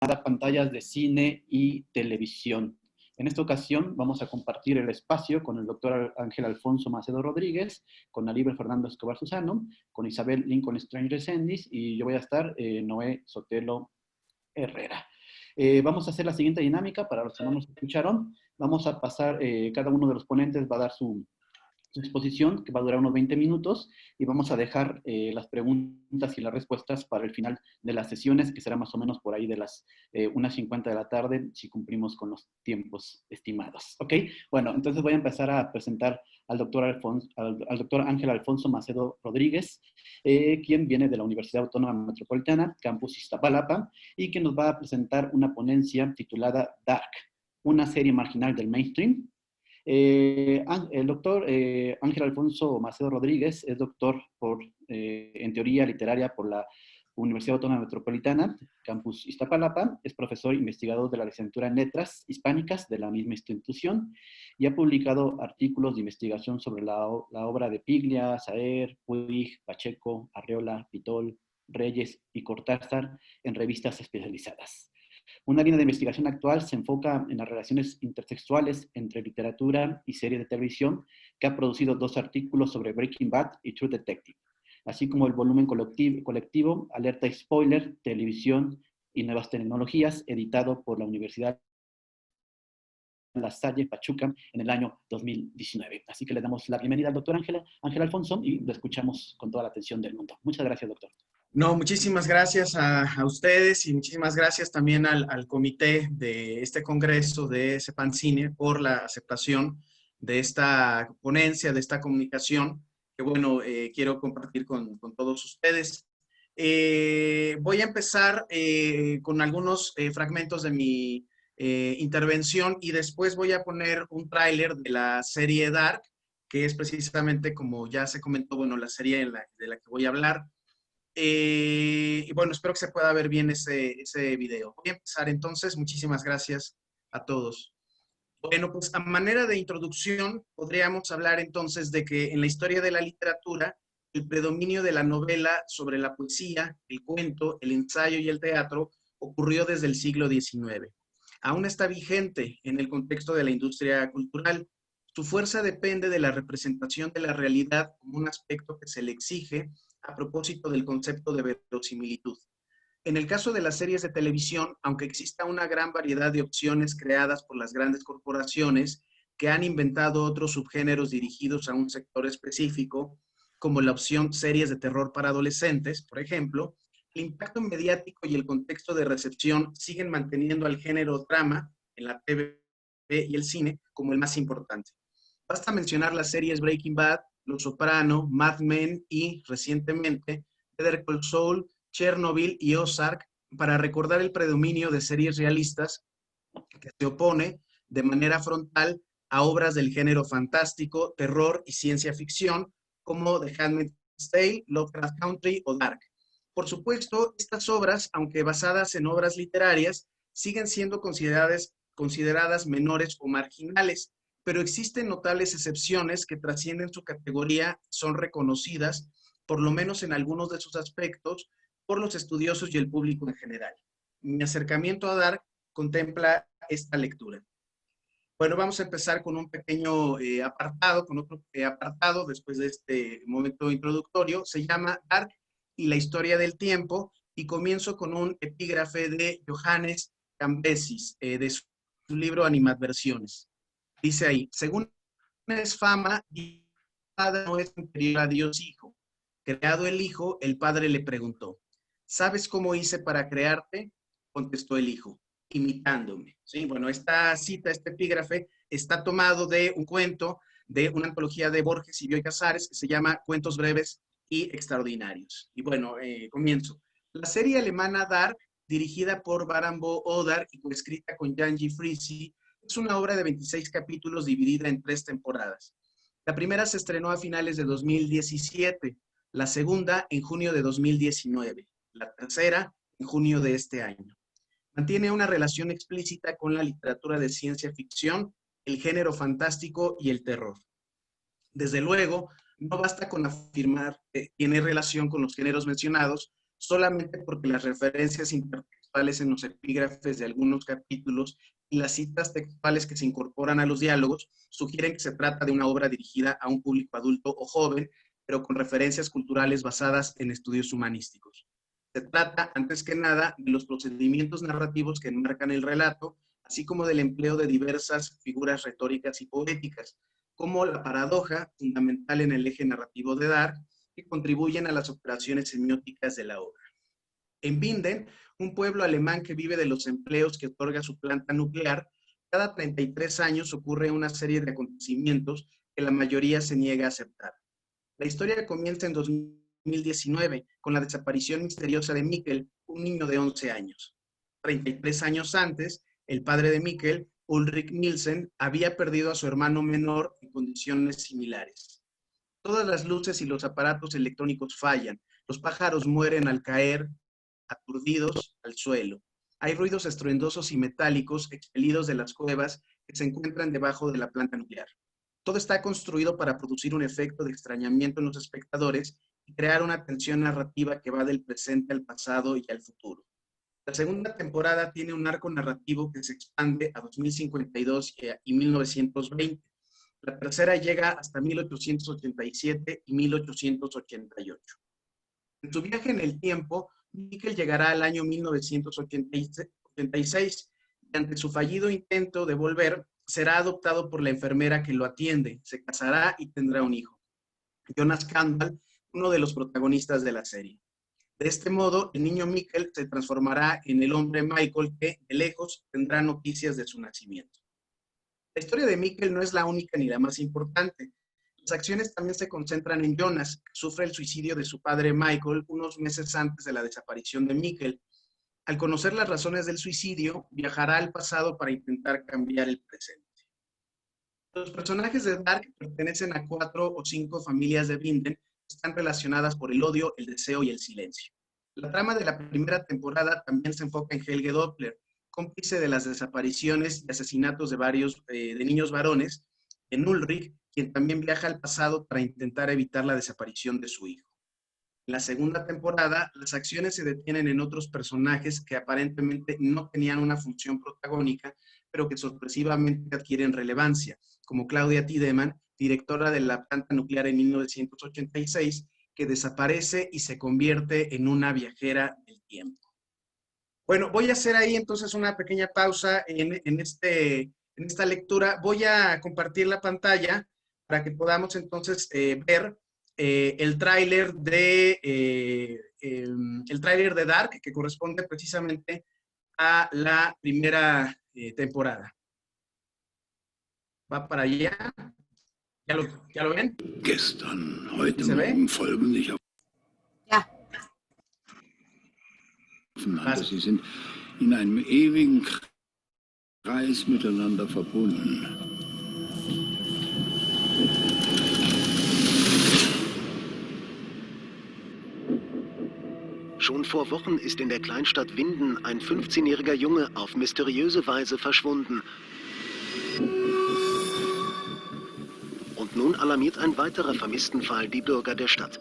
pantallas de cine y televisión. En esta ocasión vamos a compartir el espacio con el doctor Ángel Alfonso Macedo Rodríguez, con Alíber Fernando Escobar Susano, con Isabel Lincoln Stranger Sendis y yo voy a estar, Noé Sotelo Herrera. Vamos a hacer la siguiente dinámica para los que no nos escucharon. Vamos a pasar, cada uno de los ponentes va a dar su exposición, que va a durar unos 20 minutos, y vamos a dejar las preguntas y las respuestas para el final de las sesiones, que será más o menos por ahí de las 1:50 de la tarde, si cumplimos con los tiempos estimados. ¿Ok? Bueno, entonces voy a empezar a presentar al doctor Ángel Alfonso Macedo Rodríguez, quien viene de la Universidad Autónoma Metropolitana, Campus Iztapalapa, y que nos va a presentar una ponencia titulada Dark, una serie marginal del mainstream. El doctor Ángel Alfonso Macedo Rodríguez es doctor en teoría literaria por la Universidad Autónoma Metropolitana, Campus Iztapalapa, es profesor investigador de la licenciatura en Letras Hispánicas de la misma institución y ha publicado artículos de investigación sobre la obra de Piglia, Saer, Puig, Pacheco, Arreola, Pitol, Reyes y Cortázar en revistas especializadas. Una línea de investigación actual se enfoca en las relaciones intersexuales entre literatura y series de televisión, que ha producido 2 artículos sobre Breaking Bad y True Detective, así como el volumen colectivo Alerta y Spoiler, Televisión y Nuevas Tecnologías, editado por la Universidad La Salle Pachuca en el año 2019. Así que le damos la bienvenida al doctor Ángel Alfonso y lo escuchamos con toda la atención del mundo. Muchas gracias, doctor. No, muchísimas gracias a ustedes y muchísimas gracias también al comité de este congreso de Sepancine por la aceptación de esta ponencia, de esta comunicación, que bueno, quiero compartir con todos ustedes. Voy a empezar con algunos fragmentos de mi intervención y después voy a poner un tráiler de la serie Dark, que es precisamente, como ya se comentó, bueno, la serie de la que voy a hablar. Y bueno, espero que se pueda ver bien ese video. Voy a empezar entonces. Muchísimas gracias a todos. Bueno, pues a manera de introducción, podríamos hablar entonces de que en la historia de la literatura, el predominio de la novela sobre la poesía, el cuento, el ensayo y el teatro ocurrió desde el siglo XIX. Aún está vigente en el contexto de la industria cultural. Su fuerza depende de la representación de la realidad como un aspecto que se le exige a propósito del concepto de verosimilitud. En el caso de las series de televisión, aunque exista una gran variedad de opciones creadas por las grandes corporaciones que han inventado otros subgéneros dirigidos a un sector específico, como la opción series de terror para adolescentes, por ejemplo, el impacto mediático y el contexto de recepción siguen manteniendo al género drama en la TV y el cine como el más importante. Basta mencionar las series Breaking Bad, Los Soprano, Mad Men y, recientemente, Better Call Saul, Chernobyl y Ozark para recordar el predominio de series realistas que se opone de manera frontal a obras del género fantástico, terror y ciencia ficción como The Handmaid's Tale, Lovecraft Country o Dark. Por supuesto, estas obras, aunque basadas en obras literarias, siguen siendo consideradas menores o marginales, pero existen notables excepciones que trascienden su categoría, son reconocidas, por lo menos en algunos de sus aspectos, por los estudiosos y el público en general. Mi acercamiento a Dark contempla esta lectura. Bueno, vamos a empezar con un pequeño apartado, con otro apartado después de este momento introductorio. Se llama Dark y la historia del tiempo, y comienzo con un epígrafe de Johannes Cambesis, de su libro Animadversiones. Dice ahí: según es fama, nada no es inferior a Dios Hijo. Creado el Hijo, el Padre le preguntó: ¿sabes cómo hice para crearte? Contestó el Hijo: imitándome. ¿Sí? Bueno, esta cita, este epígrafe, está tomado de un cuento de una antología de Borges y Bioy Casares que se llama Cuentos breves y extraordinarios. Y bueno, comienzo. La serie alemana Dark, dirigida por Baran-Bo Odar y coescrita con Janji Frisi, es una obra de 26 capítulos dividida en 3 temporadas. La primera se estrenó a finales de 2017, la segunda en junio de 2019, la tercera en junio de este año. Mantiene una relación explícita con la literatura de ciencia ficción, el género fantástico y el terror. Desde luego, no basta con afirmar que tiene relación con los géneros mencionados solamente porque las referencias textuales en los epígrafes de algunos capítulos y las citas textuales que se incorporan a los diálogos sugieren que se trata de una obra dirigida a un público adulto o joven, pero con referencias culturales basadas en estudios humanísticos. Se trata, antes que nada, de los procedimientos narrativos que enmarcan el relato, así como del empleo de diversas figuras retóricas y poéticas, como la paradoja, fundamental en el eje narrativo de Dark, que contribuyen a las operaciones semióticas de la obra. En Binden, un pueblo alemán que vive de los empleos que otorga su planta nuclear, cada 33 años ocurre una serie de acontecimientos que la mayoría se niega a aceptar. La historia comienza en 2019 con la desaparición misteriosa de Mikkel, un niño de 11 años. 33 años antes, el padre de Mikkel, Ulrich Nielsen, había perdido a su hermano menor en condiciones similares. Todas las luces y los aparatos electrónicos fallan, los pájaros mueren al caer aturdidos al suelo. Hay ruidos estruendosos y metálicos expelidos de las cuevas que se encuentran debajo de la planta nuclear. Todo está construido para producir un efecto de extrañamiento en los espectadores y crear una tensión narrativa que va del presente al pasado y al futuro. La segunda temporada tiene un arco narrativo que se expande a 2052 y 1920. La tercera llega hasta 1887 y 1888. En su viaje en el tiempo, Mikkel llegará al año 1986 y ante su fallido intento de volver, será adoptado por la enfermera que lo atiende, se casará y tendrá un hijo. Jonas Kandal, uno de los protagonistas de la serie. De este modo, el niño Mikkel se transformará en el hombre Michael que, de lejos, tendrá noticias de su nacimiento. La historia de Mikkel no es la única ni la más importante. Las acciones también se concentran en Jonas, que sufre el suicidio de su padre Michael unos meses antes de la desaparición de Mikkel. Al conocer las razones del suicidio, viajará al pasado para intentar cambiar el presente. Los personajes de Dark pertenecen a 4 o 5 familias de Binden, están relacionadas por el odio, el deseo y el silencio. La trama de la primera temporada también se enfoca en Helge Doppler, cómplice de las desapariciones y asesinatos de varios de niños varones, en Ulrich, quien también viaja al pasado para intentar evitar la desaparición de su hijo. En la segunda temporada, las acciones se detienen en otros personajes que aparentemente no tenían una función protagónica, pero que sorpresivamente adquieren relevancia, como Claudia Tiedemann, directora de la planta nuclear en 1986, que desaparece y se convierte en una viajera del tiempo. Bueno, voy a hacer ahí entonces una pequeña pausa en esta lectura. Voy a compartir la pantalla para que podamos entonces ver el tráiler de Dark, que corresponde precisamente a la primera temporada. Va para allá. ¿Ya lo ven? Gestern, heute Morgen folgen sich auf. Ja. Sie sind in einem ewigen Kreis miteinander verbunden. Schon vor Wochen ist in der Kleinstadt Winden ein 15-jähriger Junge auf mysteriöse Weise verschwunden. Und nun alarmiert ein weiterer Vermisstenfall die Bürger der Stadt.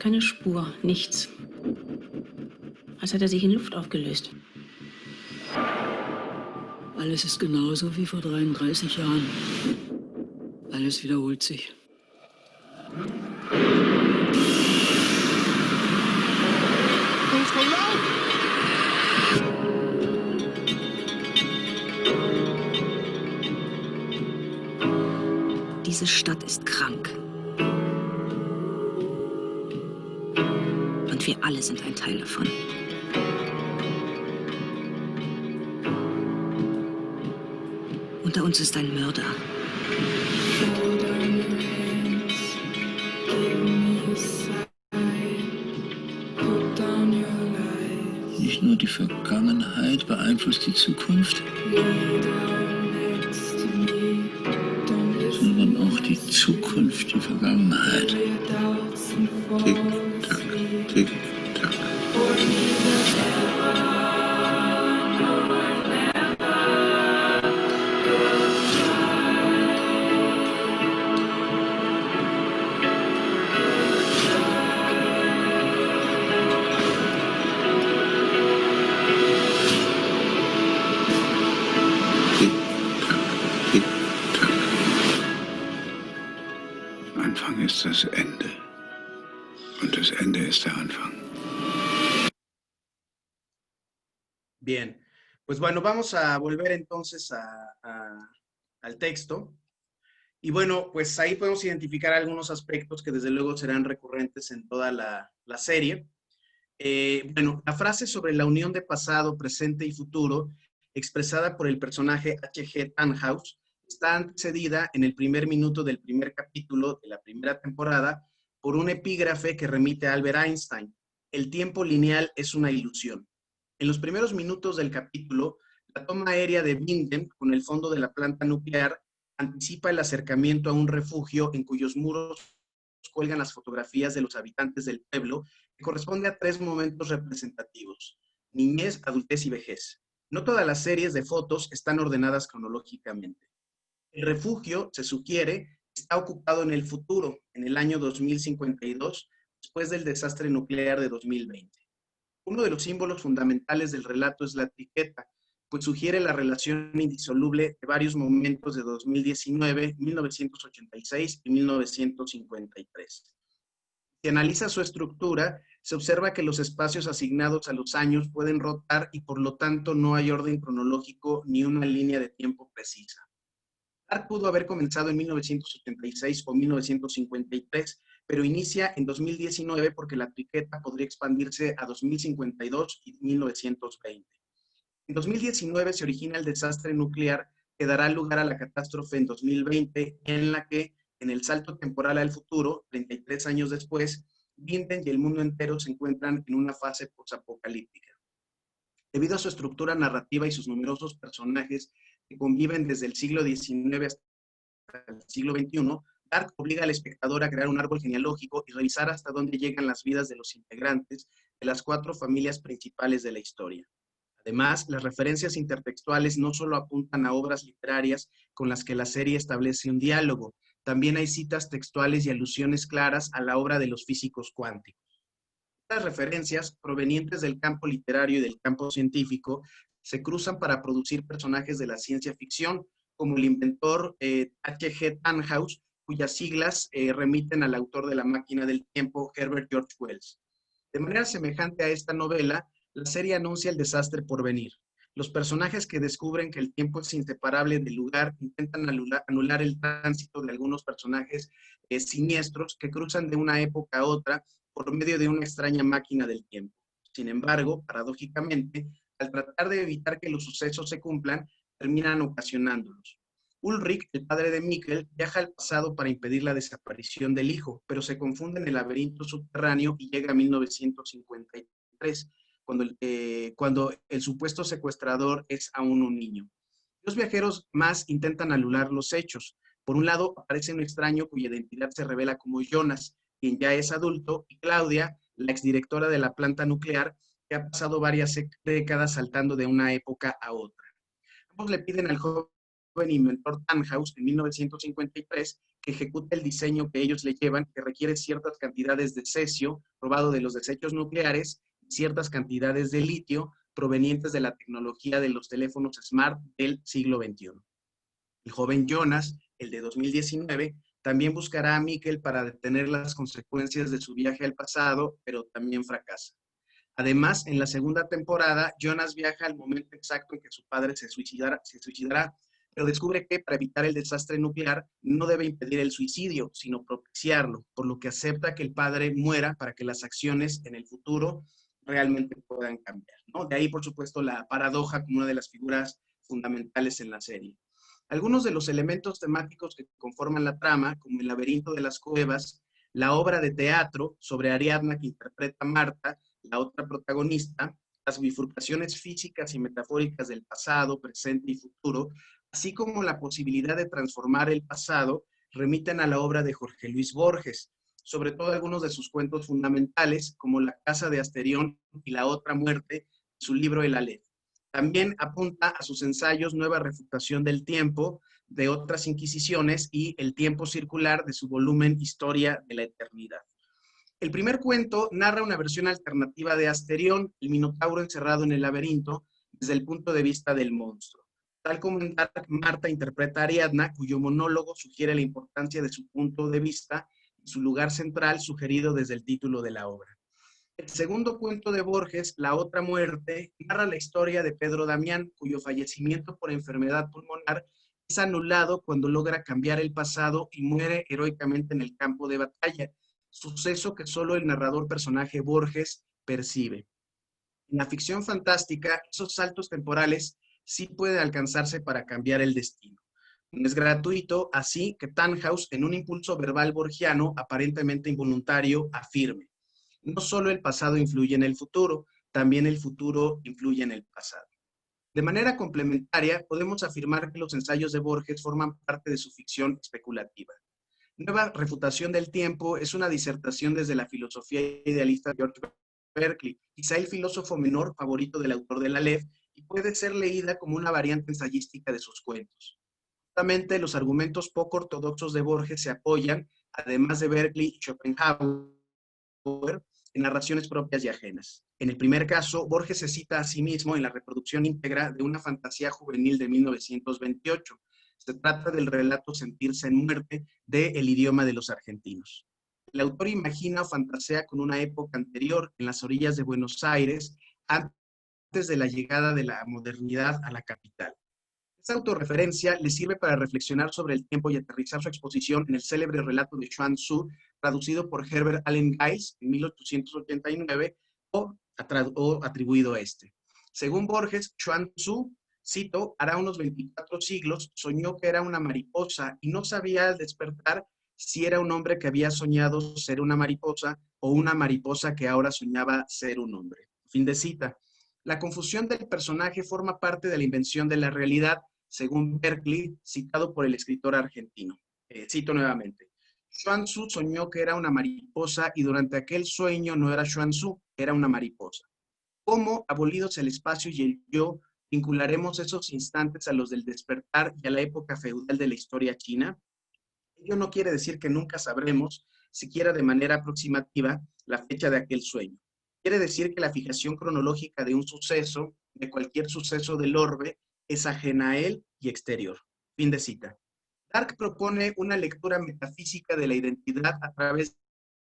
Keine Spur, nichts. Als hat er sich in Luft aufgelöst. Alles ist genauso wie vor 33 Jahren. Alles wiederholt sich. Diese Stadt ist krank. Und wir alle sind ein Teil davon. Unter uns ist ein Mörder. Nicht nur die Vergangenheit beeinflusst die Zukunft, sondern auch die Zukunft die Vergangenheit. Tick, tack, tick, tack. erst der Anfang. Bien, pues bueno, vamos a volver entonces al texto. Y bueno, pues ahí podemos identificar algunos aspectos que desde luego serán recurrentes en toda la serie. Bueno, la frase sobre la unión de pasado, presente y futuro, expresada por el personaje H.G. Tannhaus, está antecedida en el primer minuto del primer capítulo de la primera temporada por un epígrafe que remite a Albert Einstein: el tiempo lineal es una ilusión. En los primeros minutos del capítulo, la toma aérea de Winden con el fondo de la planta nuclear anticipa el acercamiento a un refugio en cuyos muros cuelgan las fotografías de los habitantes del pueblo, que corresponde a 3 momentos representativos: niñez, adultez y vejez. No todas las series de fotos están ordenadas cronológicamente. El refugio, se sugiere, está ocupado en el futuro, en el año 2052, después del desastre nuclear de 2020. Uno de los símbolos fundamentales del relato es la etiqueta, pues sugiere la relación indisoluble de varios momentos de 2019, 1986 y 1953. Si analiza su estructura, se observa que los espacios asignados a los años pueden rotar y por lo tanto no hay orden cronológico ni una línea de tiempo precisa. Dark pudo haber comenzado en 1986 o 1953, pero inicia en 2019 porque la etiqueta podría expandirse a 2052 y 1920. En 2019 se origina el desastre nuclear que dará lugar a la catástrofe en 2020, en la que, en el salto temporal al futuro, 33 años después, Winden y el mundo entero se encuentran en una fase posapocalíptica. Debido a su estructura narrativa y sus numerosos personajes que conviven desde el siglo XIX hasta el siglo XXI, Dark obliga al espectador a crear un árbol genealógico y revisar hasta dónde llegan las vidas de los integrantes de las 4 familias principales de la historia. Además, las referencias intertextuales no solo apuntan a obras literarias con las que la serie establece un diálogo, también hay citas textuales y alusiones claras a la obra de los físicos cuánticos. Estas referencias, provenientes del campo literario y del campo científico, se cruzan para producir personajes de la ciencia ficción, como el inventor H.G. Tannhaus, cuyas siglas remiten al autor de La máquina del tiempo, Herbert George Wells. De manera semejante a esta novela, la serie anuncia el desastre por venir. Los personajes que descubren que el tiempo es inseparable del lugar intentan anular el tránsito de algunos personajes siniestros que cruzan de una época a otra por medio de una extraña máquina del tiempo. Sin embargo, paradójicamente, al tratar de evitar que los sucesos se cumplan, terminan ocasionándolos. Ulrich, el padre de Mikkel, viaja al pasado para impedir la desaparición del hijo, pero se confunde en el laberinto subterráneo y llega a 1953, cuando el supuesto secuestrador es aún un niño. Los viajeros más intentan anular los hechos. Por un lado, aparece un extraño cuya identidad se revela como Jonas, quien ya es adulto, y Claudia, la exdirectora de la planta nuclear, que ha pasado varias décadas saltando de una época a otra. Ambos le piden al joven inventor Tannhaus en 1953 que ejecute el diseño que ellos le llevan, que requiere ciertas cantidades de cesio robado de los desechos nucleares y ciertas cantidades de litio provenientes de la tecnología de los teléfonos smart del siglo XXI. El joven Jonas, el de 2019, también buscará a Mikkel para detener las consecuencias de su viaje al pasado, pero también fracasa. Además, en la segunda temporada, Jonas viaja al momento exacto en que su padre se suicidará, pero descubre que para evitar el desastre nuclear no debe impedir el suicidio, sino propiciarlo, por lo que acepta que el padre muera para que las acciones en el futuro realmente puedan cambiar, ¿no? De ahí, por supuesto, la paradoja como una de las figuras fundamentales en la serie. Algunos de los elementos temáticos que conforman la trama, como el laberinto de las cuevas, la obra de teatro sobre Ariadna que interpreta a Marta, la otra protagonista, las bifurcaciones físicas y metafóricas del pasado, presente y futuro, así como la posibilidad de transformar el pasado, remiten a la obra de Jorge Luis Borges, sobre todo algunos de sus cuentos fundamentales, como La casa de Asterión y La otra muerte, su libro El Aleph. También apunta a sus ensayos Nueva refutación del tiempo, de otras inquisiciones, y El tiempo circular, de su volumen Historia de la eternidad. El primer cuento narra una versión alternativa de Asterión, el minotauro encerrado en el laberinto, desde el punto de vista del monstruo. Tal como en Dark, Marta interpreta a Ariadna, cuyo monólogo sugiere la importancia de su punto de vista y su lugar central sugerido desde el título de la obra. El segundo cuento de Borges, La otra muerte, narra la historia de Pedro Damián, cuyo fallecimiento por enfermedad pulmonar es anulado cuando logra cambiar el pasado y muere heroicamente en el campo de batalla, suceso que solo el narrador personaje Borges percibe. En la ficción fantástica, esos saltos temporales sí pueden alcanzarse para cambiar el destino. No es gratuito, así que Tannhaus, en un impulso verbal borgiano aparentemente involuntario, afirma: no solo el pasado influye en el futuro, también el futuro influye en el pasado. De manera complementaria, podemos afirmar que los ensayos de Borges forman parte de su ficción especulativa. Nueva refutación del tiempo es una disertación desde la filosofía idealista de George Berkeley, quizá el filósofo menor favorito del autor de la Aleph, y puede ser leída como una variante ensayística de sus cuentos. Justamente los argumentos poco ortodoxos de Borges se apoyan, además de Berkeley y Schopenhauer, en narraciones propias y ajenas. En el primer caso, Borges se cita a sí mismo en la reproducción íntegra de una fantasía juvenil de 1928. Se trata del relato Sentirse en muerte de El idioma de los argentinos. El autor imagina o fantasea con una época anterior, en las orillas de Buenos Aires, antes de la llegada de la modernidad a la capital. Esta autorreferencia le sirve para reflexionar sobre el tiempo y aterrizar su exposición en el célebre relato de Chuang Tzu, traducido por Herbert Allen Giles en 1889 o atribuido a este. Según Borges, Chuang Tzu, cito, hará unos 24 siglos, soñó que era una mariposa y no sabía al despertar si era un hombre que había soñado ser una mariposa o una mariposa que ahora soñaba ser un hombre. Fin de cita. La confusión del personaje forma parte de la invención de la realidad, según Berkeley, citado por el escritor argentino. Cito nuevamente. Chuang Tzu soñó que era una mariposa y durante aquel sueño no era Chuang Tzu, era una mariposa. ¿Cómo, abolidos el espacio y el yo, vincularemos esos instantes a los del despertar y a la época feudal de la historia china? Ello no quiere decir que nunca sabremos, siquiera de manera aproximativa, la fecha de aquel sueño. Quiere decir que la fijación cronológica de un suceso, de cualquier suceso del orbe, es ajena a él y exterior. Fin de cita. Dark propone una lectura metafísica de la identidad a través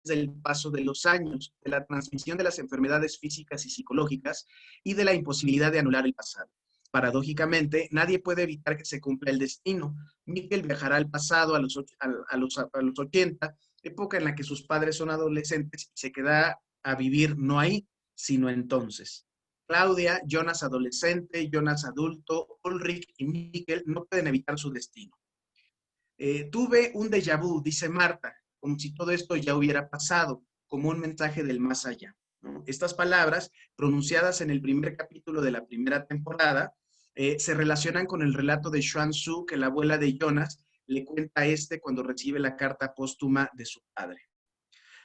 del paso de los años, de la transmisión de las enfermedades físicas y psicológicas y de la imposibilidad de anular el pasado. Paradójicamente, nadie puede evitar que se cumpla el destino. Mikkel viajará al pasado a los 80, época en la que sus padres son adolescentes y se queda a vivir no ahí, sino entonces. Claudia, Jonas adolescente, Jonas adulto, Ulrich y Mikkel no pueden evitar su destino. Tuve un déjà vu, dice Marta, como si todo esto ya hubiera pasado, como un mensaje del más allá, ¿no? Estas palabras, pronunciadas en el primer capítulo de la primera temporada, se relacionan con el relato de Chuang Tzu que la abuela de Jonas le cuenta a este cuando recibe la carta póstuma de su padre.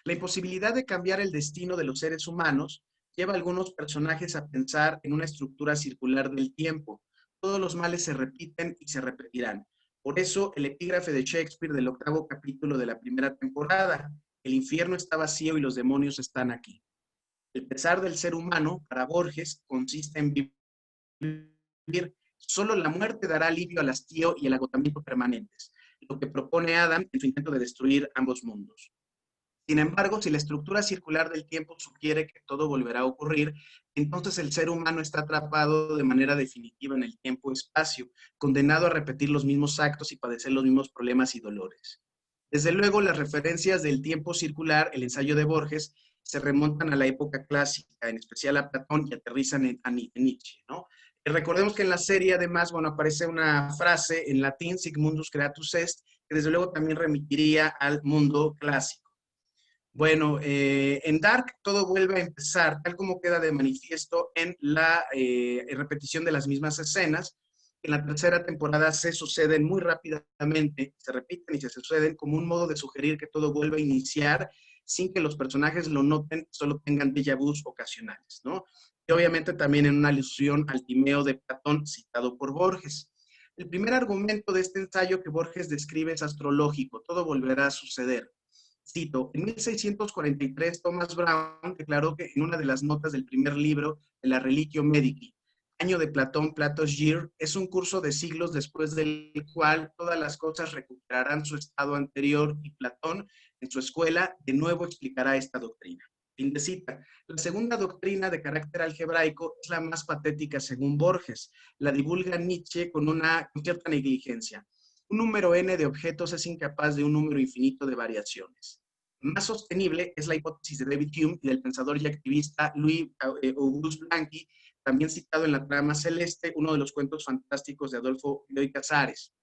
La imposibilidad de cambiar el destino de los seres humanos lleva a algunos personajes a pensar en una estructura circular del tiempo. Todos los males se repiten y se repetirán. Por eso, el epígrafe de Shakespeare del 8º capítulo de la primera temporada, el infierno está vacío y los demonios están aquí. El pesar del ser humano, para Borges, consiste en vivir. Solo la muerte dará alivio al hastío y el agotamiento permanentes, lo que propone Adam en su intento de destruir ambos mundos. Sin embargo, si la estructura circular del tiempo sugiere que todo volverá a ocurrir, entonces el ser humano está atrapado de manera definitiva en el tiempo-espacio, condenado a repetir los mismos actos y padecer los mismos problemas y dolores. Desde luego, las referencias del tiempo circular, el ensayo de Borges, se remontan a la época clásica, en especial a Platón, y aterrizan en Nietzsche, ¿no? Recordemos que en la serie, además, bueno, aparece una frase en latín, sic mundus creatus est, que desde luego también remitiría al mundo clásico. Bueno, en Dark todo vuelve a empezar, tal como queda de manifiesto en la repetición de las mismas escenas. En la tercera temporada se suceden muy rápidamente, se repiten y se suceden como un modo de sugerir que todo vuelve a iniciar sin que los personajes lo noten, solo tengan déjà vus ocasionales, ¿no? Y obviamente también en una alusión al Timeo de Platón citado por Borges. El primer argumento de este ensayo que Borges describe es astrológico, todo volverá a suceder. Cito, en 1643 Thomas Brown declaró que en una de las notas del primer libro de la Religio Medici, Año de Platón, Plato's Year, es un curso de siglos después del cual todas las cosas recuperarán su estado anterior y Platón, en su escuela, de nuevo explicará esta doctrina. Fin de cita. La segunda doctrina de carácter algebraico es la más patética según Borges. La divulga Nietzsche con cierta negligencia. Un número n de objetos es incapaz de un número infinito de variaciones. Más sostenible es la hipótesis de David Hume y del pensador y activista Louis Auguste Blanqui, también citado en La trama celeste, uno de los cuentos fantásticos de Adolfo Bioy Casares.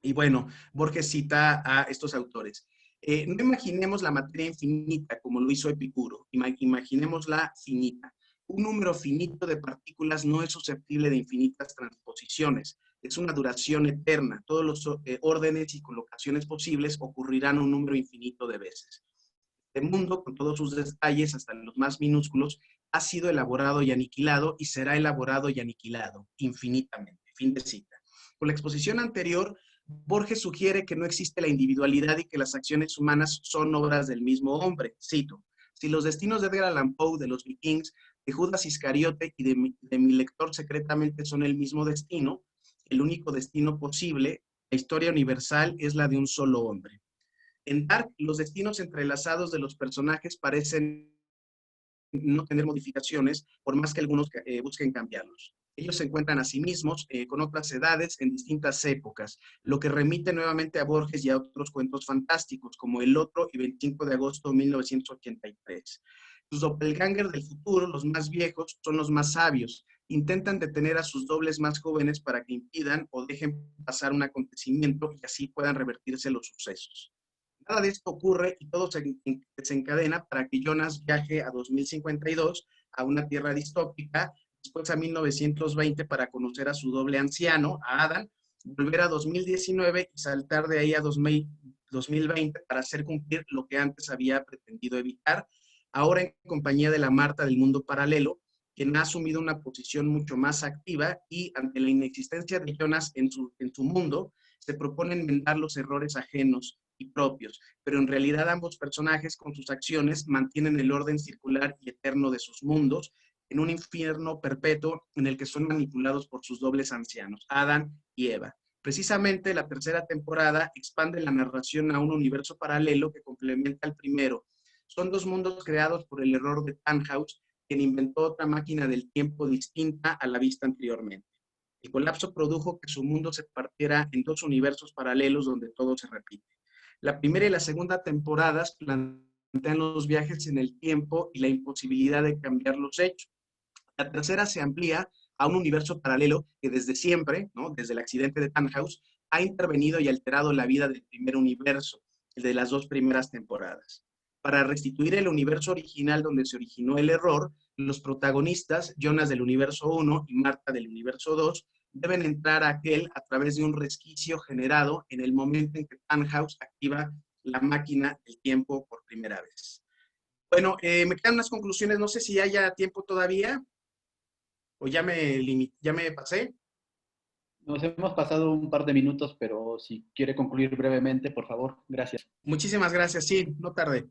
Y bueno, Borges cita a estos autores. No imaginemos la materia infinita como lo hizo Epicuro, imaginémosla finita. Un número finito de partículas no es susceptible de infinitas transposiciones, es una duración eterna. Todos los órdenes y colocaciones posibles ocurrirán un número infinito de veces. El mundo, con todos sus detalles, hasta los más minúsculos, ha sido elaborado y aniquilado y será elaborado y aniquilado infinitamente. Fin de cita. Con la exposición anterior, Borges sugiere que no existe la individualidad y que las acciones humanas son obras del mismo hombre. Cito: si los destinos de Edgar Allan Poe, de los Vikings, de Judas Iscariote y de mi lector secretamente son el mismo destino, el único destino posible, la historia universal es la de un solo hombre. En Dark, los destinos entrelazados de los personajes parecen no tener modificaciones, por más que algunos busquen cambiarlos. Ellos se encuentran a sí mismos con otras edades en distintas épocas, lo que remite nuevamente a Borges y a otros cuentos fantásticos, como El Otro y 25 de agosto de 1983. Sus doppelgangers del futuro, los más viejos, son los más sabios. Intentan detener a sus dobles más jóvenes para que impidan o dejen pasar un acontecimiento y así puedan revertirse los sucesos. Nada de esto ocurre y todo se desencadena para que Jonas viaje a 2052, a una tierra distópica, después a 1920 para conocer a su doble anciano, a Adam, volver a 2019 y saltar de ahí a 2020 para hacer cumplir lo que antes había pretendido evitar, ahora en compañía de la Marta del mundo paralelo, quien ha asumido una posición mucho más activa y ante la inexistencia de Jonas en su mundo, se propone enmendar los errores ajenos y propios, pero en realidad ambos personajes con sus acciones mantienen el orden circular y eterno de sus mundos en un infierno perpetuo en el que son manipulados por sus dobles ancianos, Adán y Eva. Precisamente la tercera temporada expande la narración a un universo paralelo que complementa al primero. Son dos mundos creados por el error de Tannhaus, quien inventó otra máquina del tiempo distinta a la vista anteriormente. El colapso produjo que su mundo se partiera en dos universos paralelos donde todo se repite. La primera y la segunda temporadas plantean los viajes en el tiempo y la imposibilidad de cambiar los hechos. La tercera se amplía a un universo paralelo que desde siempre, ¿no?, desde el accidente de Tannhaus, ha intervenido y alterado la vida del primer universo, el de las dos primeras temporadas. Para restituir el universo original donde se originó el error, los protagonistas, Jonas del universo 1 y Marta del universo 2, deben entrar a aquel a través de un resquicio generado en el momento en que Tannhaus activa la máquina del tiempo por primera vez. Bueno, me quedan unas conclusiones, no sé si haya tiempo todavía, o ya me pasé. Nos hemos pasado un par de minutos, pero si quiere concluir brevemente, por favor, gracias. Muchísimas gracias, sí, no tardé.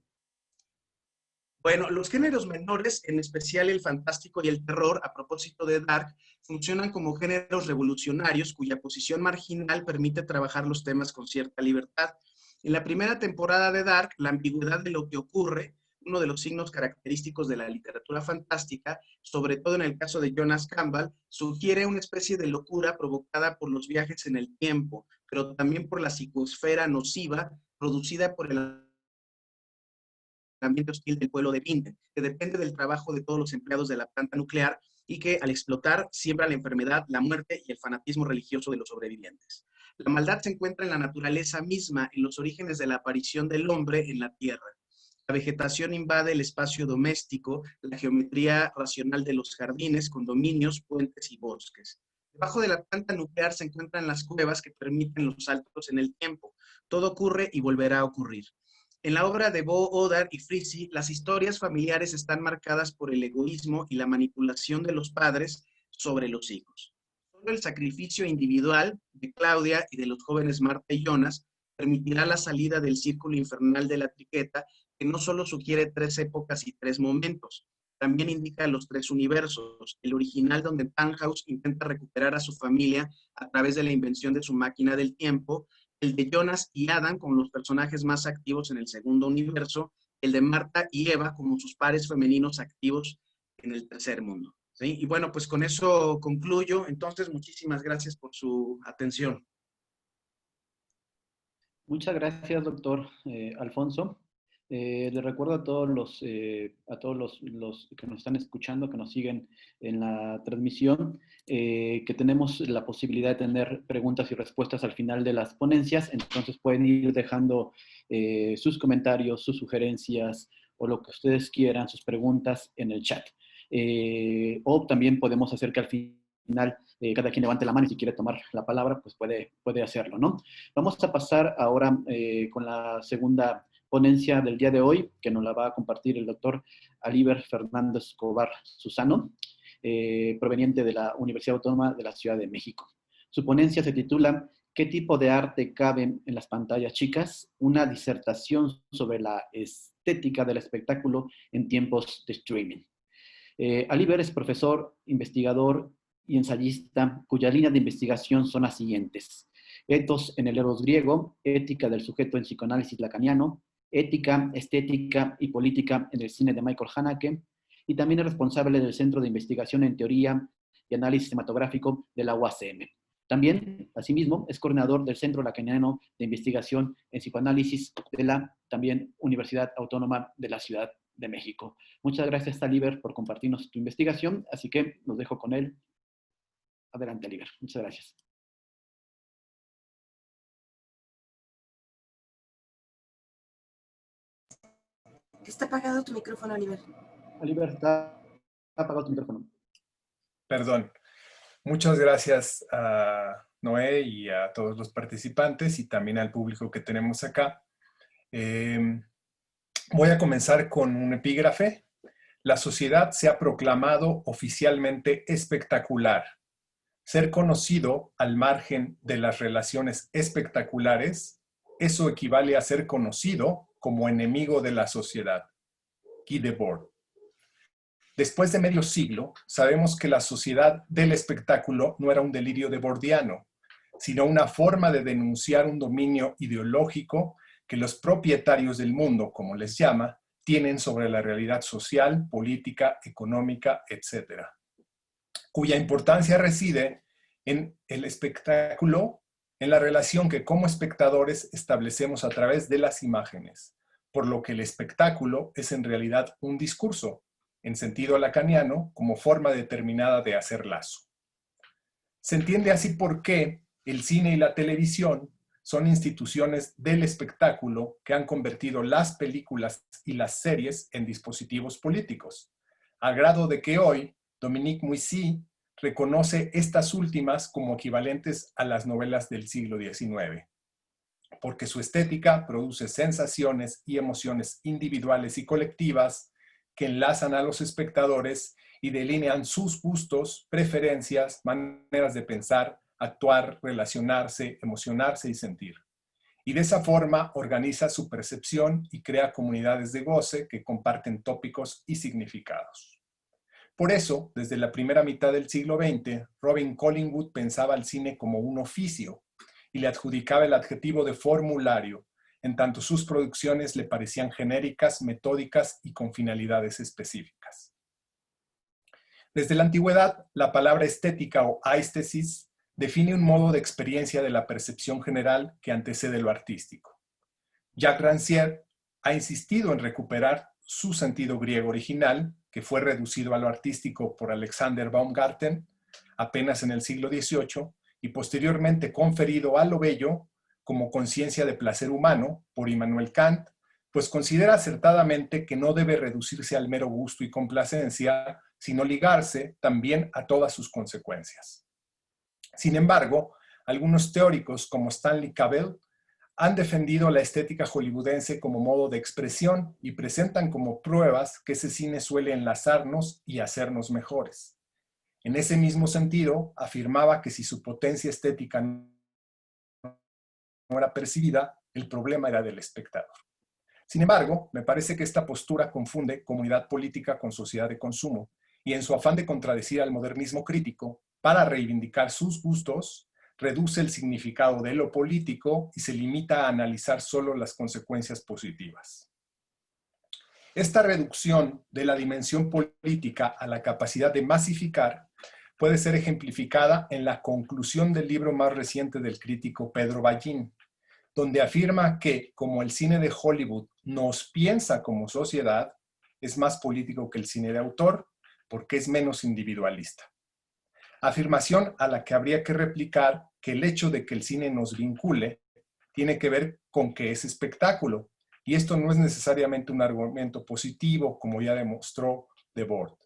Bueno, los géneros menores, en especial el fantástico y el terror, a propósito de Dark, funcionan como géneros revolucionarios cuya posición marginal permite trabajar los temas con cierta libertad. En la primera temporada de Dark, la ambigüedad de lo que ocurre, uno de los signos característicos de la literatura fantástica, sobre todo en el caso de Jonas Campbell, sugiere una especie de locura provocada por los viajes en el tiempo, pero también por la psicosfera nociva producida por el ambiente hostil del pueblo de Vinden, que depende del trabajo de todos los empleados de la planta nuclear y que al explotar siembra la enfermedad, la muerte y el fanatismo religioso de los sobrevivientes. La maldad se encuentra en la naturaleza misma, en los orígenes de la aparición del hombre en la tierra. La vegetación invade el espacio doméstico, la geometría racional de los jardines, condominios, puentes y bosques. Debajo de la planta nuclear se encuentran las cuevas que permiten los saltos en el tiempo. Todo ocurre y volverá a ocurrir. En la obra de Bo Odar y Frissi, las historias familiares están marcadas por el egoísmo y la manipulación de los padres sobre los hijos. Solo el sacrificio individual de Claudia y de los jóvenes Marta y Jonas permitirá la salida del círculo infernal de la triqueta, que no solo sugiere 3 épocas y 3 momentos, también indica los 3 universos, el original donde Tannhaus intenta recuperar a su familia a través de la invención de su máquina del tiempo, el de Jonas y Adam con los personajes más activos en el segundo universo, el de Marta y Eva como sus pares femeninos activos en el tercer mundo. ¿Sí? Y bueno, pues con eso concluyo. Entonces, muchísimas gracias por su atención. Muchas gracias, doctor Alfonso. Les recuerdo a todos los que nos están escuchando, que nos siguen en la transmisión, que tenemos la posibilidad de tener preguntas y respuestas al final de las ponencias, entonces pueden ir dejando sus comentarios, sus sugerencias o lo que ustedes quieran, sus preguntas en el chat. O también podemos hacer que al final cada quien levante la mano y si quiere tomar la palabra, pues puede hacerlo, ¿no? Vamos a pasar ahora con la segunda ponencia del día de hoy, que nos la va a compartir el doctor Alíber Fernández Escobar Susano, proveniente de la Universidad Autónoma de la Ciudad de México. Su ponencia se titula ¿Qué tipo de arte cabe en las pantallas chicas? Una disertación sobre la estética del espectáculo en tiempos de streaming. Alíber es profesor, investigador y ensayista, cuya línea de investigación son las siguientes: etos en el eros griego, ética del sujeto en psicoanálisis lacaniano, ética, estética y política en el cine de Michael Haneke, y también es responsable del Centro de Investigación en Teoría y Análisis Cinematográfico de la UACM. También, asimismo, es coordinador del Centro Lacaniano de Investigación en Psicoanálisis de la también Universidad Autónoma de la Ciudad de México. Muchas gracias, Alíber, por compartirnos tu investigación, así que los dejo con él. Adelante, Alíber. Muchas gracias. Está apagado tu micrófono, Alíber. Alíber, está apagado tu micrófono. Perdón. Muchas gracias a Noé y a todos los participantes y también al público que tenemos acá. Voy a comenzar con un epígrafe. La sociedad se ha proclamado oficialmente espectacular. Ser conocido al margen de las relaciones espectaculares, eso equivale a ser conocido como enemigo de la sociedad. Guy Debord. Después de medio siglo, sabemos que la sociedad del espectáculo no era un delirio debordiano, sino una forma de denunciar un dominio ideológico que los propietarios del mundo, como les llama, tienen sobre la realidad social, política, económica, etc., cuya importancia reside en el espectáculo, en la relación que como espectadores establecemos a través de las imágenes, por lo que el espectáculo es en realidad un discurso, en sentido lacaniano, como forma determinada de hacer lazo. Se entiende así por qué el cine y la televisión son instituciones del espectáculo que han convertido las películas y las series en dispositivos políticos, al grado de que hoy Dominique Moissy reconoce estas últimas como equivalentes a las novelas del siglo XIX, porque su estética produce sensaciones y emociones individuales y colectivas que enlazan a los espectadores y delinean sus gustos, preferencias, maneras de pensar, actuar, relacionarse, emocionarse y sentir. Y de esa forma organiza su percepción y crea comunidades de goce que comparten tópicos y significados. Por eso, desde la primera mitad del siglo XX, Robin Collingwood pensaba al cine como un oficio y le adjudicaba el adjetivo de formulario, en tanto sus producciones le parecían genéricas, metódicas y con finalidades específicas. Desde la antigüedad, la palabra estética o aesthesis define un modo de experiencia de la percepción general que antecede lo artístico. Jacques Rancière ha insistido en recuperar su sentido griego original, que fue reducido a lo artístico por Alexander Baumgarten apenas en el siglo XVIII y posteriormente conferido a lo bello como conciencia de placer humano por Immanuel Kant, pues considera acertadamente que no debe reducirse al mero gusto y complacencia, sino ligarse también a todas sus consecuencias. Sin embargo, algunos teóricos como Stanley Cavell han defendido la estética hollywoodense como modo de expresión y presentan como pruebas que ese cine suele enlazarnos y hacernos mejores. En ese mismo sentido, afirmaba que si su potencia estética no era percibida, el problema era del espectador. Sin embargo, me parece que esta postura confunde comunidad política con sociedad de consumo, y en su afán de contradecir al modernismo crítico, para reivindicar sus gustos, reduce el significado de lo político y se limita a analizar solo las consecuencias positivas. Esta reducción de la dimensión política a la capacidad de masificar puede ser ejemplificada en la conclusión del libro más reciente del crítico Pedro Ballín, donde afirma que, como el cine de Hollywood nos piensa como sociedad, es más político que el cine de autor, porque es menos individualista. Afirmación a la que habría que replicar que el hecho de que el cine nos vincule tiene que ver con que es espectáculo, y esto no es necesariamente un argumento positivo, como ya demostró Debord.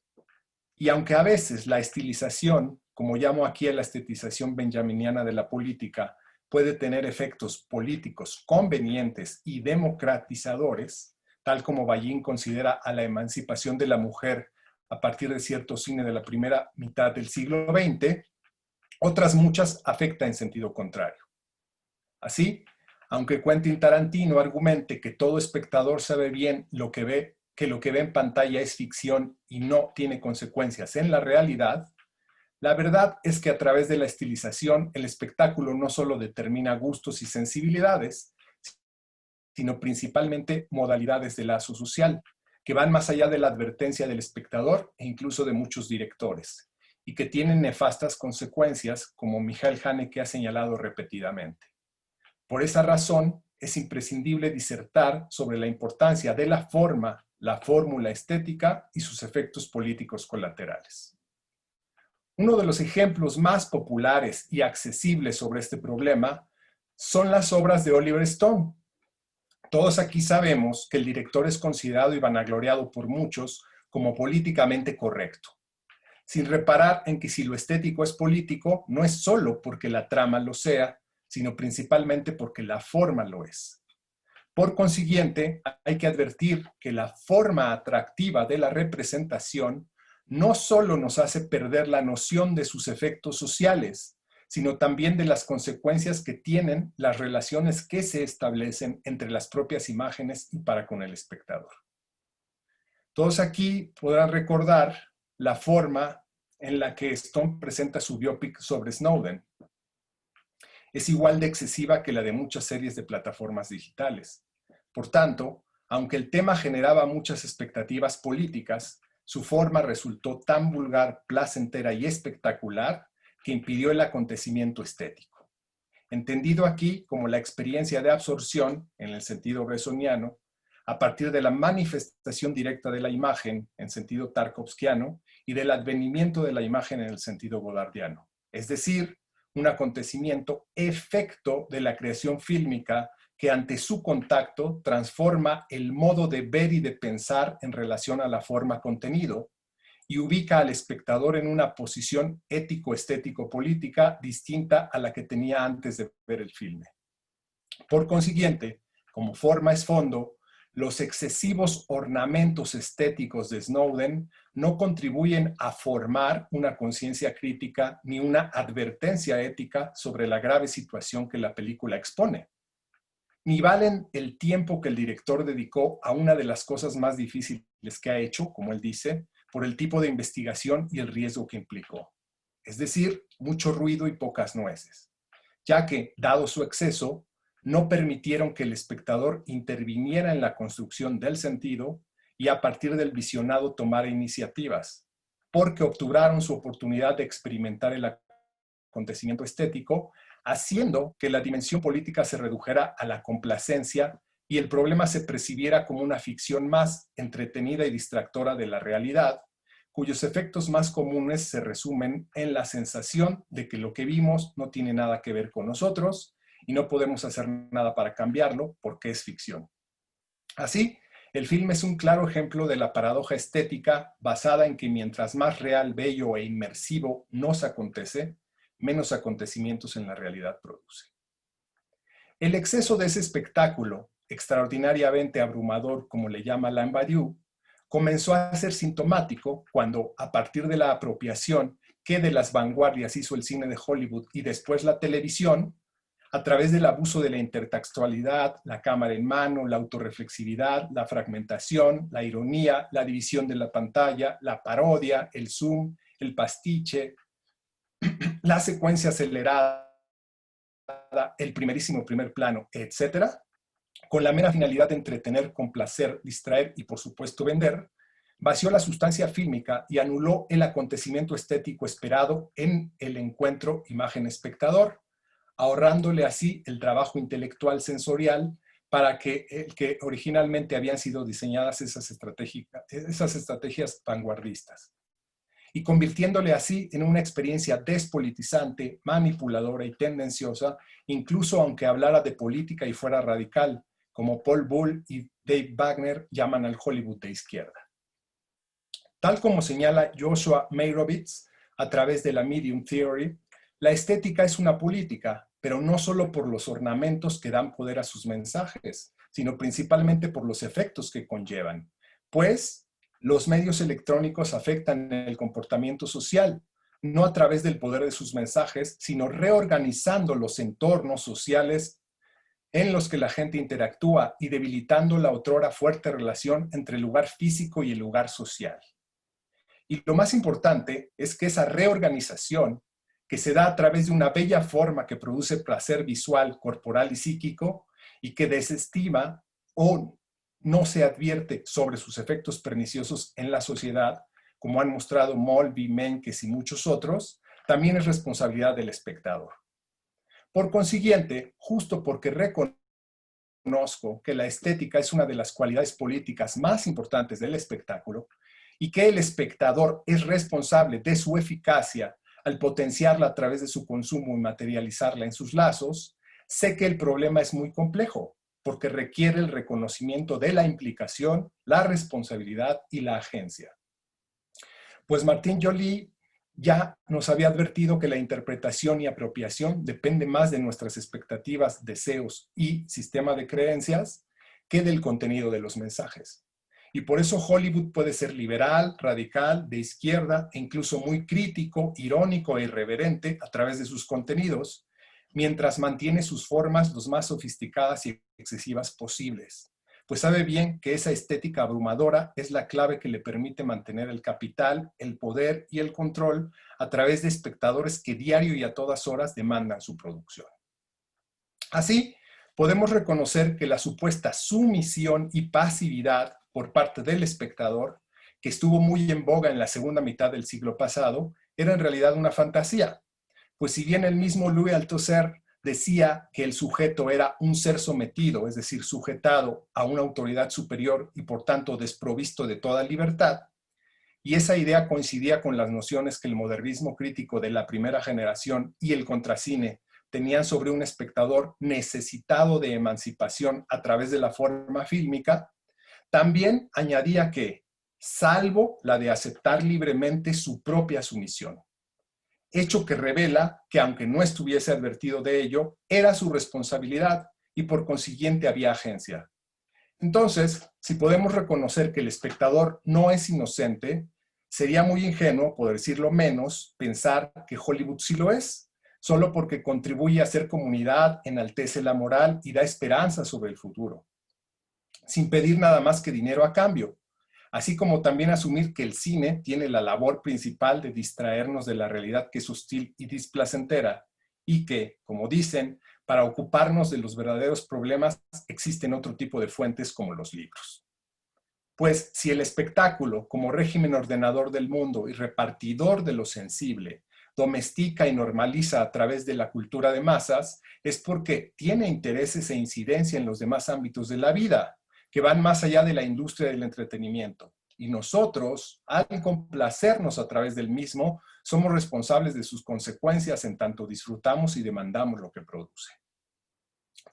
Y aunque a veces la estilización, como llamo aquí a la estetización benjaminiana de la política, puede tener efectos políticos convenientes y democratizadores, tal como Ballín considera a la emancipación de la mujer a partir de cierto cine de la primera mitad del siglo XX, otras muchas afecta en sentido contrario. Así, aunque Quentin Tarantino argumente que todo espectador sabe bien que lo que ve en pantalla es ficción y no tiene consecuencias en la realidad, la verdad es que a través de la estilización el espectáculo no solo determina gustos y sensibilidades, sino principalmente modalidades de lazo social, que van más allá de la advertencia del espectador e incluso de muchos directores, y que tienen nefastas consecuencias, como Michael Haneke ha señalado repetidamente. Por esa razón, es imprescindible disertar sobre la importancia de la forma, la fórmula estética y sus efectos políticos colaterales. Uno de los ejemplos más populares y accesibles sobre este problema son las obras de Oliver Stone. Todos aquí sabemos que el director es considerado y vanagloriado por muchos como políticamente correcto, sin reparar en que si lo estético es político, no es solo porque la trama lo sea, sino principalmente porque la forma lo es. Por consiguiente, hay que advertir que la forma atractiva de la representación no solo nos hace perder la noción de sus efectos sociales, sino también de las consecuencias que tienen las relaciones que se establecen entre las propias imágenes y para con el espectador. Todos aquí podrán recordar la forma en la que Stone presenta su biopic sobre Snowden. Es igual de excesiva que la de muchas series de plataformas digitales. Por tanto, aunque el tema generaba muchas expectativas políticas, su forma resultó tan vulgar, placentera y espectacular que impidió el acontecimiento estético. Entendido aquí como la experiencia de absorción, en el sentido bresoniano, a partir de la manifestación directa de la imagen, en sentido tarkovskiano, y del advenimiento de la imagen en el sentido godardiano. Es decir, un acontecimiento efecto de la creación fílmica que ante su contacto transforma el modo de ver y de pensar en relación a la forma contenido y ubica al espectador en una posición ético-estético-política distinta a la que tenía antes de ver el filme. Por consiguiente, como forma es fondo, los excesivos ornamentos estéticos de Snowden no contribuyen a formar una conciencia crítica ni una advertencia ética sobre la grave situación que la película expone, ni valen el tiempo que el director dedicó a una de las cosas más difíciles que ha hecho, como él dice, por el tipo de investigación y el riesgo que implicó. Es decir, mucho ruido y pocas nueces, ya que, dado su exceso, no permitieron que el espectador interviniera en la construcción del sentido y a partir del visionado tomara iniciativas, porque obturaron su oportunidad de experimentar el acontecimiento estético, haciendo que la dimensión política se redujera a la complacencia y el problema se percibiera como una ficción más entretenida y distractora de la realidad, cuyos efectos más comunes se resumen en la sensación de que lo que vimos no tiene nada que ver con nosotros y no podemos hacer nada para cambiarlo porque es ficción. Así, el filme es un claro ejemplo de la paradoja estética basada en que mientras más real, bello e inmersivo nos acontece, menos acontecimientos en la realidad produce. El exceso de ese espectáculo, extraordinariamente abrumador como le llama Alain Badiou, comenzó a ser sintomático cuando, a partir de la apropiación que de las vanguardias hizo el cine de Hollywood y después la televisión, a través del abuso de la intertextualidad, la cámara en mano, la autorreflexividad, la fragmentación, la ironía, la división de la pantalla, la parodia, el zoom, el pastiche, la secuencia acelerada, el primer plano, etc., con la mera finalidad de entretener, complacer, distraer y por supuesto vender, vació la sustancia fílmica y anuló el acontecimiento estético esperado en el encuentro imagen-espectador, ahorrándole así el trabajo intelectual sensorial para el que originalmente habían sido diseñadas esas estrategias vanguardistas, y convirtiéndole así en una experiencia despolitizante, manipuladora y tendenciosa, incluso aunque hablara de política y fuera radical, como Paul Bull y Dave Wagner llaman al Hollywood de izquierda. Tal como señala Joshua Meyrovitz a través de la Medium Theory, la estética es una política, pero no solo por los ornamentos que dan poder a sus mensajes, sino principalmente por los efectos que conllevan. Pues los medios electrónicos afectan el comportamiento social, no a través del poder de sus mensajes, sino reorganizando los entornos sociales en los que la gente interactúa y debilitando la otrora fuerte relación entre el lugar físico y el lugar social. Y lo más importante es que esa reorganización, que se da a través de una bella forma que produce placer visual, corporal y psíquico, y que desestima o no se advierte sobre sus efectos perniciosos en la sociedad, como han mostrado Mulvey, Menkes y muchos otros, también es responsabilidad del espectador. Por consiguiente, justo porque reconozco que la estética es una de las cualidades políticas más importantes del espectáculo y que el espectador es responsable de su eficacia al potenciarla a través de su consumo y materializarla en sus lazos, sé que el problema es muy complejo, porque requiere el reconocimiento de la implicación, la responsabilidad y la agencia. Pues Martín Joly ya nos había advertido que la interpretación y apropiación depende más de nuestras expectativas, deseos y sistema de creencias que del contenido de los mensajes. Y por eso Hollywood puede ser liberal, radical, de izquierda e incluso muy crítico, irónico e irreverente a través de sus contenidos, mientras mantiene sus formas los más sofisticadas y excesivas posibles. Pues sabe bien que esa estética abrumadora es la clave que le permite mantener el capital, el poder y el control a través de espectadores que diario y a todas horas demandan su producción. Así, podemos reconocer que la supuesta sumisión y pasividad por parte del espectador, que estuvo muy en boga en la segunda mitad del siglo pasado, era en realidad una fantasía. Pues si bien el mismo Louis Althusser decía que el sujeto era un ser sometido, es decir, sujetado a una autoridad superior y por tanto desprovisto de toda libertad, y esa idea coincidía con las nociones que el modernismo crítico de la primera generación y el contracine tenían sobre un espectador necesitado de emancipación a través de la forma fílmica, también añadía que, salvo la de aceptar libremente su propia sumisión, hecho que revela que aunque no estuviese advertido de ello, era su responsabilidad y por consiguiente había agencia. Entonces, si podemos reconocer que el espectador no es inocente, sería muy ingenuo, por decirlo menos, pensar que Hollywood sí lo es, solo porque contribuye a hacer comunidad, enaltece la moral y da esperanza sobre el futuro, sin pedir nada más que dinero a cambio. Así como también asumir que el cine tiene la labor principal de distraernos de la realidad que es hostil y displacentera, y que, como dicen, para ocuparnos de los verdaderos problemas existen otro tipo de fuentes como los libros. Pues si el espectáculo, como régimen ordenador del mundo y repartidor de lo sensible, domestica y normaliza a través de la cultura de masas, es porque tiene intereses e incidencia en los demás ámbitos de la vida, que van más allá de la industria del entretenimiento. Y nosotros, al complacernos a través del mismo, somos responsables de sus consecuencias en tanto disfrutamos y demandamos lo que produce.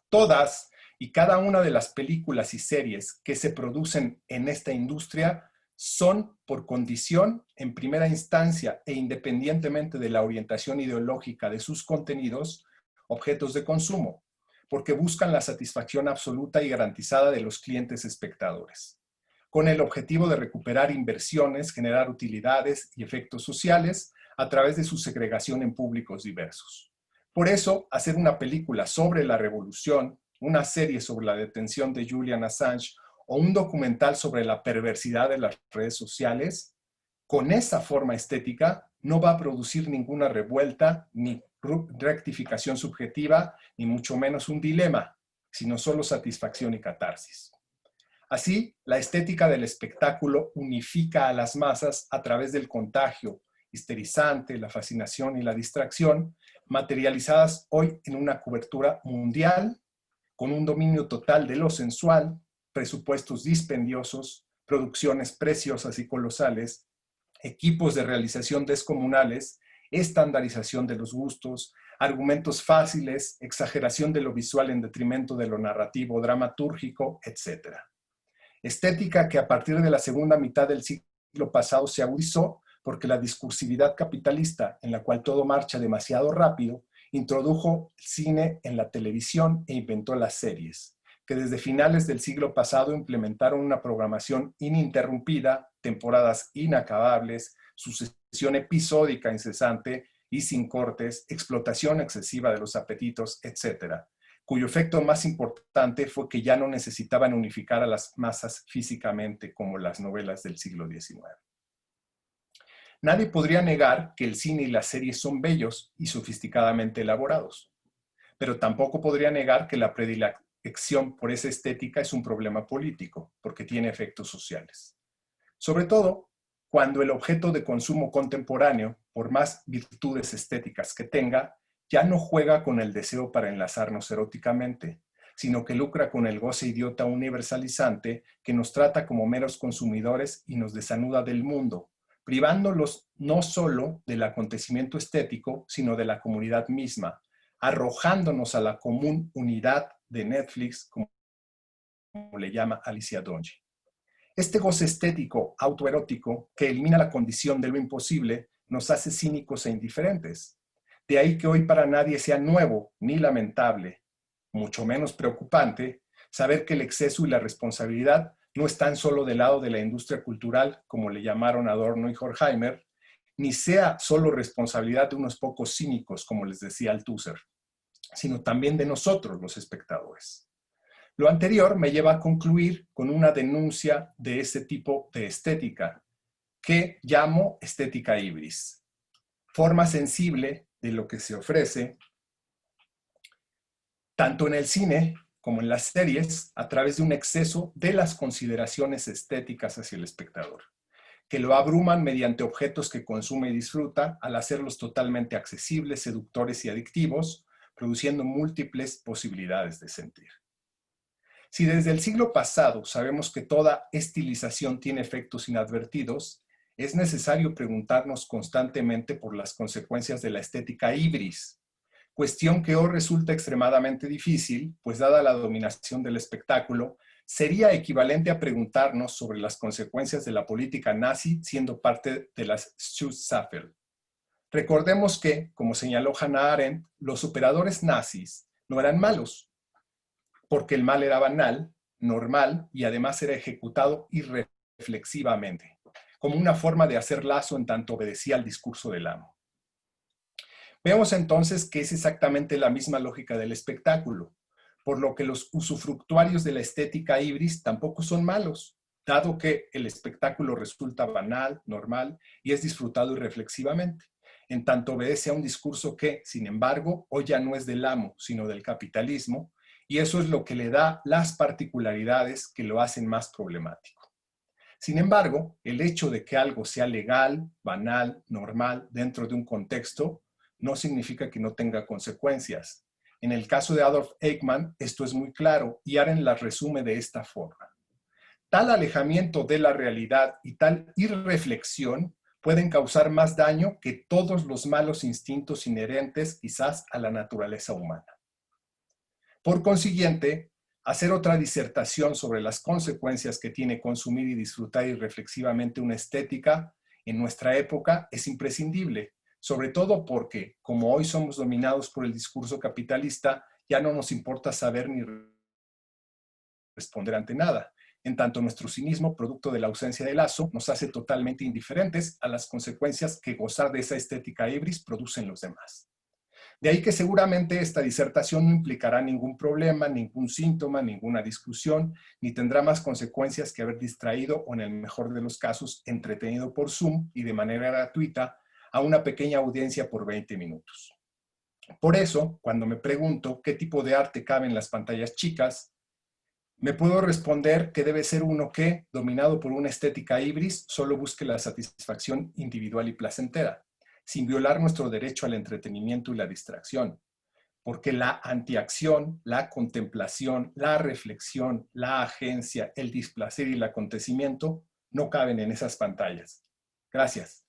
Todas y cada una de las películas y series que se producen en esta industria son, por condición, en primera instancia e independientemente de la orientación ideológica de sus contenidos, objetos de consumo, porque buscan la satisfacción absoluta y garantizada de los clientes espectadores, con el objetivo de recuperar inversiones, generar utilidades y efectos sociales a través de su segregación en públicos diversos. Por eso, hacer una película sobre la revolución, una serie sobre la detención de Julian Assange o un documental sobre la perversidad de las redes sociales, con esa forma estética no va a producir ninguna revuelta ni rectificación subjetiva, ni mucho menos un dilema. sino solo satisfacción y catarsis. Así, la estética del espectáculo unifica a las masas a través del contagio histerizante, la fascinación y la distracción, materializadas hoy en una cobertura mundial, con un dominio total de lo sensual, presupuestos dispendiosos, producciones preciosas y colosales, equipos de realización descomunales, estandarización de los gustos, argumentos fáciles, exageración de lo visual en detrimento de lo narrativo, dramatúrgico, etc. Estética que a partir de la segunda mitad del siglo pasado se agudizó porque la discursividad capitalista, en la cual todo marcha demasiado rápido, introdujo el cine en la televisión e inventó las series, que desde finales del siglo pasado implementaron una programación ininterrumpida, temporadas inacabables, sucesión episódica incesante y sin cortes, explotación excesiva de los apetitos, etc., cuyo efecto más importante fue que ya no necesitaban unificar a las masas físicamente como las novelas del siglo XIX. Nadie podría negar que el cine y las series son bellos y sofisticadamente elaborados, pero tampoco podría negar que la predilección por esa estética es un problema político, porque tiene efectos sociales. Sobre todo, cuando el objeto de consumo contemporáneo, por más virtudes estéticas que tenga, ya no juega con el deseo para enlazarnos eróticamente, sino que lucra con el goce idiota universalizante que nos trata como meros consumidores y nos desanuda del mundo, privándolos no solo del acontecimiento estético, sino de la comunidad misma, arrojándonos a la común unidad de Netflix, como le llama Alicia Donji. Este goce estético autoerótico que elimina la condición de lo imposible nos hace cínicos e indiferentes. De ahí que hoy para nadie sea nuevo ni lamentable, mucho menos preocupante, saber que el exceso y la responsabilidad no están solo del lado de la industria cultural, como le llamaron Adorno y Horkheimer, ni sea solo responsabilidad de unos pocos cínicos, como les decía Althusser, sino también de nosotros, los espectadores. Lo anterior me lleva a concluir con una denuncia de ese tipo de estética, que llamo estética ibris. Forma sensible de lo que se ofrece, tanto en el cine como en las series, a través de un exceso de las consideraciones estéticas hacia el espectador, que lo abruman mediante objetos que consume y disfruta al hacerlos totalmente accesibles, seductores y adictivos, produciendo múltiples posibilidades de sentir. Si desde el siglo pasado sabemos que toda estilización tiene efectos inadvertidos, es necesario preguntarnos constantemente por las consecuencias de la estética ibris, cuestión que hoy resulta extremadamente difícil, pues dada la dominación del espectáculo, sería equivalente a preguntarnos sobre las consecuencias de la política nazi siendo parte de las Schutzstaffel. Recordemos que, como señaló Hannah Arendt, los operadores nazis no eran malos, porque el mal era banal, normal y además era ejecutado irreflexivamente, como una forma de hacer lazo en tanto obedecía al discurso del amo. Vemos entonces que es exactamente la misma lógica del espectáculo, por lo que los usufructuarios de la estética ibris tampoco son malos, dado que el espectáculo resulta banal, normal y es disfrutado irreflexivamente, en tanto obedece a un discurso que, sin embargo, hoy ya no es del amo, sino del capitalismo, y eso es lo que le da las particularidades que lo hacen más problemático. Sin embargo, el hecho de que algo sea legal, banal, normal, dentro de un contexto, no significa que no tenga consecuencias. En el caso de Adolf Eichmann, esto es muy claro y Arendt la resume de esta forma. Tal alejamiento de la realidad y tal irreflexión pueden causar más daño que todos los malos instintos inherentes quizás a la naturaleza humana. Por consiguiente, hacer otra disertación sobre las consecuencias que tiene consumir y disfrutar irreflexivamente una estética en nuestra época es imprescindible, sobre todo porque, como hoy somos dominados por el discurso capitalista, ya no nos importa saber ni responder ante nada, en tanto nuestro cinismo, producto de la ausencia de lazo, nos hace totalmente indiferentes a las consecuencias que gozar de esa estética ibris produce en los demás. De ahí que seguramente esta disertación no implicará ningún problema, ningún síntoma, ninguna discusión, ni tendrá más consecuencias que haber distraído o, en el mejor de los casos, entretenido por Zoom y de manera gratuita a una pequeña audiencia por 20 minutos. Por eso, cuando me pregunto qué tipo de arte cabe en las pantallas chicas, me puedo responder que debe ser uno que, dominado por una estética híbris, solo busque la satisfacción individual y placentera, sin violar nuestro derecho al entretenimiento y la distracción. Porque la antiacción, la contemplación, la reflexión, la agencia, el displacer y el acontecimiento no caben en esas pantallas. Gracias.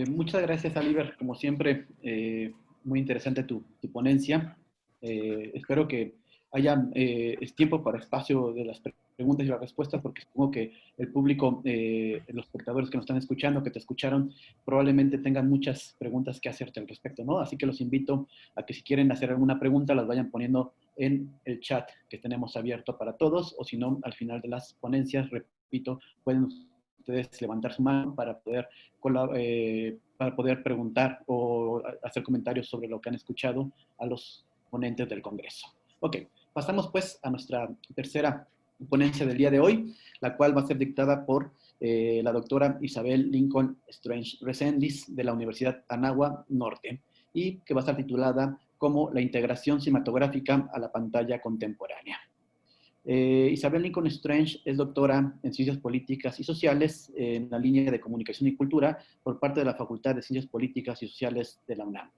Muchas gracias, Oliver. Como siempre, muy interesante tu ponencia. Espero que haya tiempo para espacio de las preguntas y las respuestas, porque supongo que el público, los espectadores que nos están escuchando, que te escucharon, probablemente tengan muchas preguntas que hacerte al respecto, ¿no? Así que los invito a que si quieren hacer alguna pregunta, las vayan poniendo en el chat que tenemos abierto para todos, o si no, al final de las ponencias, repito, pueden ustedes levantar su mano para poder preguntar o hacer comentarios sobre lo que han escuchado a los ponentes del Congreso. Ok, pasamos pues a nuestra tercera ponencia del día de hoy, la cual va a ser dictada por la doctora Isabel Lincoln Strange Resendiz de la Universidad Anáhuac Norte, y que va a estar titulada como la integración cinematográfica a la pantalla contemporánea. Isabel Lincoln Strange es doctora en Ciencias Políticas y Sociales en la línea de Comunicación y Cultura por parte de la Facultad de Ciencias Políticas y Sociales de la UNAM.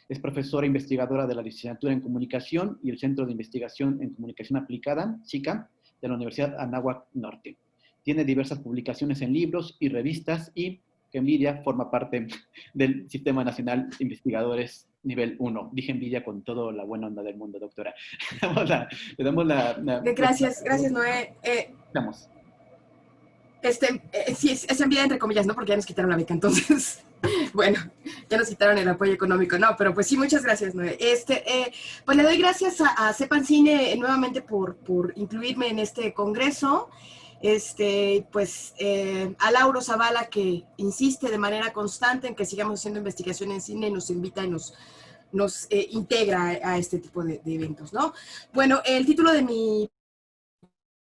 Es profesora investigadora de la Licenciatura en Comunicación y el Centro de Investigación en Comunicación Aplicada, CICA, de la Universidad Anáhuac Norte. Tiene diversas publicaciones en libros y revistas y, que envidia, forma parte del Sistema Nacional de Investigadores Nivel 1. Dije envidia con toda la buena onda del mundo, doctora. Le damos la gracias, Noé. Vamos. Sí, es envidia entre comillas, ¿no? Porque ya nos quitaron la beca, entonces... Bueno, ya nos quitaron el apoyo económico. No, pero pues sí, muchas gracias, Noé. Pues le doy gracias a Sepan Cine nuevamente por incluirme en este congreso. A Lauro Zavala, que insiste de manera constante en que sigamos haciendo investigación en cine, nos invita y nos integra a este tipo de eventos, ¿no? Bueno, el título de mi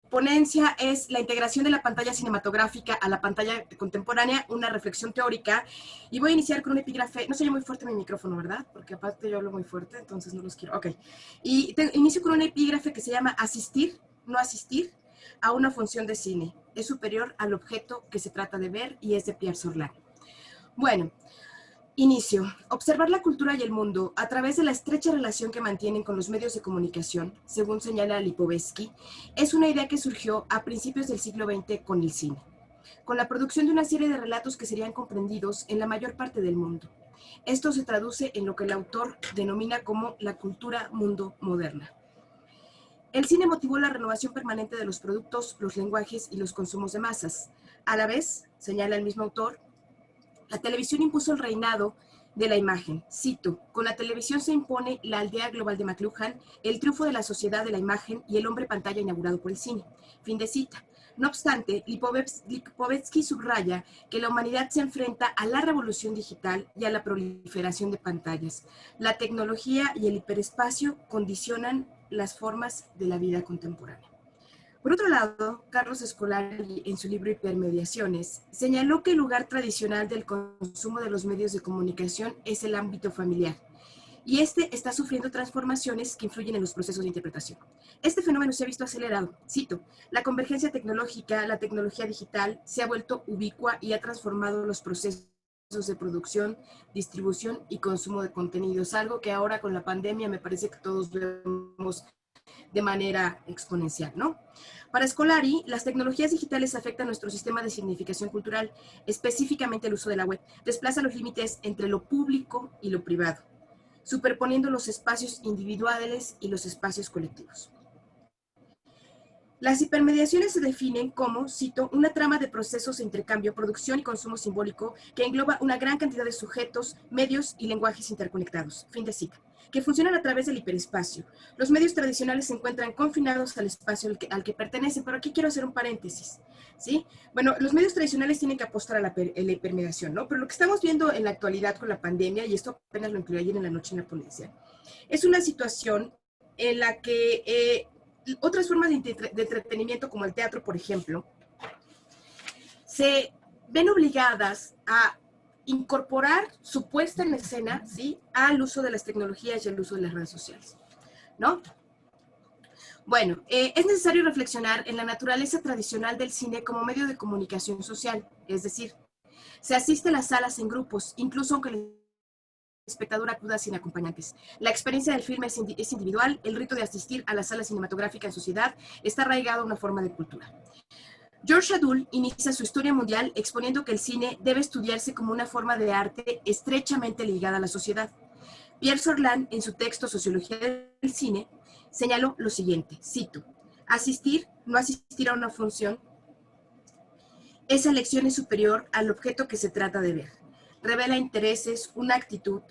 ponencia es La integración de la pantalla cinematográfica a la pantalla contemporánea, una reflexión teórica, y voy a iniciar con un epígrafe. No se oye muy fuerte mi micrófono, ¿verdad? Porque aparte yo hablo muy fuerte, entonces no los quiero. Ok. Y inicio con un epígrafe que se llama Asistir, no asistir, a una función de cine. Es superior al objeto que se trata de ver, y es de Pierre Sorlán. Bueno, inicio. Observar la cultura y el mundo a través de la estrecha relación que mantienen con los medios de comunicación, según señala Lipovetsky, es una idea que surgió a principios del siglo XX con el cine, con la producción de una serie de relatos que serían comprendidos en la mayor parte del mundo. Esto se traduce en lo que el autor denomina como la cultura mundo moderna. El cine motivó la renovación permanente de los productos, los lenguajes y los consumos de masas. A la vez, señala el mismo autor, la televisión impuso el reinado de la imagen. Cito, con la televisión se impone la aldea global de McLuhan, el triunfo de la sociedad de la imagen y el hombre pantalla inaugurado por el cine. Fin de cita. No obstante, Lipovetsky subraya que la humanidad se enfrenta a la revolución digital y a la proliferación de pantallas. La tecnología y el hiperespacio condicionan las formas de la vida contemporánea. Por otro lado, Carlos Scolari, en su libro Hipermediaciones, señaló que el lugar tradicional del consumo de los medios de comunicación es el ámbito familiar, y este está sufriendo transformaciones que influyen en los procesos de interpretación. Este fenómeno se ha visto acelerado, cito, la convergencia tecnológica, la tecnología digital se ha vuelto ubicua y ha transformado los procesos de producción, distribución y consumo de contenidos, algo que ahora con la pandemia me parece que todos vemos de manera exponencial, ¿no? Para Scolari, las tecnologías digitales afectan nuestro sistema de significación cultural, específicamente el uso de la web, desplaza los límites entre lo público y lo privado, superponiendo los espacios individuales y los espacios colectivos. Las hipermediaciones se definen como, cito, una trama de procesos de intercambio, producción y consumo simbólico que engloba una gran cantidad de sujetos, medios y lenguajes interconectados, fin de cita, que funcionan a través del hiperespacio. Los medios tradicionales se encuentran confinados al espacio al que pertenecen, pero aquí quiero hacer un paréntesis, ¿sí? Bueno, los medios tradicionales tienen que apostar a la hipermediación, ¿no? Pero lo que estamos viendo en la actualidad con la pandemia, y esto apenas lo incluí ayer en la noche en la ponencia, es una situación en la que otras formas de entretenimiento, como el teatro, por ejemplo, se ven obligadas a incorporar su puesta en escena, ¿sí?, al uso de las tecnologías y al uso de las redes sociales, ¿no? Bueno, es necesario reflexionar en la naturaleza tradicional del cine como medio de comunicación social, es decir, se asiste a las salas en grupos, incluso aunque el espectador acuda sin acompañantes. La experiencia del filme es individual, el rito de asistir a la sala cinematográfica en sociedad está arraigado a una forma de cultura. George Adul inicia su historia mundial exponiendo que el cine debe estudiarse como una forma de arte estrechamente ligada a la sociedad. Pierre Sorland, en su texto Sociología del Cine, señaló lo siguiente, cito, asistir, no asistir a una función, esa elección es superior al objeto que se trata de ver. Revela intereses, una actitud,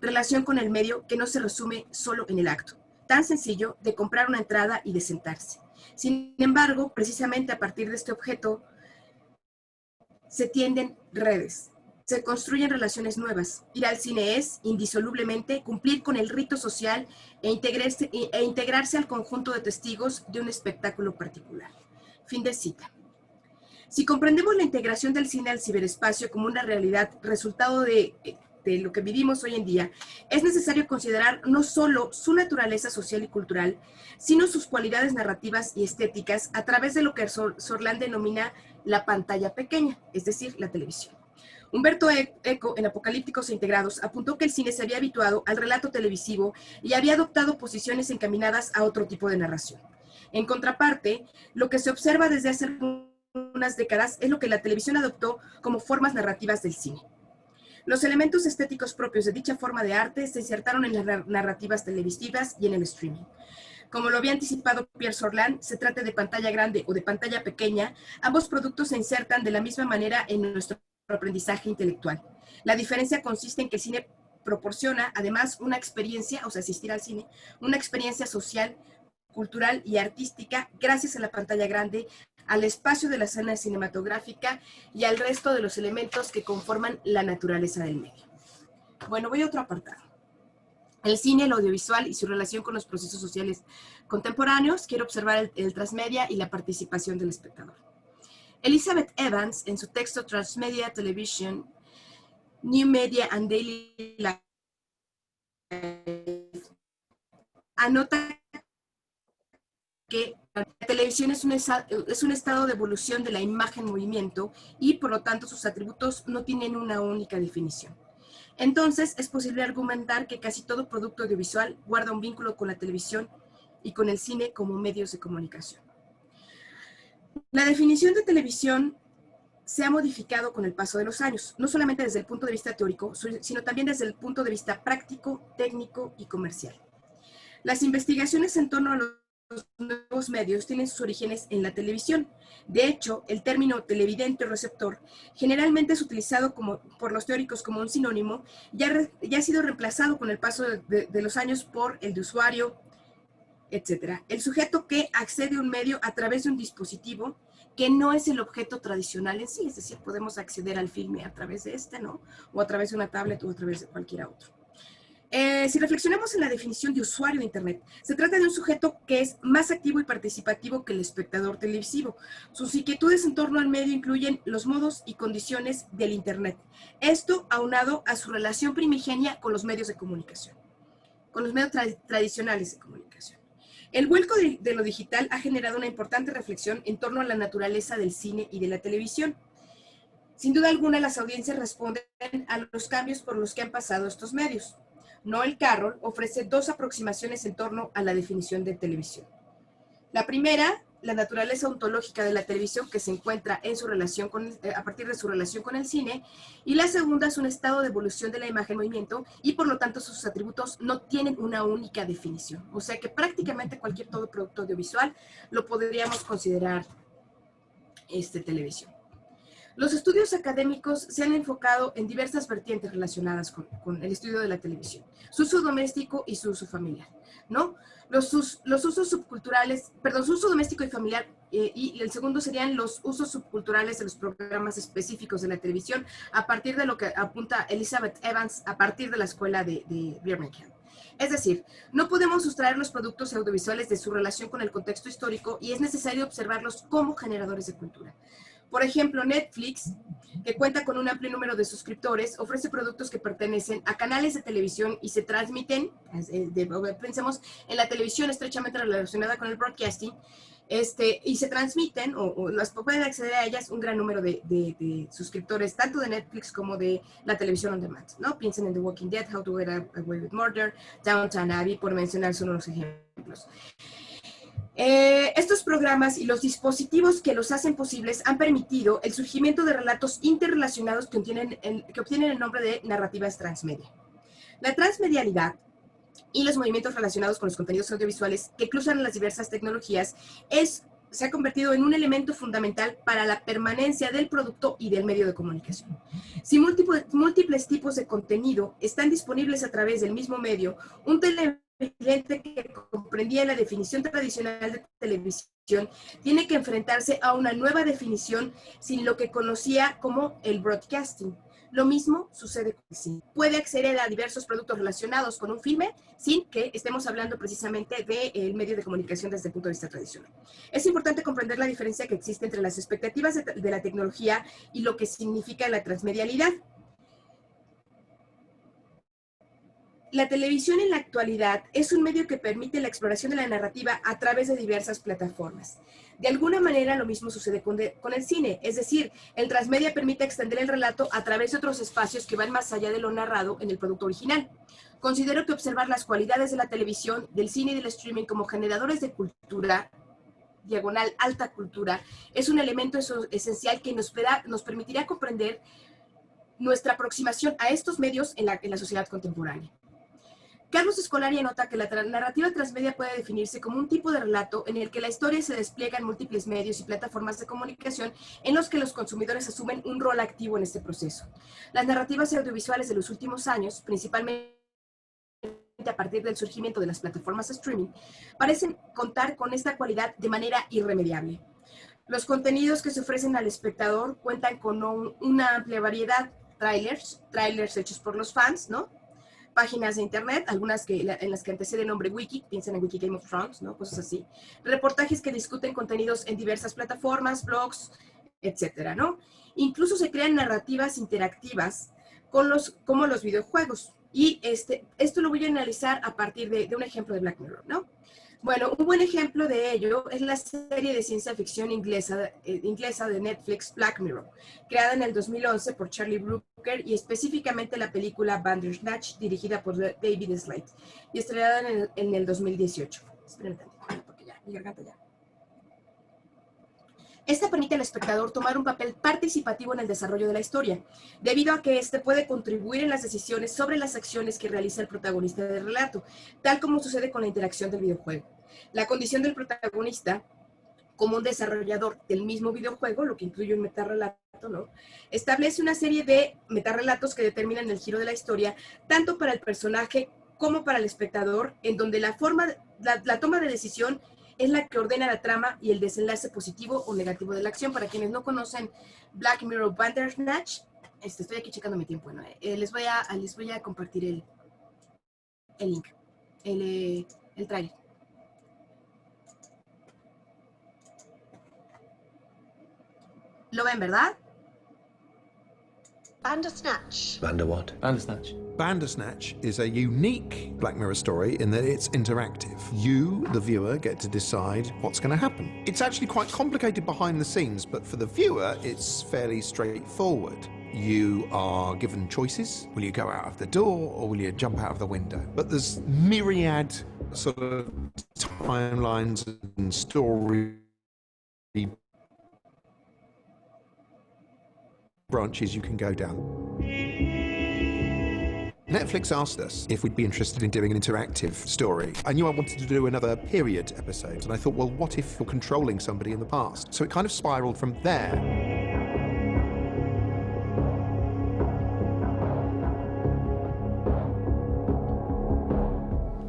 relación con el medio que no se resume solo en el acto, tan sencillo de comprar una entrada y de sentarse. Sin embargo, precisamente a partir de este objeto se tienden redes, se construyen relaciones nuevas. Ir al cine es, indisolublemente, cumplir con el rito social e integrarse al conjunto de testigos de un espectáculo particular. Fin de cita. Si comprendemos la integración del cine al ciberespacio como una realidad resultado de lo que vivimos hoy en día, es necesario considerar no solo su naturaleza social y cultural, sino sus cualidades narrativas y estéticas a través de lo que Sorland denomina la pantalla pequeña, es decir, la televisión. Humberto Eco, en Apocalípticos e Integrados, apuntó que el cine se había habituado al relato televisivo y había adoptado posiciones encaminadas a otro tipo de narración. En contraparte, lo que se observa desde hace unas décadas es lo que la televisión adoptó como formas narrativas del cine. Los elementos estéticos propios de dicha forma de arte se insertaron en las narrativas televisivas y en el streaming. Como lo había anticipado Pierre Sorland, se trate de pantalla grande o de pantalla pequeña, ambos productos se insertan de la misma manera en nuestro aprendizaje intelectual. La diferencia consiste en que el cine proporciona además una experiencia, o sea, asistir al cine, una experiencia social, cultural y artística gracias a la pantalla grande, al espacio de la escena cinematográfica y al resto de los elementos que conforman la naturaleza del medio. Bueno, voy a otro apartado. El cine, el audiovisual y su relación con los procesos sociales contemporáneos. Quiero observar el transmedia y la participación del espectador. Elizabeth Evans, en su texto Transmedia Television, New Media and Daily Life, anota que la televisión es un estado de evolución de la imagen-movimiento y, por lo tanto, sus atributos no tienen una única definición. Entonces, es posible argumentar que casi todo producto audiovisual guarda un vínculo con la televisión y con el cine como medios de comunicación. La definición de televisión se ha modificado con el paso de los años, no solamente desde el punto de vista teórico, sino también desde el punto de vista práctico, técnico y comercial. Las investigaciones en torno a los nuevos medios tienen sus orígenes en la televisión. De hecho, el término televidente o receptor generalmente es utilizado por los teóricos como un sinónimo, ya ha sido reemplazado con el paso de los años por el de usuario, etc. El sujeto que accede a un medio a través de un dispositivo que no es el objeto tradicional en sí, es decir, podemos acceder al filme a través de ¿no? O a través de una tablet o a través de cualquier otro. Si reflexionamos en la definición de usuario de Internet, se trata de un sujeto que es más activo y participativo que el espectador televisivo. Sus inquietudes en torno al medio incluyen los modos y condiciones del Internet. Esto aunado a su relación primigenia con los medios de comunicación, con los medios tradicionales de comunicación. El vuelco de lo digital ha generado una importante reflexión en torno a la naturaleza del cine y de la televisión. Sin duda alguna, las audiencias responden a los cambios por los que han pasado estos medios. Noel Carroll ofrece dos aproximaciones en torno a la definición de televisión. La primera, la naturaleza ontológica de la televisión que se encuentra en su relación a partir de su relación con el cine, y la segunda es un estado de evolución de la imagen-movimiento y por lo tanto sus atributos no tienen una única definición. O sea que prácticamente cualquier producto audiovisual lo podríamos considerar televisión. Los estudios académicos se han enfocado en diversas vertientes relacionadas con el estudio de la televisión, su uso doméstico y su uso familiar, ¿no? Los usos subculturales, perdón, su uso doméstico y familiar, y el segundo serían los usos subculturales de los programas específicos de la televisión, a partir de lo que apunta Elizabeth Evans, a partir de la escuela de Birmingham. Es decir, no podemos sustraer los productos audiovisuales de su relación con el contexto histórico y es necesario observarlos como generadores de cultura. Por ejemplo, Netflix, que cuenta con un amplio número de suscriptores, ofrece productos que pertenecen a canales de televisión y se transmiten, pensemos en la televisión estrechamente relacionada con el broadcasting, y se transmiten, o las pueden acceder a ellas un gran número de suscriptores, tanto de Netflix como de la televisión on demand, ¿no? Piensen en The Walking Dead, How to Get Away with Murder, Downton Abbey, por mencionar solo unos ejemplos. Estos programas y los dispositivos que los hacen posibles han permitido el surgimiento de relatos interrelacionados que obtienen el nombre de narrativas transmedia. La transmedialidad y los movimientos relacionados con los contenidos audiovisuales que cruzan las diversas tecnologías se ha convertido en un elemento fundamental para la permanencia del producto y del medio de comunicación. Si múltiples tipos de contenido están disponibles a través del mismo medio, un televidente que comprendía la definición tradicional de televisión tiene que enfrentarse a una nueva definición sin lo que conocía como el broadcasting. Lo mismo sucede con el cine. Puede acceder a diversos productos relacionados con un filme sin que estemos hablando precisamente del medio de comunicación desde el punto de vista tradicional. Es importante comprender la diferencia que existe entre las expectativas de la tecnología y lo que significa la transmedialidad. La televisión en la actualidad es un medio que permite la exploración de la narrativa a través de diversas plataformas. De alguna manera lo mismo sucede con el cine, es decir, el transmedia permite extender el relato a través de otros espacios que van más allá de lo narrado en el producto original. Considero que observar las cualidades de la televisión, del cine y del streaming como generadores de cultura, diagonal alta cultura, es un elemento esencial que nos permitirá comprender nuestra aproximación a estos medios en la sociedad contemporánea. Carlos Scolari anota que la narrativa transmedia puede definirse como un tipo de relato en el que la historia se despliega en múltiples medios y plataformas de comunicación en los que los consumidores asumen un rol activo en este proceso. Las narrativas audiovisuales de los últimos años, principalmente a partir del surgimiento de las plataformas de streaming, parecen contar con esta cualidad de manera irremediable. Los contenidos que se ofrecen al espectador cuentan con una amplia variedad, trailers hechos por los fans, ¿no? Páginas de internet, algunas en las que antecede el nombre wiki, piensen en Wiki Game of Thrones, ¿no? Cosas así. Reportajes que discuten contenidos en diversas plataformas, blogs, etcétera, ¿no? Incluso se crean narrativas interactivas como los videojuegos. Y esto lo voy a analizar a partir de un ejemplo de Black Mirror, ¿no? Bueno, un buen ejemplo de ello es la serie de ciencia ficción inglesa de Netflix, Black Mirror, creada en el 2011 por Charlie Brooker y específicamente la película Bandersnatch, dirigida por David Slade, y estrenada en el 2018. Esperen tantito, porque ya, mi garganta ya. Esta permite al espectador tomar un papel participativo en el desarrollo de la historia, debido a que puede contribuir en las decisiones sobre las acciones que realiza el protagonista del relato, tal como sucede con la interacción del videojuego. La condición del protagonista, como un desarrollador del mismo videojuego, lo que incluye un metarrelato, ¿no? Establece una serie de metarrelatos que determinan el giro de la historia, tanto para el personaje como para el espectador, en donde la toma de decisión es la que ordena la trama y el desenlace positivo o negativo de la acción. Para quienes no conocen Black Mirror Bandersnatch, estoy aquí checando mi tiempo, ¿no? Les voy a compartir el link, el trailer. ¿Lo ven, verdad? Bandersnatch. Bander what? Bandersnatch. Bandersnatch is a unique Black Mirror story in that it's interactive. You, the viewer, get to decide what's going to happen. It's actually quite complicated behind the scenes, but for the viewer, it's fairly straightforward. You are given choices. Will you go out of the door or will you jump out of the window? But there's myriad sort of timelines and story branches you can go down. Netflix asked us if we'd be interested in doing an interactive story. I knew I wanted to do another period episode, and I thought, well, what if you're controlling somebody in the past? So it kind of spiraled from there.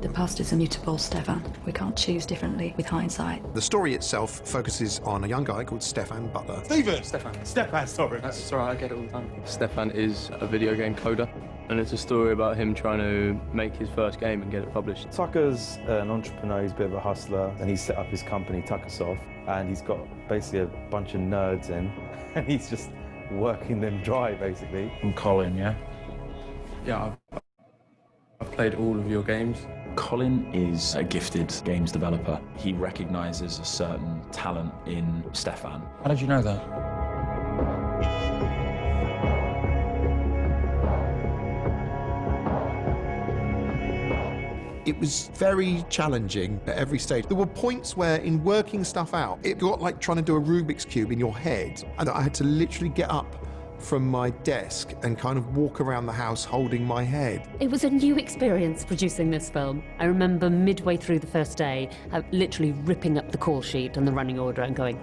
The past is immutable, Stefan. We can't choose differently with hindsight. The story itself focuses on a young guy called Stefan Butler. Stefan, sorry. That's all right, I get it all the time. Stefan is a video game coder, and it's a story about him trying to make his first game and get it published. Tucker's an entrepreneur, he's a bit of a hustler, and he's set up his company, Tuckersoft, and he's got basically a bunch of nerds in, and he's just working them dry, basically. I'm Colin, yeah? Yeah, I've played all of your games. Colin is a gifted games developer. He recognises a certain talent in Stefan. How did you know that? It was very challenging at every stage. There were points where, in working stuff out, it got like trying to do a Rubik's Cube in your head, and I had to literally get up from my desk and kind of walk around the house holding my head. It was a new experience producing this film. I remember midway through the first day, literally ripping up the call sheet and the running order and going,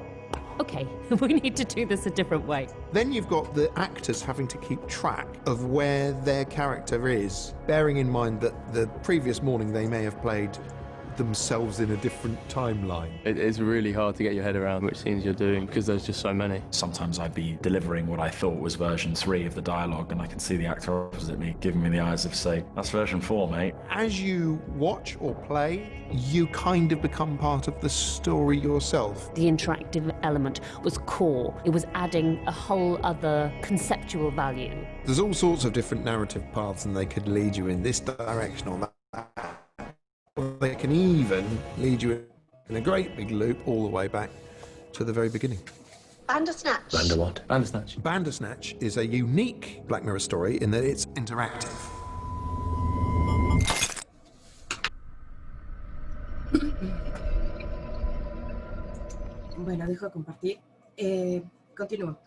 okay, we need to do this a different way. Then you've got the actors having to keep track of where their character is, bearing in mind that the previous morning they may have played themselves in a different timeline. It's really hard to get your head around which scenes you're doing because there's just so many. Sometimes I'd be delivering what I thought was version 3 of the dialogue, and I can see the actor opposite me giving me the eyes of, say, that's version 4, mate. As you watch or play, you kind of become part of the story yourself. The interactive element was core. It was adding a whole other conceptual value. There's all sorts of different narrative paths, and they could lead you in this direction or that. Or they can even lead you in a great big loop all the way back to the very beginning. Bandersnatch. Bander what? Bandersnatch. Bandersnatch is a unique Black Mirror story in that it's interactive. Bueno, dejo de compartir. Continúo.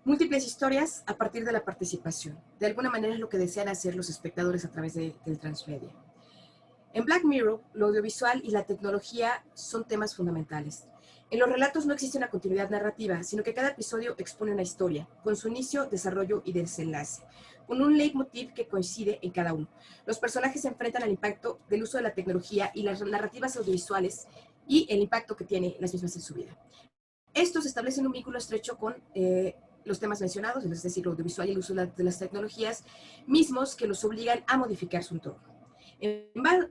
Múltiples historias a partir de la participación. De alguna manera es lo que desean hacer los espectadores a través del transmedia. En Black Mirror, lo audiovisual y la tecnología son temas fundamentales. En los relatos no existe una continuidad narrativa, sino que cada episodio expone una historia, con su inicio, desarrollo y desenlace, con un leitmotiv que coincide en cada uno. Los personajes se enfrentan al impacto del uso de la tecnología y las narrativas audiovisuales y el impacto que tiene las mismas en su vida. Estos establecen un vínculo estrecho con los temas mencionados, es decir, lo audiovisual y el uso de las tecnologías, mismos que los obligan a modificar su entorno.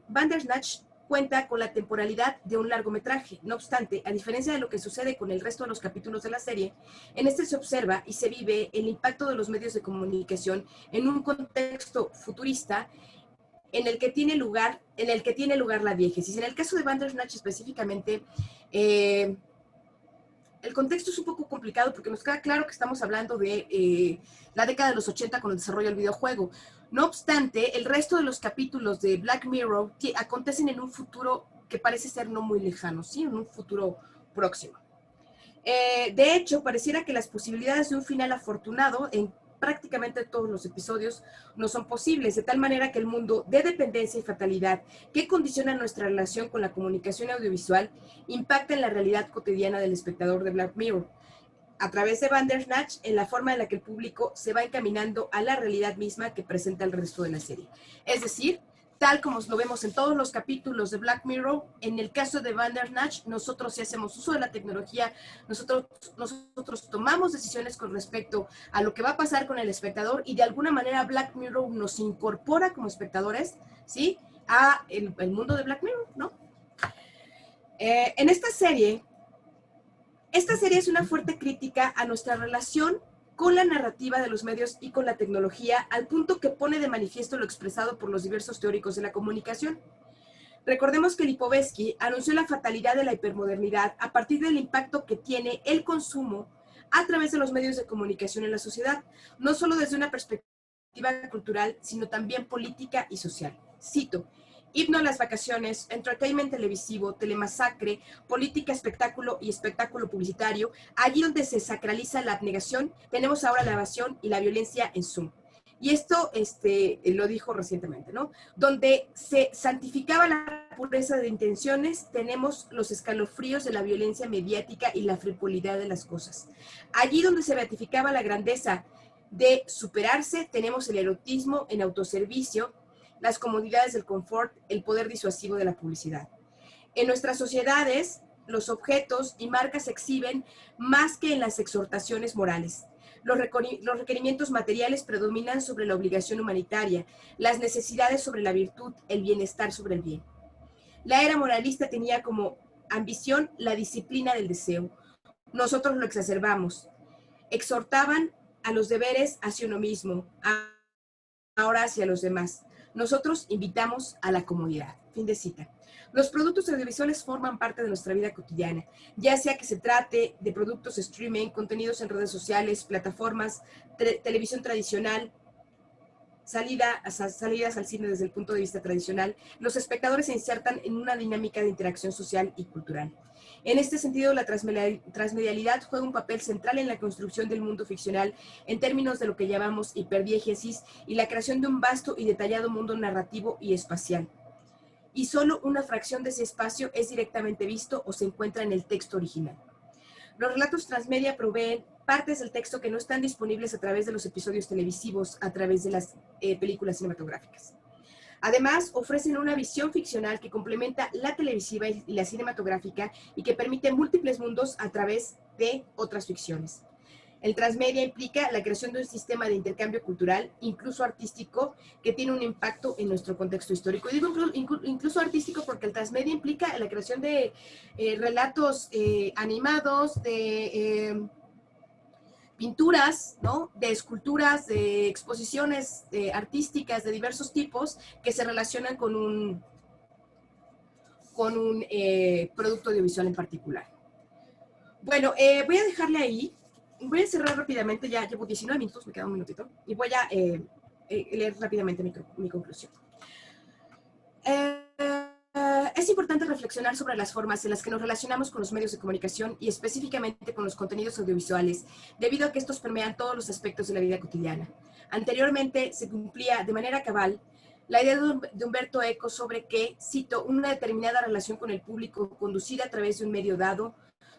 Bandersnatch cuenta con la temporalidad de un largometraje. No obstante, a diferencia de lo que sucede con el resto de los capítulos de la serie, en este se observa y se vive el impacto de los medios de comunicación en un contexto futurista en el que tiene lugar la diégesis. En el caso de Bandersnatch específicamente, el contexto es un poco complicado porque nos queda claro que estamos hablando de la década de los 80 con el desarrollo del videojuego. No obstante, el resto de los capítulos de Black Mirror acontecen en un futuro que parece ser no muy lejano, ¿sí? En un futuro próximo. De hecho, pareciera que las posibilidades de un final afortunado en prácticamente todos los episodios no son posibles, de tal manera que el mundo de dependencia y fatalidad que condiciona nuestra relación con la comunicación audiovisual impacta en la realidad cotidiana del espectador de Black Mirror, a través de Bandersnatch, en la forma en la que el público se va encaminando a la realidad misma que presenta el resto de la serie. Es decir, tal como lo vemos en todos los capítulos de Black Mirror, en el caso de Bandersnatch, nosotros sí hacemos uso de la tecnología, nosotros tomamos decisiones con respecto a lo que va a pasar con el espectador y de alguna manera Black Mirror nos incorpora como espectadores, ¿sí? A el mundo de Black Mirror, ¿no? En esta serie es una fuerte crítica a nuestra relación con la narrativa de los medios y con la tecnología, al punto que pone de manifiesto lo expresado por los diversos teóricos de la comunicación. Recordemos que Lipovetsky anunció la fatalidad de la hipermodernidad a partir del impacto que tiene el consumo a través de los medios de comunicación en la sociedad, no solo desde una perspectiva cultural, sino también política y social. Cito: himno a las vacaciones, entertainment televisivo, telemasacre, política, espectáculo y espectáculo publicitario. Allí donde se sacraliza la abnegación, tenemos ahora la evasión y la violencia en Zoom. Y esto lo dijo recientemente, ¿no? Donde se santificaba la pureza de intenciones, tenemos los escalofríos de la violencia mediática y la frivolidad de las cosas. Allí donde se beatificaba la grandeza de superarse, tenemos el erotismo en autoservicio, las comodidades del confort, el poder disuasivo de la publicidad. En nuestras sociedades, los objetos y marcas se exhiben más que en las exhortaciones morales. Los requerimientos materiales predominan sobre la obligación humanitaria, las necesidades sobre la virtud, el bienestar sobre el bien. La era moralista tenía como ambición la disciplina del deseo. Nosotros lo exacerbamos. Exhortaban a los deberes hacia uno mismo, ahora hacia los demás. Nosotros invitamos a la comodidad. Fin de cita. Los productos audiovisuales forman parte de nuestra vida cotidiana, ya sea que se trate de productos streaming, contenidos en redes sociales, plataformas, televisión tradicional, salidas al cine desde el punto de vista tradicional. Los espectadores se insertan en una dinámica de interacción social y cultural. En este sentido, la transmedialidad juega un papel central en la construcción del mundo ficcional en términos de lo que llamamos hiperdiégesis y la creación de un vasto y detallado mundo narrativo y espacial. Y solo una fracción de ese espacio es directamente visto o se encuentra en el texto original. Los relatos transmedia proveen partes del texto que no están disponibles a través de los episodios televisivos, a través de las películas cinematográficas. Además, ofrecen una visión ficcional que complementa la televisiva y la cinematográfica y que permite múltiples mundos a través de otras ficciones. El transmedia implica la creación de un sistema de intercambio cultural, incluso artístico, que tiene un impacto en nuestro contexto histórico. Y digo incluso artístico porque el transmedia implica la creación de relatos animados, de pinturas, ¿no? De esculturas, de exposiciones artísticas de diversos tipos que se relacionan con un producto audiovisual en particular. Bueno, voy a dejarle ahí. Voy a cerrar rápidamente, ya llevo 19 minutos, me queda un minutito, y voy a leer rápidamente mi conclusión. Es importante reflexionar sobre las formas en las que nos relacionamos con los medios de comunicación y específicamente con los contenidos audiovisuales, debido a que estos permean todos los aspectos de la vida cotidiana. Anteriormente se cumplía de manera cabal la idea de Umberto Eco sobre que, cito, una determinada relación con el público conducida a través de un medio dado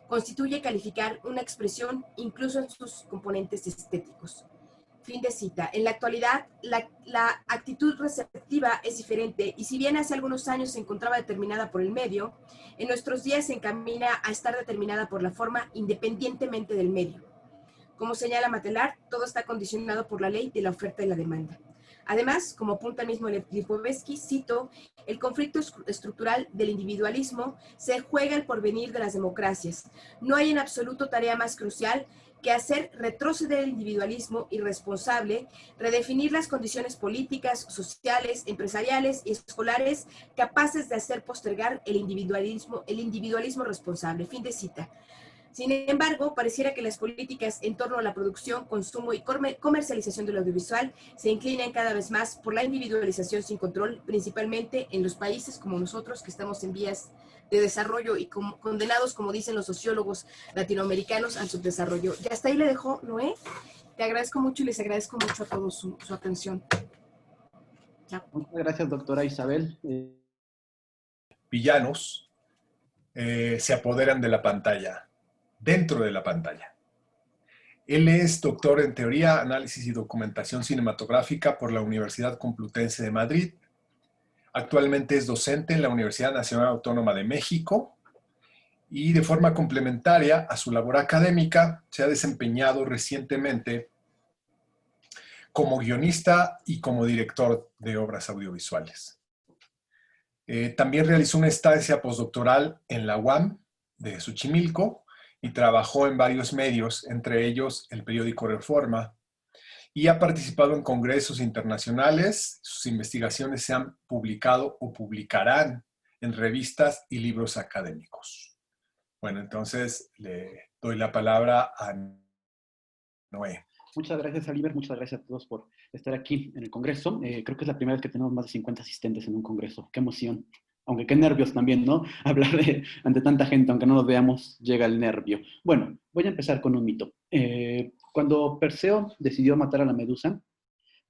constituye calificar una expresión incluso en sus componentes estéticos. Fin de cita. En la actualidad, la actitud receptiva es diferente y si bien hace algunos años se encontraba determinada por el medio, en nuestros días se encamina a estar determinada por la forma independientemente del medio. Como señala Matelar, todo está condicionado por la ley de la oferta y la demanda. Además, como apunta mismo Lipovetsky, cito, el conflicto estructural del individualismo se juega el porvenir de las democracias. No hay en absoluto tarea más crucial que hacer retroceder el individualismo irresponsable, redefinir las condiciones políticas, sociales, empresariales y escolares capaces de hacer postergar el individualismo responsable. Fin de cita. Sin embargo, pareciera que las políticas en torno a la producción, consumo y comercialización del audiovisual se inclinan cada vez más por la individualización sin control, principalmente en los países como nosotros, que estamos en vías de desarrollo y condenados, como dicen los sociólogos latinoamericanos, al subdesarrollo. Y hasta ahí le dejo, Noé. Te agradezco mucho y les agradezco mucho a todos su atención. Ya. Muchas gracias, doctora Isabel. Villanos se apoderan de la pantalla, dentro de la pantalla. Él es doctor en Teoría, Análisis y Documentación Cinematográfica por la Universidad Complutense de Madrid. Actualmente es docente en la Universidad Nacional Autónoma de México y de forma complementaria a su labor académica se ha desempeñado recientemente como guionista y como director de obras audiovisuales. También realizó una estancia postdoctoral en la UAM de Xochimilco y trabajó en varios medios, entre ellos el periódico Reforma, y ha participado en congresos internacionales. Sus investigaciones se han publicado o publicarán en revistas y libros académicos. Bueno, entonces le doy la palabra a Noé. Muchas gracias, Aliber. Muchas gracias a todos por estar aquí en el congreso. Creo que es la primera vez que tenemos más de 50 asistentes en un congreso. ¡Qué emoción! Aunque qué nervios también, ¿no? Hablar ante tanta gente, aunque no nos veamos, llega el nervio. Bueno, voy a empezar con un mito. Cuando Perseo decidió matar a la Medusa,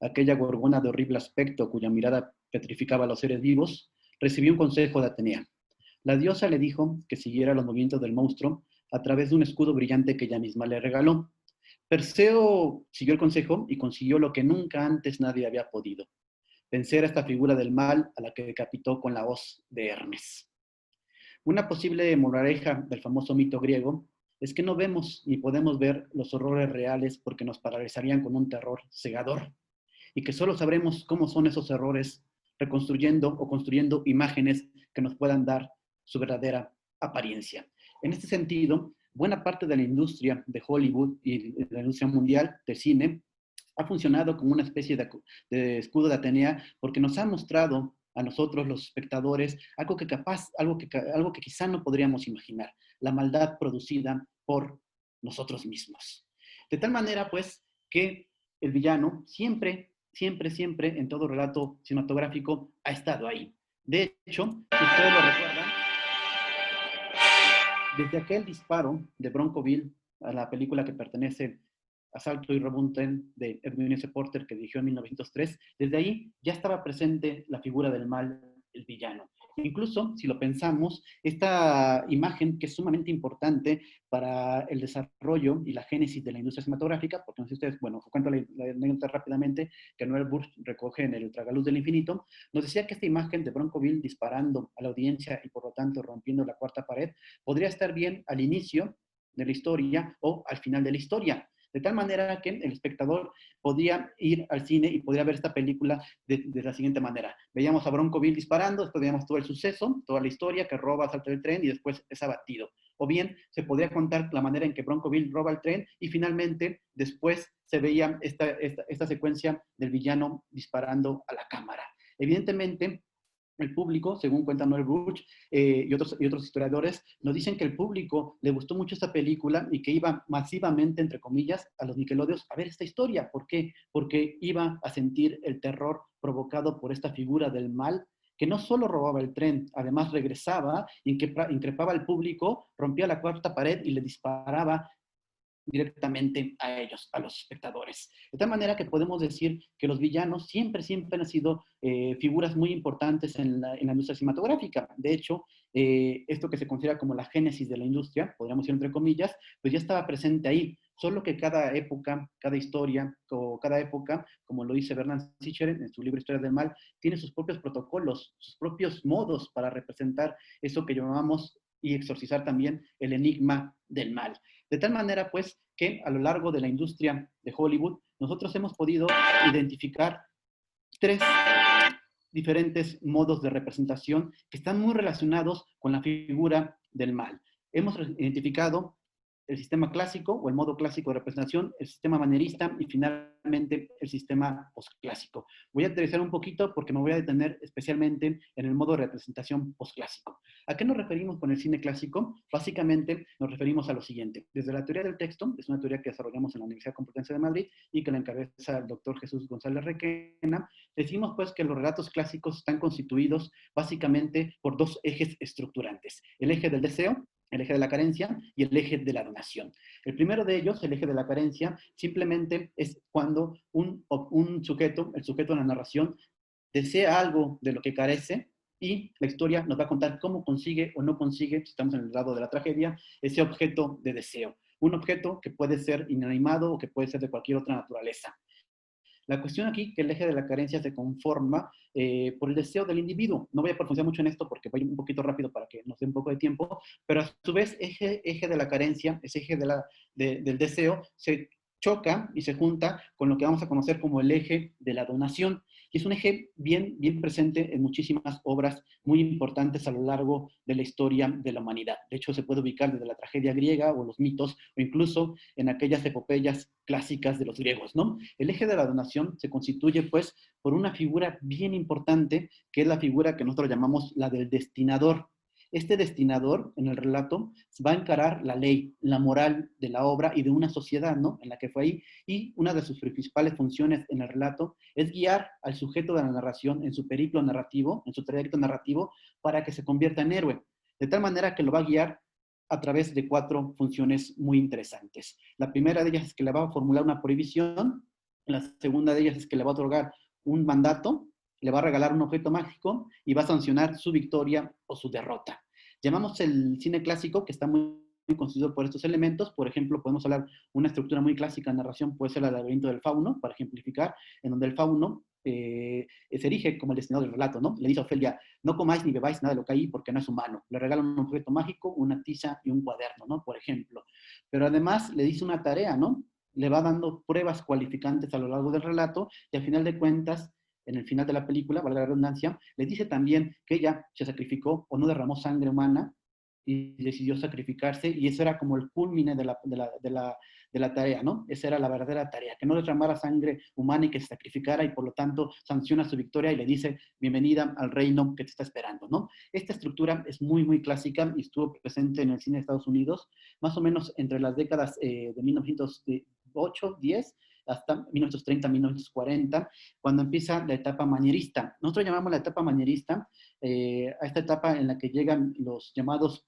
aquella gorgona de horrible aspecto cuya mirada petrificaba a los seres vivos, recibió un consejo de Atenea. La diosa le dijo que siguiera los movimientos del monstruo a través de un escudo brillante que ella misma le regaló. Perseo siguió el consejo y consiguió lo que nunca antes nadie había podido. vencer a esta figura del mal a la que decapitó con la hoz de Hermes. Una posible moraleja del famoso mito griego es que no vemos ni podemos ver los horrores reales porque nos paralizarían con un terror cegador, y que solo sabremos cómo son esos errores reconstruyendo o construyendo imágenes que nos puedan dar su verdadera apariencia. En este sentido, buena parte de la industria de Hollywood y de la industria mundial de cine ha funcionado como una especie de escudo de Atenea, porque nos ha mostrado a nosotros los espectadores algo que quizá no podríamos imaginar, la maldad producida por nosotros mismos. De tal manera, pues, que el villano siempre en todo relato cinematográfico ha estado ahí. De hecho, si ustedes lo recuerdan, desde aquel disparo de Bronco Bill a la película que pertenece a Asalto y Robo a un tren de Edwin S. Porter, que dirigió en 1903, desde ahí ya estaba presente la figura del mal, el villano. Incluso, si lo pensamos, esta imagen que es sumamente importante para el desarrollo y la génesis de la industria cinematográfica, porque no sé ustedes, bueno, cuento la anécdota rápidamente, que Noel Burch recoge en el Tragaluz del Infinito, nos decía que esta imagen de Bronco Bill disparando a la audiencia y por lo tanto rompiendo la cuarta pared, podría estar bien al inicio de la historia o al final de la historia. De tal manera que el espectador podía ir al cine y podría ver esta película de la siguiente manera. Veíamos a Bronco Bill disparando, después veíamos todo el suceso, toda la historia, que roba, salta del tren y después es abatido. O bien se podría contar la manera en que Bronco Bill roba el tren y finalmente después se veía esta secuencia del villano disparando a la cámara. Evidentemente, el público, según cuenta Noel Burch y otros historiadores, nos dicen que el público le gustó mucho esta película y que iba masivamente, entre comillas, a los Nickelodeons a ver esta historia. ¿Por qué? Porque iba a sentir el terror provocado por esta figura del mal, que no solo robaba el tren, además regresaba, increpaba al público, rompía la cuarta pared y le disparaba directamente a ellos, a los espectadores. De tal manera que podemos decir que los villanos siempre han sido figuras muy importantes en la industria cinematográfica. De hecho, esto que se considera como la génesis de la industria, podríamos decir entre comillas, pues ya estaba presente ahí. Solo que cada época, cada historia, o cada época, como lo dice Bernard Sicher en su libro Historia del Mal, tiene sus propios protocolos, sus propios modos para representar eso que llamamos y exorcizar también el enigma del mal. De tal manera, pues, que a lo largo de la industria de Hollywood, nosotros hemos podido identificar 3 diferentes modos de representación que están muy relacionados con la figura del mal. Hemos identificado el sistema clásico o el modo clásico de representación, el sistema manierista y finalmente el sistema posclásico. Voy a aterrizar un poquito porque me voy a detener especialmente en el modo de representación posclásico. ¿A qué nos referimos con el cine clásico? Básicamente nos referimos a lo siguiente. Desde la teoría del texto, es una teoría que desarrollamos en la Universidad Complutense de Madrid y que la encabeza el doctor Jesús González Requena, decimos pues que los relatos clásicos están constituidos básicamente por 2 ejes estructurantes. El eje del deseo, el eje de la carencia y el eje de la donación. El primero de ellos, el eje de la carencia, simplemente es cuando un sujeto, el sujeto de la narración, desea algo de lo que carece y la historia nos va a contar cómo consigue o no consigue, si estamos en el lado de la tragedia, ese objeto de deseo. Un objeto que puede ser inanimado o que puede ser de cualquier otra naturaleza. La cuestión aquí es que el eje de la carencia se conforma por el deseo del individuo. No voy a profundizar mucho en esto porque voy un poquito rápido para que nos dé un poco de tiempo, pero a su vez, eje de la carencia, ese eje del deseo, se choca y se junta con lo que vamos a conocer como el eje de la donación. Y es un eje bien presente en muchísimas obras muy importantes a lo largo de la historia de la humanidad. De hecho, se puede ubicar desde la tragedia griega o los mitos, o incluso en aquellas epopeyas clásicas de los griegos, ¿no? El eje de la donación se constituye, pues, por una figura bien importante, que es la figura que nosotros llamamos la del destinador. Este destinador, en el relato, va a encarar la ley, la moral de la obra y de una sociedad, ¿no?, en la que fue ahí, y una de sus principales funciones en el relato es guiar al sujeto de la narración en su periplo narrativo, en su trayecto narrativo, para que se convierta en héroe. De tal manera que lo va a guiar a través de 4 funciones muy interesantes. La primera de ellas es que le va a formular una prohibición, la segunda de ellas es que le va a otorgar un mandato, le va a regalar un objeto mágico y va a sancionar su victoria o su derrota. Llamamos el cine clásico, que está muy constituido por estos elementos. Por ejemplo, podemos hablar una estructura muy clásica de narración, puede ser el laberinto del fauno, para ejemplificar, en donde el fauno se erige como el destinador del relato, ¿no? Le dice a Ofelia, no comáis ni bebáis nada de lo que hay porque no es humano. Le regala un objeto mágico, una tiza y un cuaderno, ¿no? Por ejemplo. Pero además le dice una tarea, ¿no? Le va dando pruebas cualificantes a lo largo del relato y al final de cuentas, en el final de la película, valga la redundancia, le dice también que ella se sacrificó o no derramó sangre humana y decidió sacrificarse, y eso era como el culmine de la tarea, ¿no? Esa era la verdadera tarea, que no derramara sangre humana y que se sacrificara, y por lo tanto sanciona su victoria y le dice, bienvenida al reino que te está esperando, ¿no? Esta estructura es muy, muy clásica y estuvo presente en el cine de Estados Unidos, más o menos entre las décadas de 1908, 10, hasta 1930, 1940, cuando empieza la etapa manierista. Nosotros llamamos la etapa manierista a esta etapa en la que llegan los llamados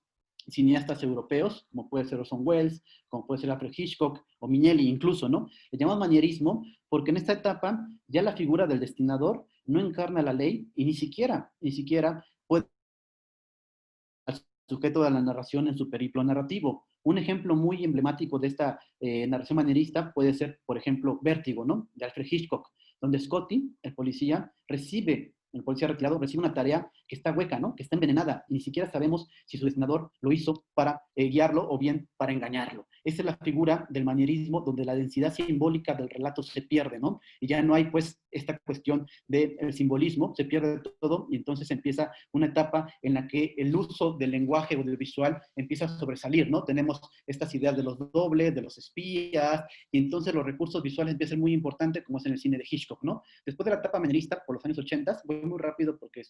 cineastas europeos, como puede ser Orson Welles, como puede ser Alfred Hitchcock, o Mignelli incluso, ¿no? Le llamamos manierismo porque en esta etapa ya la figura del destinador no encarna la ley y ni siquiera puede al sujeto de la narración en su periplo narrativo. Un ejemplo muy emblemático de esta narración manierista puede ser, por ejemplo, Vértigo, ¿no? De Alfred Hitchcock, donde Scotty, el policía retirado, recibe una tarea que está hueca, ¿no? Que está envenenada, y ni siquiera sabemos si su destinador lo hizo para guiarlo o bien para engañarlo. Esa es la figura del manierismo, donde la densidad simbólica del relato se pierde, ¿no? Y ya no hay, pues, esta cuestión del simbolismo, se pierde todo, y entonces empieza una etapa en la que el uso del lenguaje audiovisual empieza a sobresalir, ¿no? Tenemos estas ideas de los dobles, de los espías, y entonces los recursos visuales empiezan a ser muy importantes, como es en el cine de Hitchcock, ¿no? Después de la etapa manierista, por los años 80, voy muy rápido porque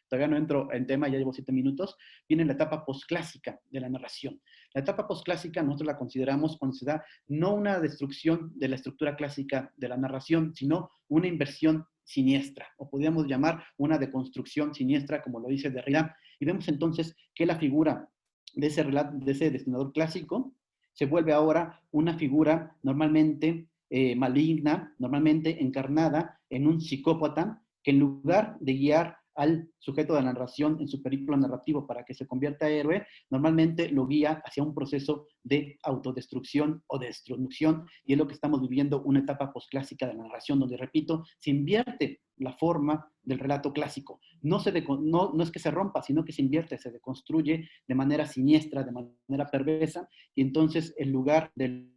todavía no entro en tema, ya llevo 7 minutos, viene la etapa posclásica de la narración. La etapa posclásica nosotros la consideramos cuando se da no una destrucción de la estructura clásica de la narración, sino una inversión siniestra, o podríamos llamar una deconstrucción siniestra, como lo dice Derrida, y vemos entonces que la figura de ese destinador clásico se vuelve ahora una figura normalmente maligna, normalmente encarnada en un psicópata, que en lugar de guiar al sujeto de la narración en su periplo narrativo para que se convierta en héroe, normalmente lo guía hacia un proceso de autodestrucción o destrucción, y es lo que estamos viviendo, una etapa posclásica de la narración, donde, repito, se invierte la forma del relato clásico. No es que se rompa, sino que se invierte, se deconstruye de manera siniestra, de manera perversa, y entonces el lugar del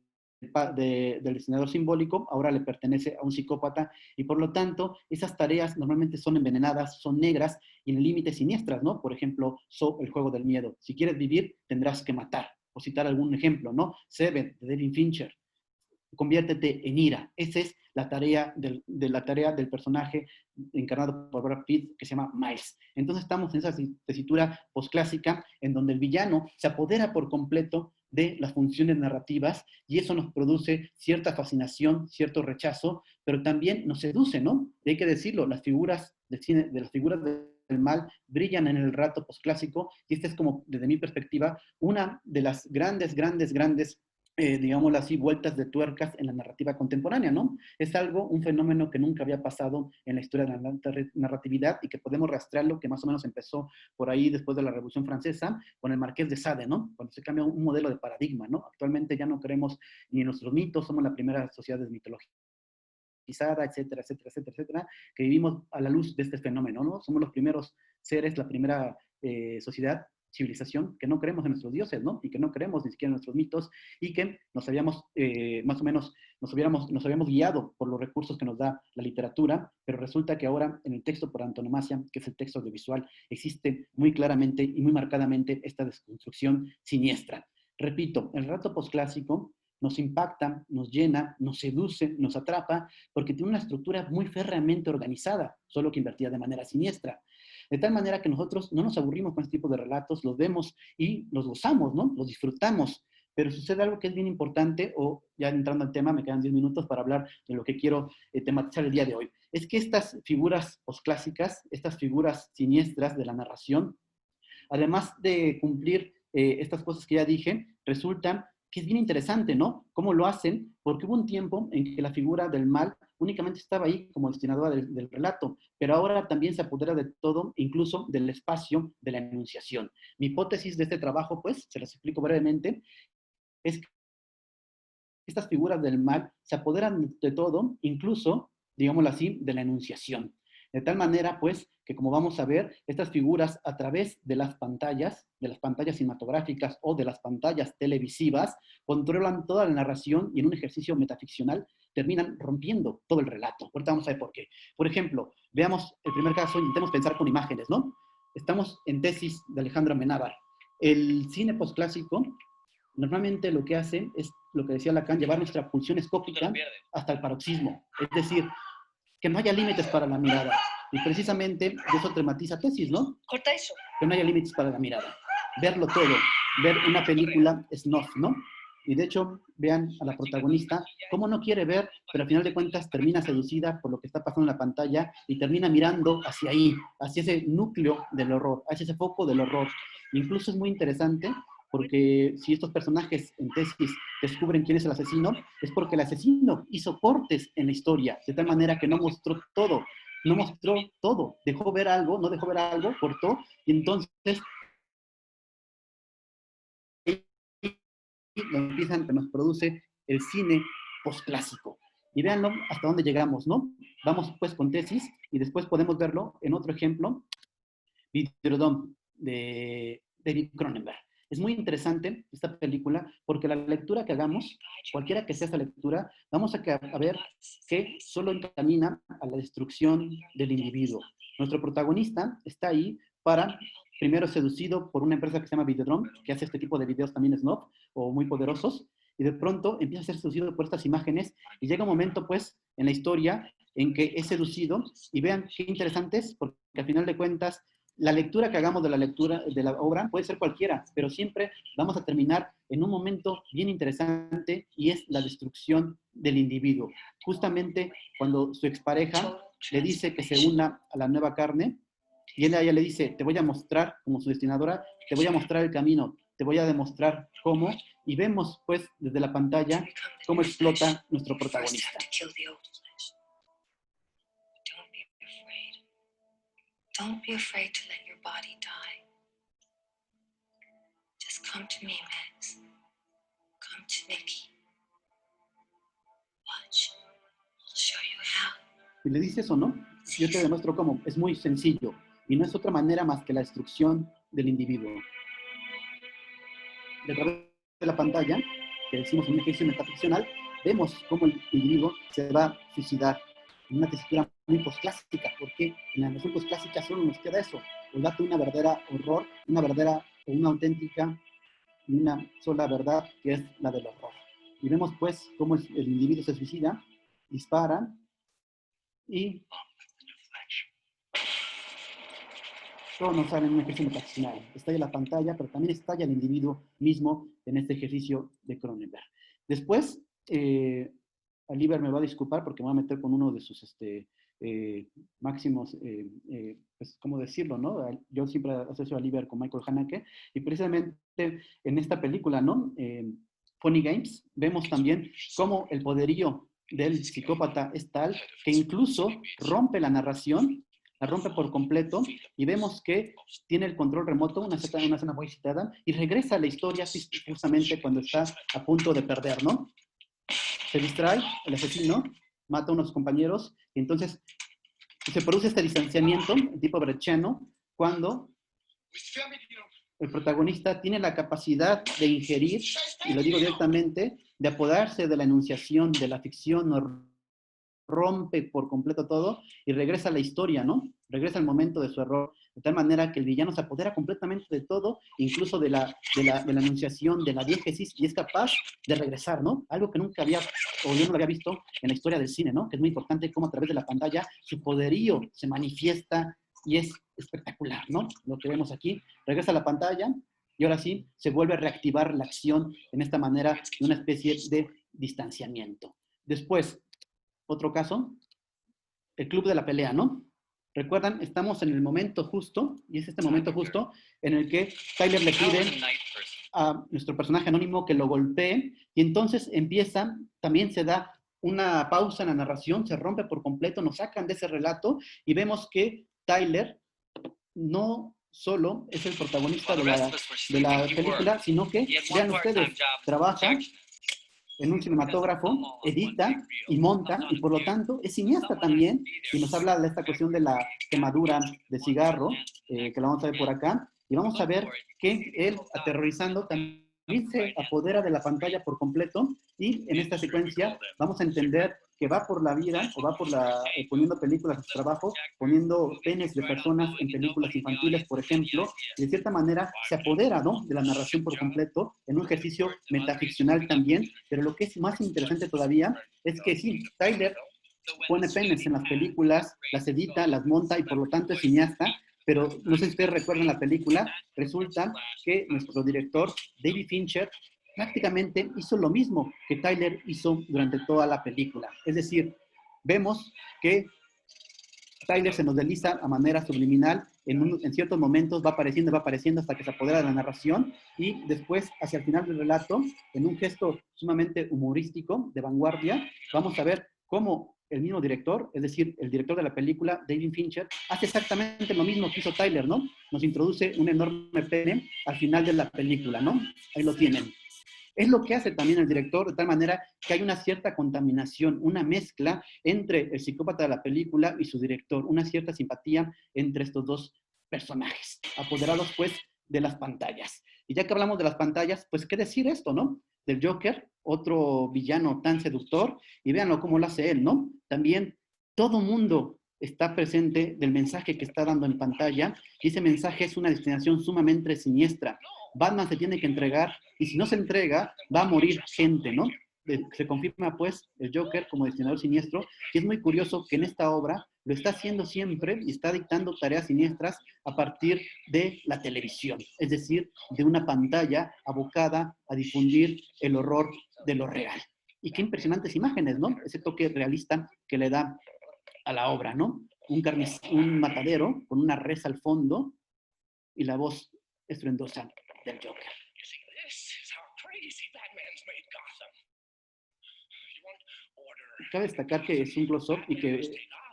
destinador simbólico ahora le pertenece a un psicópata, y por lo tanto esas tareas normalmente son envenenadas, son negras y en el límite siniestras, ¿no? Por ejemplo, el juego del miedo. Si quieres vivir, tendrás que matar. O citar algún ejemplo, ¿no? Seven, de David Fincher. Conviértete en ira. Esa es la tarea del personaje encarnado por Brad Pitt, que se llama Miles. Entonces estamos en esa tesitura posclásica en donde el villano se apodera por completo de las funciones narrativas, y eso nos produce cierta fascinación, cierto rechazo, pero también nos seduce, ¿no? Y hay que decirlo, las figuras del cine, de las figuras del mal brillan en el relato posclásico, y esta es como, desde mi perspectiva, una de las grandes digámoslo así, vueltas de tuercas en la narrativa contemporánea, ¿no? Es un fenómeno que nunca había pasado en la historia de la narratividad, y que podemos rastrearlo, que más o menos empezó por ahí después de la Revolución Francesa, con el Marqués de Sade, ¿no? Cuando se cambia un modelo de paradigma, ¿no? Actualmente ya no creemos ni en nuestros mitos, somos la primera sociedad desmitologizada, etcétera, etcétera, etcétera, etcétera, que vivimos a la luz de este fenómeno, ¿no? Somos los primeros seres, la primera sociedad, civilización, que no creemos en nuestros dioses, ¿no? Y que no creemos ni siquiera en nuestros mitos, y que nos habíamos, más o menos, nos habíamos guiado por los recursos que nos da la literatura, pero resulta que ahora en el texto por antonomasia, que es el texto audiovisual, existe muy claramente y muy marcadamente esta desconstrucción siniestra. Repito, el relato posclásico nos impacta, nos llena, nos seduce, nos atrapa, porque tiene una estructura muy férreamente organizada, solo que invertida de manera siniestra. De tal manera que nosotros no nos aburrimos con este tipo de relatos, los vemos y los gozamos, ¿no? Los disfrutamos. Pero sucede algo que es bien importante, o ya entrando al tema, me quedan 10 minutos para hablar de lo que quiero tematizar el día de hoy. Es que estas figuras posclásicas, estas figuras siniestras de la narración, además de cumplir estas cosas que ya dije, resultan que es bien interesante, ¿no? ¿Cómo lo hacen? Porque hubo un tiempo en que la figura del mal únicamente estaba ahí como destinadora del relato, pero ahora también se apodera de todo, incluso del espacio de la enunciación. Mi hipótesis de este trabajo, pues, se las explico brevemente, es que estas figuras del mal se apoderan de todo, incluso digámoslo así, de la enunciación. De tal manera, pues, que como vamos a ver, estas figuras a través de las pantallas cinematográficas o de las pantallas televisivas, controlan toda la narración y en un ejercicio metaficcional terminan rompiendo todo el relato. Ahorita vamos a ver por qué. Por ejemplo, veamos el primer caso, intentemos pensar con imágenes, ¿no? Estamos en Tesis de Alejandro Amenábar. El cine posclásico normalmente lo que hace es, lo que decía Lacan, llevar nuestra pulsión escópica hasta el paroxismo. Es decir, que no haya límites para la mirada. Y precisamente de eso tematiza Tesis, ¿no? Corta eso. Que no haya límites para la mirada. Verlo todo. Ver una película snuff, ¿no? Y de hecho, vean a la protagonista, cómo no quiere ver, pero al final de cuentas termina seducida por lo que está pasando en la pantalla y termina mirando hacia ahí, hacia ese núcleo del horror, hacia ese foco del horror. Incluso es muy interesante porque si estos personajes en Tesis descubren quién es el asesino, es porque el asesino hizo cortes en la historia, de tal manera que no mostró todo, dejó ver algo, no dejó ver algo, cortó, y entonces nos produce el cine posclásico. Y véanlo hasta dónde llegamos, ¿no? Vamos pues con Tesis, y después podemos verlo en otro ejemplo, Videodrome, de David Cronenberg. Es muy interesante esta película porque la lectura que hagamos, cualquiera que sea esa lectura, vamos a ver que solo encamina a la destrucción del individuo. Nuestro protagonista está ahí para, primero seducido por una empresa que se llama Videodrome, que hace este tipo de videos también snuff o muy poderosos, y de pronto empieza a ser seducido por estas imágenes y llega un momento pues en la historia en que es seducido, y vean qué interesante es, porque al final de cuentas la lectura que hagamos de la obra puede ser cualquiera, pero siempre vamos a terminar en un momento bien interesante, y es la destrucción del individuo. Justamente cuando su expareja le dice que se una a la nueva carne, y él a ella le dice, te voy a mostrar, como su destinadora, te voy a mostrar el camino, te voy a demostrar cómo, y vemos pues desde la pantalla cómo explota nuestro protagonista. Don't be afraid to let your body die. Just come to me, Max. Come to Nikki. Watch. I'll show you how. Y le dice eso, ¿no? Yo te demuestro cómo. Es muy sencillo. Y no es otra manera más que la destrucción del individuo. De través de la pantalla, que decimos un ejercicio metaficcional, vemos cómo el individuo se va a suicidar. Una tesitura muy posclásica, porque en la noción posclásica solo nos queda eso, el dato de una verdadera horror, una verdadera o una auténtica, una sola verdad, que es la del horror. Y vemos pues cómo el individuo se suicida, dispara, y todo nos sale en un ejercicio metaficcional. Estalla la pantalla, pero también estalla el individuo mismo en este ejercicio de Cronenberg. Después, Aliber me va a disculpar porque me voy a meter con uno de sus máximos, pues, ¿cómo decirlo, no? Yo siempre asocio a Aliber con Michael Haneke, y precisamente en esta película, ¿no? Funny Games, vemos también cómo el poderío del psicópata es tal que incluso rompe la narración, la rompe por completo, y vemos que tiene el control remoto, una escena muy citada, y regresa a la historia justamente cuando está a punto de perder, ¿no? Se distrae, el asesino mata a unos compañeros, y entonces se produce este distanciamiento, tipo brechano, cuando el protagonista tiene la capacidad de ingerir, y lo digo directamente, de apoderarse de la enunciación, de la ficción, rompe por completo todo y regresa a la historia, ¿no? Regresa al momento de su error, de tal manera que el villano se apodera completamente de todo, incluso de la enunciación, de la diégesis, y es capaz de regresar, ¿no? Algo que nunca había, o yo no lo había visto en la historia del cine, ¿no? Que es muy importante cómo a través de la pantalla su poderío se manifiesta, y es espectacular, ¿no? Lo que vemos aquí, regresa a la pantalla, y ahora sí se vuelve a reactivar la acción en esta manera de una especie de distanciamiento. Después, otro caso, el club de la pelea, ¿no? Recuerdan, estamos en el momento justo, y es este momento justo, en el que Tyler le pide a nuestro personaje anónimo que lo golpee, y entonces empieza, también se da una pausa en la narración, se rompe por completo, nos sacan de ese relato, y vemos que Tyler no solo es el protagonista de la película, sino que, vean ustedes, trabaja en un cinematógrafo, edita y monta, y por lo tanto es cineasta también, y nos habla de esta cuestión de la quemadura de cigarro, que la vamos a ver por acá, y vamos a ver que él, aterrorizando, también se apodera de la pantalla por completo, y en esta secuencia vamos a entender que va por la vida, o va por la, poniendo películas en su trabajo, poniendo penes de personas en películas infantiles, por ejemplo, y de cierta manera se apodera, ¿no?, de la narración por completo, en un ejercicio metaficcional también, pero lo que es más interesante todavía es que sí, Tyler pone penes en las películas, las edita, las monta, y por lo tanto es cineasta, pero no sé si ustedes recuerdan la película, resulta que nuestro director, David Fincher, prácticamente hizo lo mismo que Tyler hizo durante toda la película. Es decir, vemos que Tyler se nos desliza a manera subliminal, en ciertos momentos va apareciendo hasta que se apodera de la narración, y después, hacia el final del relato, en un gesto sumamente humorístico, de vanguardia, vamos a ver cómo el mismo director, es decir, el director de la película, David Fincher, hace exactamente lo mismo que hizo Tyler, ¿no? Nos introduce un enorme pene al final de la película, ¿no? Ahí lo tienen. Es lo que hace también el director, de tal manera que hay una cierta contaminación, una mezcla entre el psicópata de la película y su director, una cierta simpatía entre estos dos personajes, apoderados pues de las pantallas. Y ya que hablamos de las pantallas, pues qué decir esto, ¿no? Del Joker, otro villano tan seductor, y véanlo cómo lo hace él, ¿no? También todo mundo está presente del mensaje que está dando en pantalla, y ese mensaje es una destinación sumamente siniestra. Batman se tiene que entregar, y si no se entrega, va a morir gente, ¿no? Se confirma, pues, el Joker como destinador siniestro, y es muy curioso que en esta obra lo está haciendo siempre y está dictando tareas siniestras a partir de la televisión, es decir, de una pantalla abocada a difundir el horror de lo real. Y qué impresionantes imágenes, ¿no? Ese toque realista que le da a la obra, ¿no? Un matadero con una res al fondo y la voz estruendosa del Joker. Cabe destacar que es un close-up y que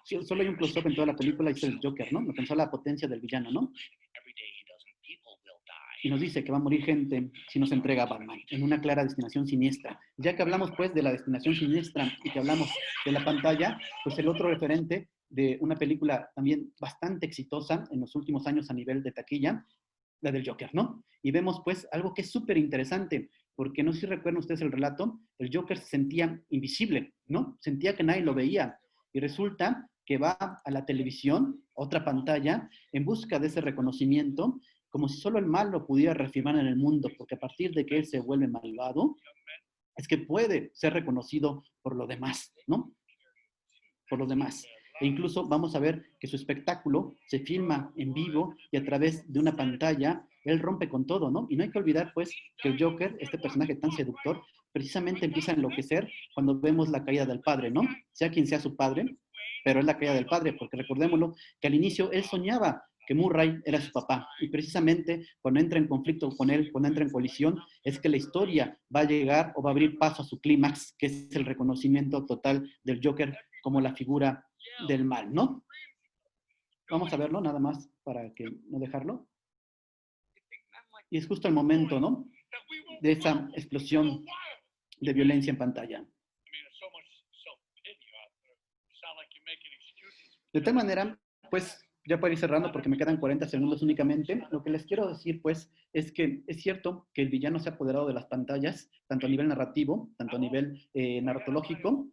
solo hay un close-up en toda la película y es el Joker, ¿no? Nos pensó la potencia del villano, ¿no? Y nos dice que va a morir gente si no se entrega a Batman, en una clara destinación siniestra. Ya que hablamos, pues, de la destinación siniestra y que hablamos de la pantalla, pues el otro referente de una película también bastante exitosa en los últimos años a nivel de taquilla, la del Joker, ¿no? Y vemos, pues, algo que es súper interesante, porque no sé si recuerdan ustedes el relato, el Joker se sentía invisible, ¿no? Sentía que nadie lo veía, y resulta que va a la televisión, a otra pantalla, en busca de ese reconocimiento, como si solo el mal lo pudiera reafirmar en el mundo, porque a partir de que él se vuelve malvado, es que puede ser reconocido por lo demás, ¿no? Por los demás. E incluso vamos a ver que su espectáculo se filma en vivo y a través de una pantalla, él rompe con todo, ¿no? Y no hay que olvidar, pues, que el Joker, este personaje tan seductor, precisamente empieza a enloquecer cuando vemos la caída del padre, ¿no? Sea quien sea su padre, pero es la caída del padre, porque recordémoslo que al inicio él soñaba que Murray era su papá, y precisamente cuando entra en conflicto con él, cuando entra en colisión, es que la historia va a llegar o va a abrir paso a su clímax, que es el reconocimiento total del Joker como la figura del mal, ¿no? Vamos a verlo nada más para que no dejarlo. Y es justo el momento, ¿no?, de esa explosión de violencia en pantalla. De tal manera, pues, ya para ir cerrando, porque me quedan 40 segundos únicamente, lo que les quiero decir, pues, es que es cierto que el villano se ha apoderado de las pantallas, tanto a nivel narrativo, tanto a nivel narratológico,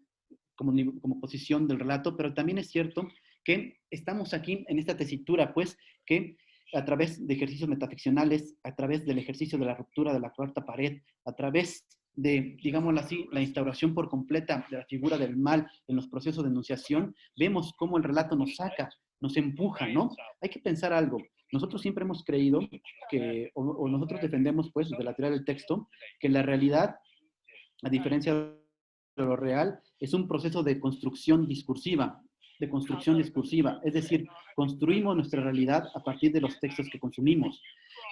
como posición del relato, pero también es cierto que estamos aquí en esta tesitura, pues, que a través de ejercicios metaficcionales, a través del ejercicio de la ruptura de la cuarta pared, a través de, digámoslo así, la instauración por completa de la figura del mal en los procesos de enunciación, vemos cómo el relato nos saca, nos empuja, ¿no? Hay que pensar algo. Nosotros siempre hemos creído que, o nosotros defendemos, pues, desde la teoría del texto, que la realidad, a diferencia de lo real, es un proceso de construcción discursiva, es decir, construimos nuestra realidad a partir de los textos que consumimos.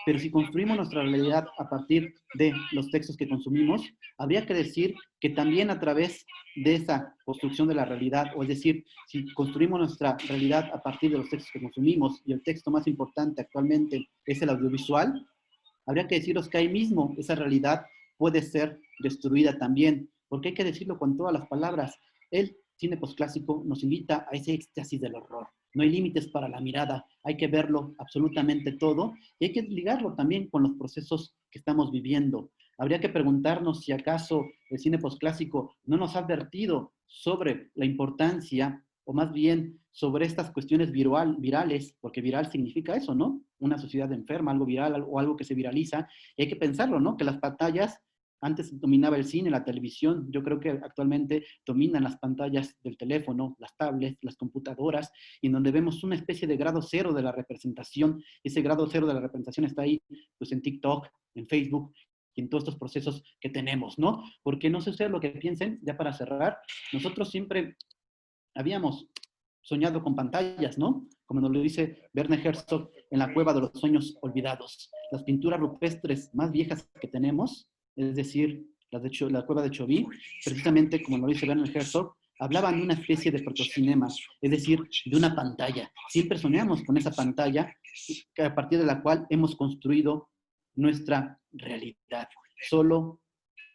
Pero si construimos nuestra realidad a partir de los textos que consumimos, habría que decir que también a través de esa construcción de la realidad, o es decir, si construimos nuestra realidad a partir de los textos que consumimos, y el texto más importante actualmente es el audiovisual, habría que deciros que ahí mismo esa realidad puede ser destruida también, porque hay que decirlo con todas las palabras. El cine posclásico nos invita a ese éxtasis del horror. No hay límites para la mirada, hay que verlo absolutamente todo y hay que ligarlo también con los procesos que estamos viviendo. Habría que preguntarnos si acaso el cine posclásico no nos ha advertido sobre la importancia, o más bien sobre estas cuestiones virales, porque viral significa eso, ¿no? Una sociedad enferma, algo viral o algo que se viraliza, y hay que pensarlo, ¿no? Que las pantallas, antes dominaba el cine, la televisión, yo creo que actualmente dominan las pantallas del teléfono, las tablets, las computadoras, y en donde vemos una especie de grado cero de la representación. Ese grado cero de la representación está ahí, pues en TikTok, en Facebook, y en todos estos procesos que tenemos, ¿no? Porque no sé ustedes lo que piensen, ya para cerrar, nosotros siempre habíamos soñado con pantallas, ¿no? Como nos lo dice Werner Herzog en La cueva de los sueños olvidados. Las pinturas rupestres más viejas que tenemos, es decir, la cueva de Chauví, precisamente como lo dice Werner Herzog, hablaban de una especie de protocinema, es decir, de una pantalla. Siempre soñamos con esa pantalla a partir de la cual hemos construido nuestra realidad. Solo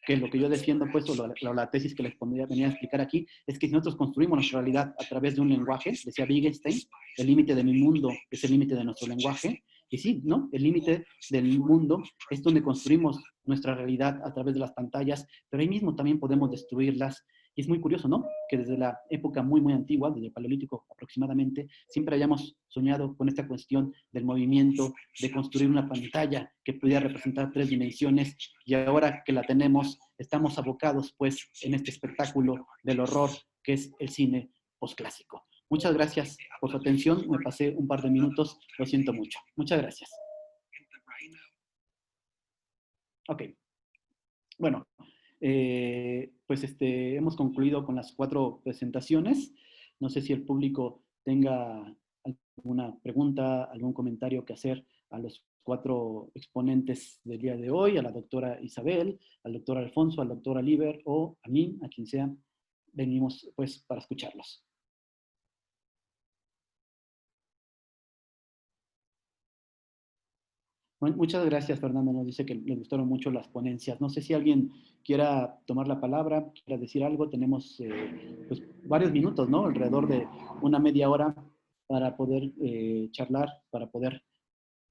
que lo que yo defiendo, pues, o la tesis que les venía a explicar aquí, es que si nosotros construimos nuestra realidad a través de un lenguaje, decía Wittgenstein, el límite de mi mundo es el límite de nuestro lenguaje, y sí, ¿no? El límite del mundo es donde construimos nuestra realidad a través de las pantallas, pero ahí mismo también podemos destruirlas. Y es muy curioso, ¿no? Que desde la época muy, muy antigua, desde el Paleolítico aproximadamente, siempre hayamos soñado con esta cuestión del movimiento, de construir una pantalla que pudiera representar 3 dimensiones, y ahora que la tenemos, estamos abocados, pues, en este espectáculo del horror que es el cine posclásico. Muchas gracias por su atención. Me pasé un par de minutos, lo siento mucho. Muchas gracias. Ok. Bueno. Pues hemos concluido con las 4 presentaciones. No sé si el público tenga alguna pregunta, algún comentario que hacer a los 4 exponentes del día de hoy, a la doctora Isabel, al doctor Alfonso, al doctor Aliber o a mí, a quien sea. Venimos pues para escucharlos. Muchas gracias, Fernando. Nos dice que le gustaron mucho las ponencias. No sé si alguien quiera tomar la palabra, quiera decir algo. Tenemos pues, varios minutos, ¿no? Alrededor de una media hora para poder charlar, para poder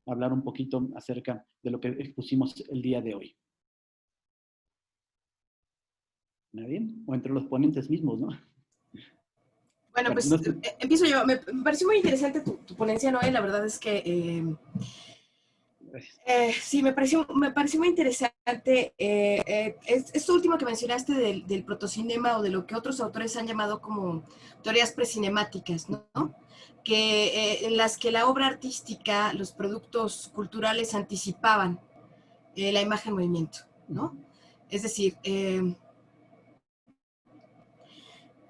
hablar un poquito acerca de lo que expusimos el día de hoy. ¿Nadie? O entre los ponentes mismos, ¿no? Bueno, pues empiezo yo. Me pareció muy interesante tu ponencia, Noé. La verdad es que... sí, me pareció muy interesante esto último que mencionaste del protocinema o de lo que otros autores han llamado como teorías precinemáticas, ¿no? En las que la obra artística, los productos culturales anticipaban la imagen en movimiento, ¿no? Es decir,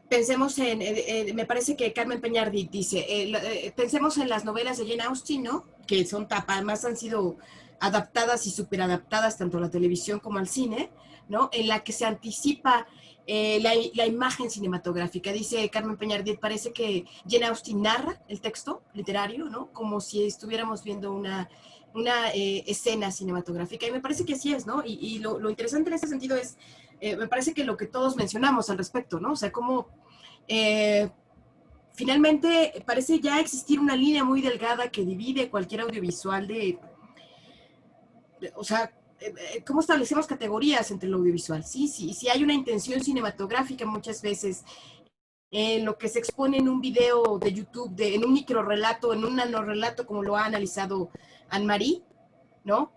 pensemos me parece que Carmen Peñardit dice, pensemos en las novelas de Jane Austen, ¿no? Que son además han sido adaptadas y superadaptadas tanto a la televisión como al cine, ¿no? En la que se anticipa la imagen cinematográfica. Dice Carmen Peñardit, parece que Jane Austen narra el texto literario, ¿no? Como si estuviéramos viendo una escena cinematográfica. Y me parece que así es, ¿no? Y lo interesante en ese sentido es, me parece que lo que todos mencionamos al respecto, ¿no? O sea, cómo finalmente parece ya existir una línea muy delgada que divide cualquier audiovisual o sea, ¿cómo establecemos categorías entre el audiovisual? Sí, hay una intención cinematográfica muchas veces en lo que se expone en un video de YouTube, en un microrelato, en un nanorrelato, como lo ha analizado Anne-Marie, ¿no?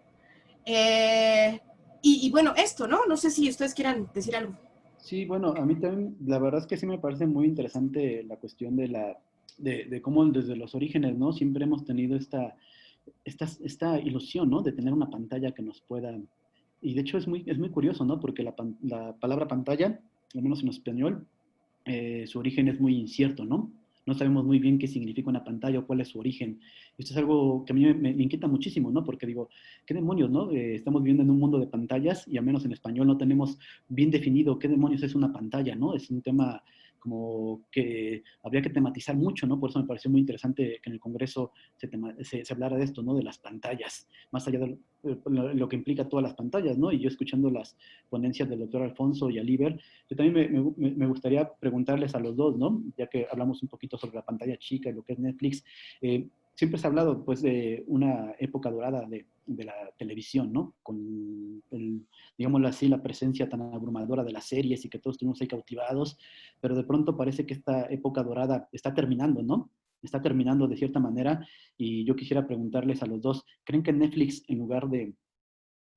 Y bueno, esto, ¿no? No sé si ustedes quieran decir algo. Sí, bueno, a mí también, la verdad es que sí me parece muy interesante la cuestión de cómo desde los orígenes, ¿no? Siempre hemos tenido esta ilusión, ¿no? De tener una pantalla que nos pueda... Y de hecho es muy curioso, ¿no? Porque la palabra pantalla, al menos en español, su origen es muy incierto, ¿no? No sabemos muy bien qué significa una pantalla o cuál es su origen. Esto es algo que a mí me inquieta muchísimo, ¿no? Porque digo, ¿qué demonios, no? Estamos viviendo en un mundo de pantallas y al menos en español no tenemos bien definido qué demonios es una pantalla, ¿no? Es un tema como que habría que tematizar mucho, ¿no? Por eso me pareció muy interesante que en el Congreso se hablara de esto, ¿no? De las pantallas, más allá de lo que implica todas las pantallas, ¿no? Y yo escuchando las ponencias del doctor Alfonso y Aliber, yo también me gustaría preguntarles a los dos, ¿no? Ya que hablamos un poquito sobre la pantalla chica y lo que es Netflix, siempre se ha hablado, pues, de una época dorada de la televisión, ¿no? Con, digámoslo así, la presencia tan abrumadora de las series y que todos estuvimos ahí cautivados, pero de pronto parece que esta época dorada está terminando, ¿no? Está terminando de cierta manera, y yo quisiera preguntarles a los dos, ¿creen que Netflix, en lugar de,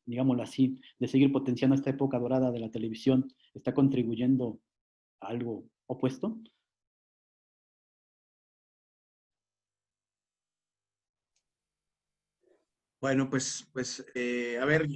digámoslo así, de seguir potenciando esta época dorada de la televisión, está contribuyendo a algo opuesto? Bueno, a ver,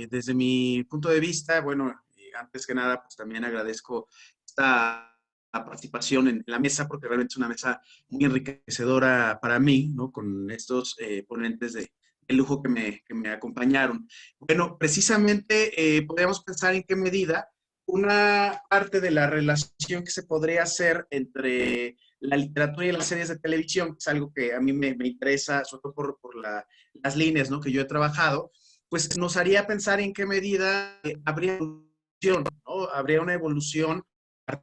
desde mi punto de vista, bueno, antes que nada, pues también agradezco esta participación en la mesa, porque realmente es una mesa muy enriquecedora para mí, ¿no? Con estos ponentes de lujo que me acompañaron. Bueno, precisamente podríamos pensar en qué medida una parte de la relación que se podría hacer entre la literatura y las series de televisión, que es algo que a mí me interesa, sobre todo por las líneas, ¿no? Que yo he trabajado, pues nos haría pensar en qué medida habría evolución, ¿no? Habría una evolución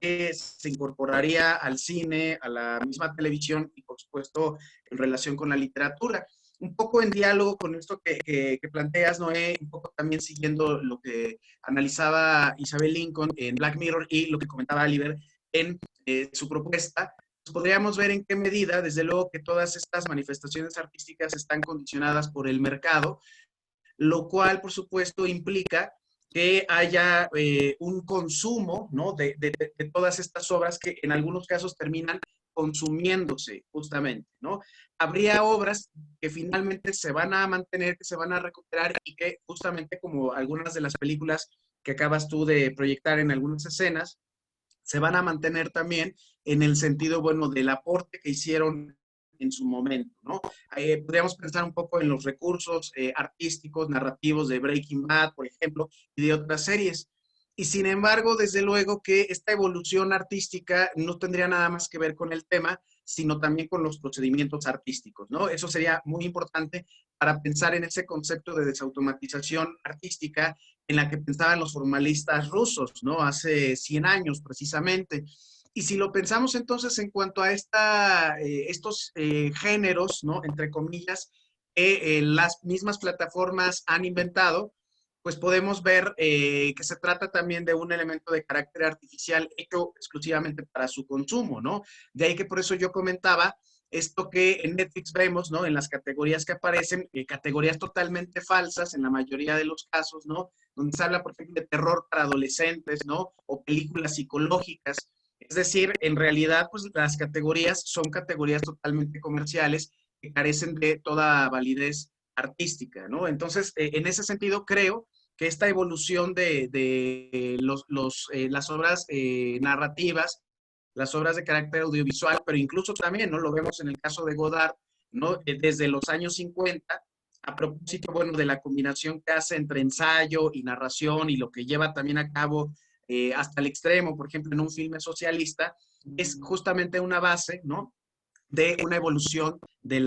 que se incorporaría al cine, a la misma televisión y, por supuesto, en relación con la literatura. Un poco en diálogo con esto que planteas, Noé, un poco también siguiendo lo que analizaba Isabel Lincoln en Black Mirror y lo que comentaba Oliver en su propuesta, pues podríamos ver en qué medida, desde luego que todas estas manifestaciones artísticas están condicionadas por el mercado, lo cual, por supuesto, implica que haya un consumo, ¿no? de todas estas obras que en algunos casos terminan consumiéndose justamente, ¿no? Habría obras que finalmente se van a mantener, que se van a recuperar y que justamente como algunas de las películas que acabas tú de proyectar en algunas escenas, se van a mantener también en el sentido, bueno, del aporte que hicieron en su momento, ¿no? Podríamos pensar un poco en los recursos artísticos, narrativos de Breaking Bad, por ejemplo, y de otras series. Y sin embargo, desde luego que esta evolución artística no tendría nada más que ver con el tema, sino también con los procedimientos artísticos, ¿no? Eso sería muy importante para pensar en ese concepto de desautomatización artística en la que pensaban los formalistas rusos, ¿no? Hace 100 años precisamente. Y si lo pensamos entonces en cuanto a estos géneros, ¿no? Entre comillas, que las mismas plataformas han inventado, pues podemos ver que se trata también de un elemento de carácter artificial hecho exclusivamente para su consumo, ¿no? De ahí que por eso yo comentaba esto que en Netflix vemos, ¿no? En las categorías que aparecen, categorías totalmente falsas en la mayoría de los casos, ¿no? Donde se habla, por ejemplo, de terror para adolescentes, ¿no? O películas psicológicas. Es decir, en realidad, pues las categorías son categorías totalmente comerciales que carecen de toda validez artística, ¿no? Entonces, en ese sentido, creo que esta evolución de las obras narrativas, las obras de carácter audiovisual, pero incluso también, ¿no? Lo vemos en el caso de Godard, ¿no? Desde los años 50, a propósito, bueno, de la combinación que hace entre ensayo y narración y lo que lleva también a cabo hasta el extremo, por ejemplo, en un filme socialista, es justamente una base, ¿no? De una evolución de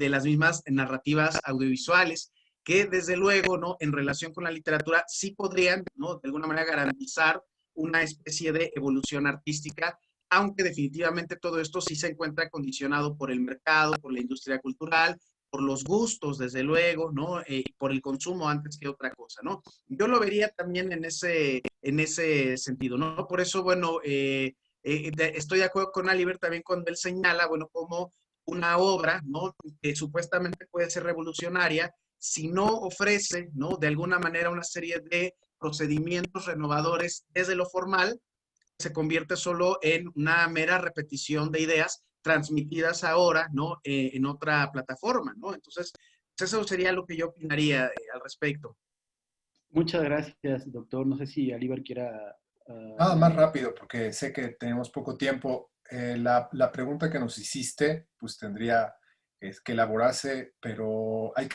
las mismas narrativas audiovisuales que desde luego, ¿no? En relación con la literatura, sí podrían, ¿no? De alguna manera garantizar una especie de evolución artística, aunque definitivamente todo esto sí se encuentra condicionado por el mercado, por la industria cultural, por los gustos, desde luego, ¿no? Por el consumo antes que otra cosa, ¿no? Yo lo vería también en ese sentido, ¿no? Por eso, bueno, estoy de acuerdo con Oliver también cuando él señala, bueno, como una obra, ¿no? Que supuestamente puede ser revolucionaria, si no ofrece, ¿no? De alguna manera una serie de procedimientos renovadores desde lo formal, se convierte solo en una mera repetición de ideas transmitidas ahora, ¿no? En otra plataforma, ¿no? Entonces, pues eso sería lo que yo opinaría al respecto. Muchas gracias, doctor. No sé si Aliber quiera... Nada más rápido, porque sé que tenemos poco tiempo. La pregunta que nos hiciste, pues tendría que elaborarse, pero hay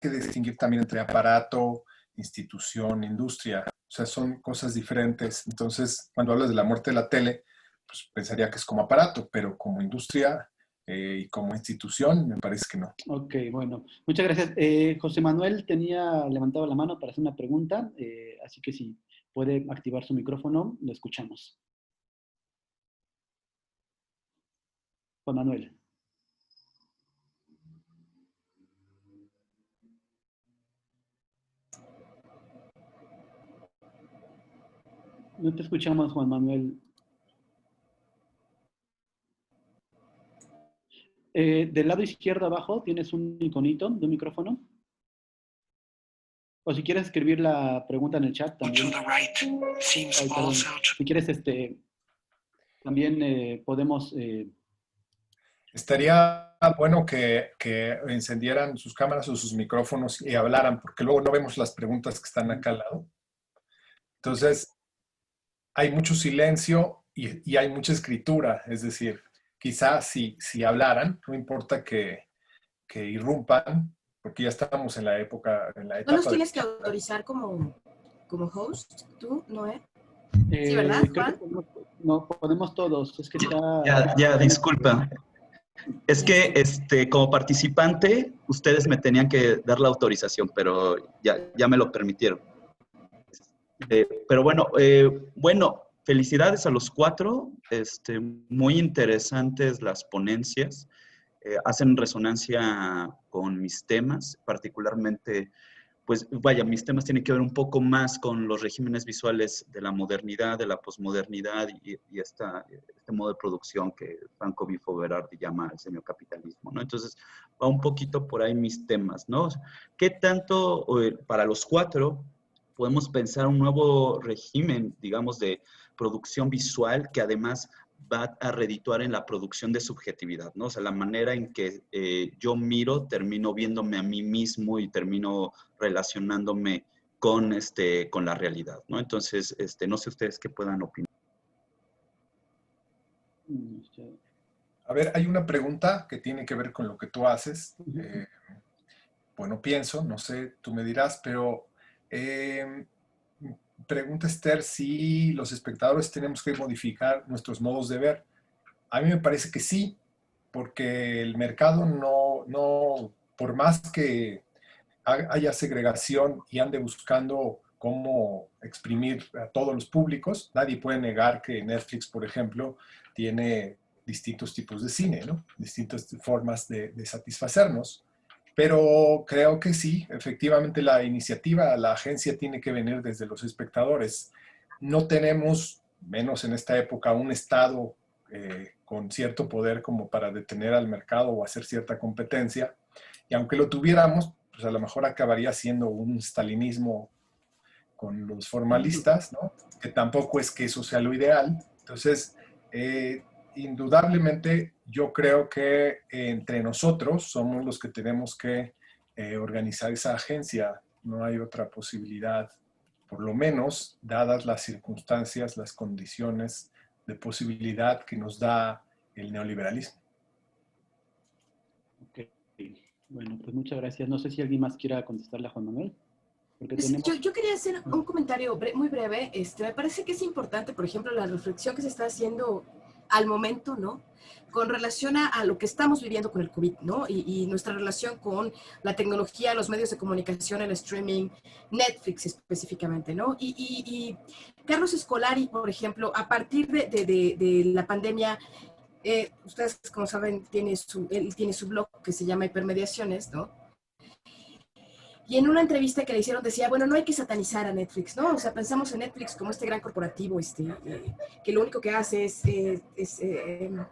que distinguir también entre aparato institución, industria. O sea, son cosas diferentes. Entonces, cuando hablas de la muerte de la tele, pues pensaría que es como aparato, pero como industria y como institución, me parece que no. Ok, bueno. Muchas gracias. José Manuel tenía levantado la mano para hacer una pregunta, así que si puede activar su micrófono, lo escuchamos. Juan Manuel. No te escuchamos, Juan Manuel. Del lado izquierdo abajo tienes un iconito de un micrófono. O si quieres escribir la pregunta en el chat también. Ay, perdón. Si quieres, también podemos... Estaría bueno que encendieran sus cámaras o sus micrófonos y hablaran, porque luego no vemos las preguntas que están acá al lado. Entonces, hay mucho silencio y hay mucha escritura. Es decir, quizás si hablaran, no importa que irrumpan, porque ya estamos en la época, en la etapa. ¿No nos tienes que autorizar como host, tú, Noé? Sí, ¿verdad, Juan? No, podemos todos. Es que está... Ya, disculpa. Es que como participante, ustedes me tenían que dar la autorización, pero ya me lo permitieron. Pero bueno, felicidades a los 4. Muy interesantes las ponencias. Hacen resonancia con mis temas, particularmente, pues vaya, mis temas tienen que ver un poco más con los regímenes visuales de la modernidad, de la posmodernidad y este modo de producción que Franco Bifo Berardi llama el semiocapitalismo, ¿no? Entonces, va un poquito por ahí mis temas, ¿no? ¿Qué tanto para los 4 podemos pensar un nuevo régimen, digamos, de producción visual que además va a redituar en la producción de subjetividad, ¿no? O sea, la manera en que yo miro, termino viéndome a mí mismo y termino relacionándome con la realidad, ¿no? Entonces, no sé ustedes qué puedan opinar. A ver, hay una pregunta que tiene que ver con lo que tú haces. Bueno, pienso, no sé, tú me dirás, pero pregunta Esther si los espectadores tenemos que modificar nuestros modos de ver. A mí me parece que sí, porque el mercado no, por más que haya segregación y ande buscando cómo exprimir a todos los públicos, nadie puede negar que Netflix, por ejemplo, tiene distintos tipos de cine, ¿no? Distintas formas de satisfacernos. Pero creo que sí, efectivamente la iniciativa, la agencia tiene que venir desde los espectadores. No tenemos, menos en esta época, un Estado con cierto poder como para detener al mercado o hacer cierta competencia. Y aunque lo tuviéramos, pues a lo mejor acabaría siendo un stalinismo con los formalistas, ¿no? Que tampoco es que eso sea lo ideal. Entonces, indudablemente yo creo que entre nosotros somos los que tenemos que organizar esa agencia. No hay otra posibilidad, por lo menos dadas las circunstancias, las condiciones de posibilidad que nos da el neoliberalismo. Ok, bueno, pues muchas gracias. No sé si alguien más quiera contestarle a Juan Manuel. Porque yo quería hacer un comentario muy breve. Me parece que es importante, por ejemplo, la reflexión que se está haciendo al momento, ¿no? Con relación a lo que estamos viviendo con el COVID, ¿no? Y nuestra relación con la tecnología, los medios de comunicación, el streaming, Netflix específicamente, ¿no? Y Carlos Escolari, por ejemplo, a partir de la pandemia, ustedes, como saben, él tiene su blog que se llama Hipermediaciones, ¿no? Y en una entrevista que le hicieron decía, bueno, no hay que satanizar a Netflix, ¿no? O sea, pensamos en Netflix como este gran corporativo, que lo único que hace es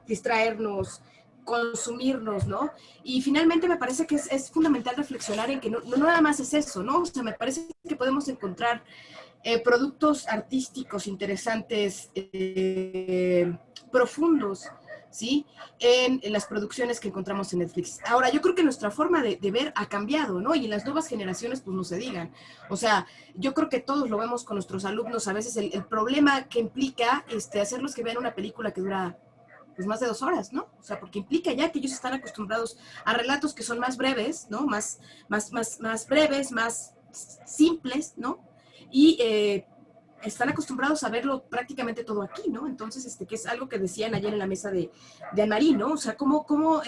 distraernos, consumirnos, ¿no? Y finalmente me parece que es fundamental reflexionar en que no nada más es eso, ¿no? O sea, me parece que podemos encontrar productos artísticos interesantes, profundos, ¿sí? En las producciones que encontramos en Netflix. Ahora, yo creo que nuestra forma de ver ha cambiado, ¿no? Y en las nuevas generaciones, pues no se digan. O sea, yo creo que todos lo vemos con nuestros alumnos. A veces el problema que implica hacerlos que vean una película que dura pues más de 2 horas, ¿no? O sea, porque implica ya que ellos están acostumbrados a relatos que son más breves, ¿no? Más breves, más simples, ¿no? Y están acostumbrados a verlo prácticamente todo aquí, ¿no? Entonces, que es algo que decían ayer en la mesa de Anne-Marie, ¿no? O sea, cómo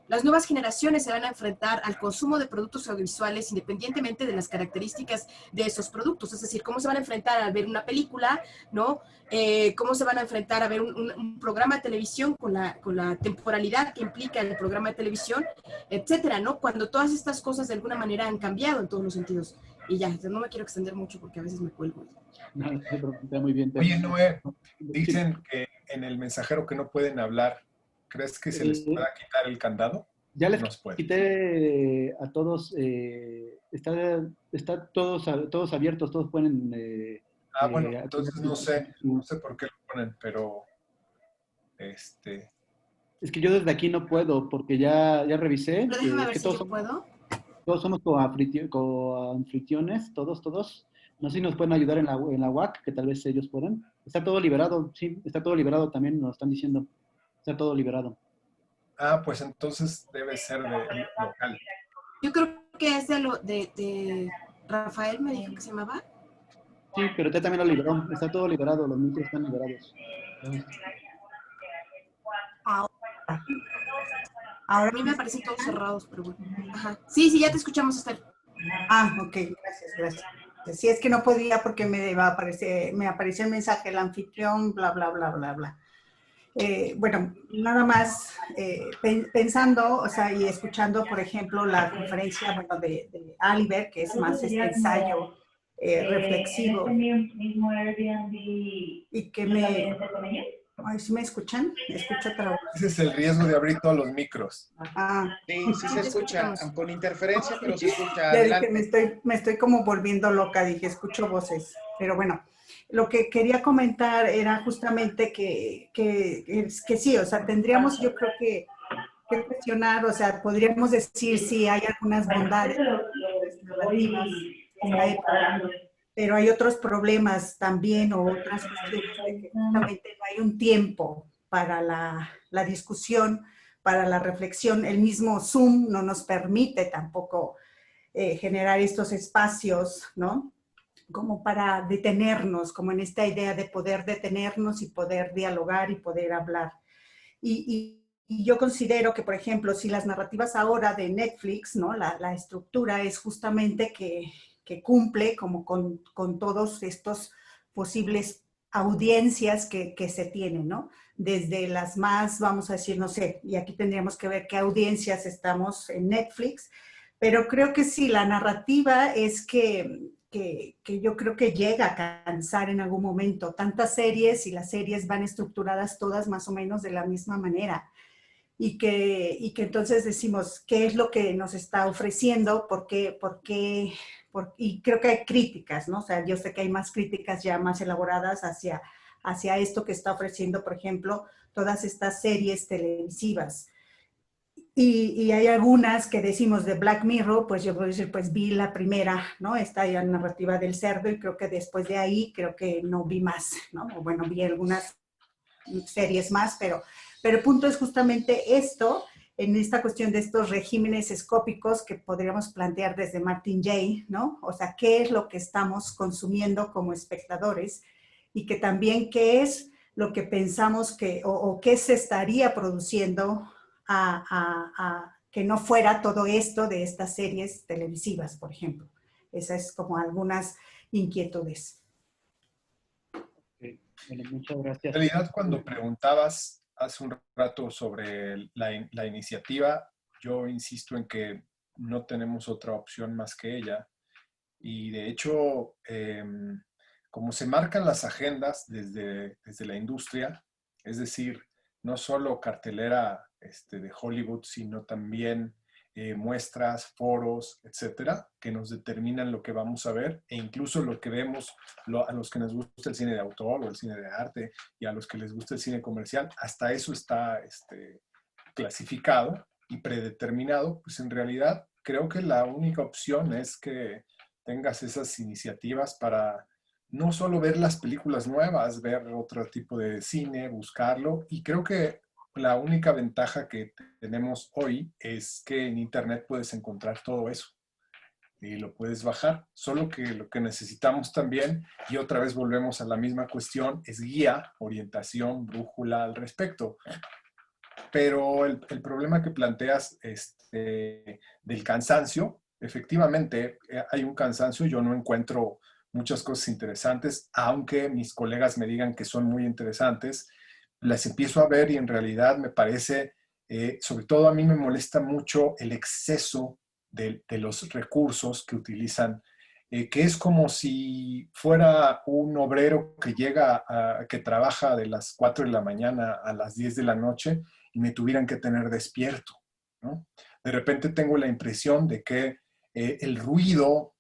las nuevas generaciones se van a enfrentar al consumo de productos audiovisuales independientemente de las características de esos productos. Es decir, cómo se van a enfrentar a ver una película, ¿no? Cómo se van a enfrentar a ver un programa de televisión con la temporalidad que implica el programa de televisión, etcétera, ¿no? Cuando todas estas cosas de alguna manera han cambiado en todos los sentidos. Y ya, no me quiero extender mucho porque a veces me cuelgo. No, está muy bien. Oye, Noé, dicen que en el mensajero que no pueden hablar. ¿Crees que se les pueda quitar el candado? Ya les quité a todos, está todos abiertos, todos pueden... bueno, entonces no sé por qué lo ponen, pero... Es que yo desde aquí no puedo, porque ya revisé. Pero déjame ver si yo puedo. Todos somos coanfitriones, todos. No sé si nos pueden ayudar en la UAC, que tal vez ellos puedan. Está todo liberado, sí, está todo liberado también, nos están diciendo. Está todo liberado. Pues entonces debe ser de local. Yo creo que es de Rafael, me dijo que se llamaba. Sí, pero usted también lo liberó. Está todo liberado, los micros están liberados. Ahora a mí me parecen todos cerrados, pero bueno. Ajá. Sí, ya te escuchamos, Esther. Ok, gracias. Si es que no podía porque me apareció el mensaje, el anfitrión, bla, bla, bla, bla, bla. Bueno, nada más pensando, o sea, y escuchando, por ejemplo, la conferencia, bueno, de Oliver, que es más este ensayo reflexivo, y que me... Ay, ¿sí me escuchan? ¿Escucho otra vez? Ese es el riesgo de abrir todos los micros. Sí se escucha, con interferencia, pero se escucha. Ya dije, me estoy como volviendo loca, dije, escucho voces, pero bueno. Lo que quería comentar era justamente que sí, o sea, tendríamos yo creo que cuestionar, o sea, podríamos decir si hay algunas bondades relativas, pero hay otros problemas también o otras cuestiones de que justamente no hay un tiempo para la discusión, para la reflexión. El mismo Zoom no nos permite tampoco generar estos espacios, ¿no? Como para detenernos, como en esta idea de poder detenernos y poder dialogar y poder hablar. Y yo considero que, por ejemplo, si las narrativas ahora de Netflix, ¿no? La estructura es justamente que cumple como con todos estos posibles audiencias que se tienen, ¿no? Desde las más, vamos a decir, no sé, y aquí tendríamos que ver qué audiencias estamos en Netflix, pero creo que sí, la narrativa es que yo creo que llega a cansar en algún momento. Tantas series y las series van estructuradas todas más o menos de la misma manera. Y que entonces decimos, ¿qué es lo que nos está ofreciendo? ¿Por qué? Y creo que hay críticas, ¿no? O sea, yo sé que hay más críticas ya más elaboradas hacia esto que está ofreciendo, por ejemplo, todas estas series televisivas. Y hay algunas que decimos de Black Mirror, pues yo puedo decir, pues vi la primera, ¿no? Esta ya narrativa del cerdo, y creo que después de ahí, creo que no vi más, ¿no? O bueno, vi algunas series más, pero el punto es justamente esto, en esta cuestión de estos regímenes escópicos que podríamos plantear desde Martin Jay, ¿no? O sea, ¿qué es lo que estamos consumiendo como espectadores? Y que también, ¿qué es lo que pensamos que, o qué se estaría produciendo que no fuera todo esto de estas series televisivas, por ejemplo? Esas es como algunas inquietudes. Bueno, muchas gracias. En realidad, cuando preguntabas hace un rato sobre la iniciativa, yo insisto en que no tenemos otra opción más que ella. Y de hecho, como se marcan las agendas desde la industria, es decir, no solo cartelera de Hollywood, sino también muestras, foros, etcétera, que nos determinan lo que vamos a ver, e incluso lo que vemos, a los que nos gusta el cine de autor o el cine de arte, y a los que les gusta el cine comercial, hasta eso está clasificado y predeterminado. Pues en realidad creo que la única opción es que tengas esas iniciativas para no solo ver las películas nuevas, ver otro tipo de cine, buscarlo, y creo que la única ventaja que tenemos hoy es que en Internet puedes encontrar todo eso. y lo puedes bajar. Solo que lo que necesitamos también, y otra vez volvemos a la misma cuestión, es guía, orientación, brújula al respecto. Pero el problema que planteas del cansancio, efectivamente hay un cansancio, yo no encuentro muchas cosas interesantes, aunque mis colegas me digan que son muy interesantes, las empiezo a ver y en realidad me parece, sobre todo a mí me molesta mucho el exceso de los recursos que utilizan, que es como si fuera un obrero que llega, que trabaja de las 4 de la mañana a las 10 de la noche y me tuvieran que tener despierto, ¿no? De repente tengo la impresión de que el ruido,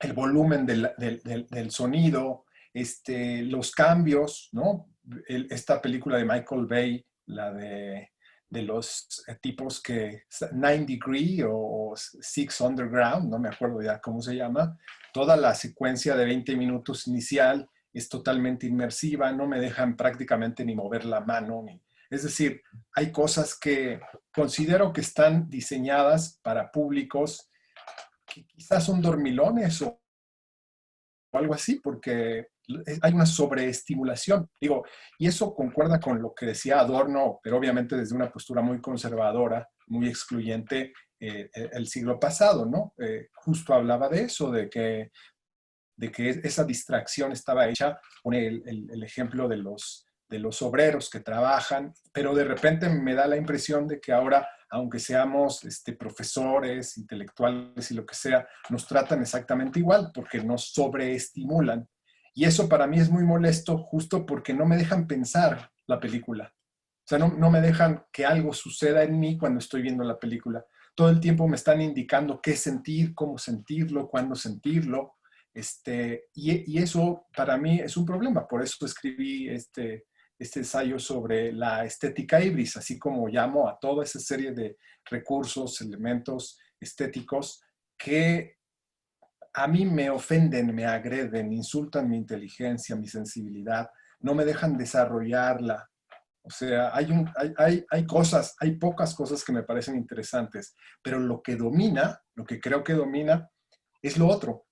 el volumen del sonido, los cambios, ¿no? Esta película de Michael Bay, la de los tipos que 9 Degree o Six Underground, no me acuerdo ya cómo se llama, toda la secuencia de 20 minutos inicial es totalmente inmersiva, no me dejan prácticamente ni mover la mano, es decir, hay cosas que considero que están diseñadas para públicos que quizás son dormilones o algo así, porque hay una sobreestimulación. Digo, y eso concuerda con lo que decía Adorno, pero obviamente desde una postura muy conservadora, muy excluyente, el siglo pasado, ¿no? Justo hablaba de eso, de que esa distracción estaba hecha. Pone el ejemplo de los obreros que trabajan, pero de repente me da la impresión de que ahora, aunque seamos profesores, intelectuales y lo que sea, nos tratan exactamente igual porque nos sobreestimulan. Y eso para mí es muy molesto justo porque no me dejan pensar la película. O sea, no me dejan que algo suceda en mí cuando estoy viendo la película. Todo el tiempo me están indicando qué sentir, cómo sentirlo, cuándo sentirlo. Y eso para mí es un problema. Por eso escribí este ensayo sobre la estética híbrida, así como llamo a toda esa serie de recursos, elementos estéticos que a mí me ofenden, me agreden, insultan mi inteligencia, mi sensibilidad, no me dejan desarrollarla. O sea, hay cosas, hay pocas cosas que me parecen interesantes, pero lo que domina, lo que creo que domina, es lo otro.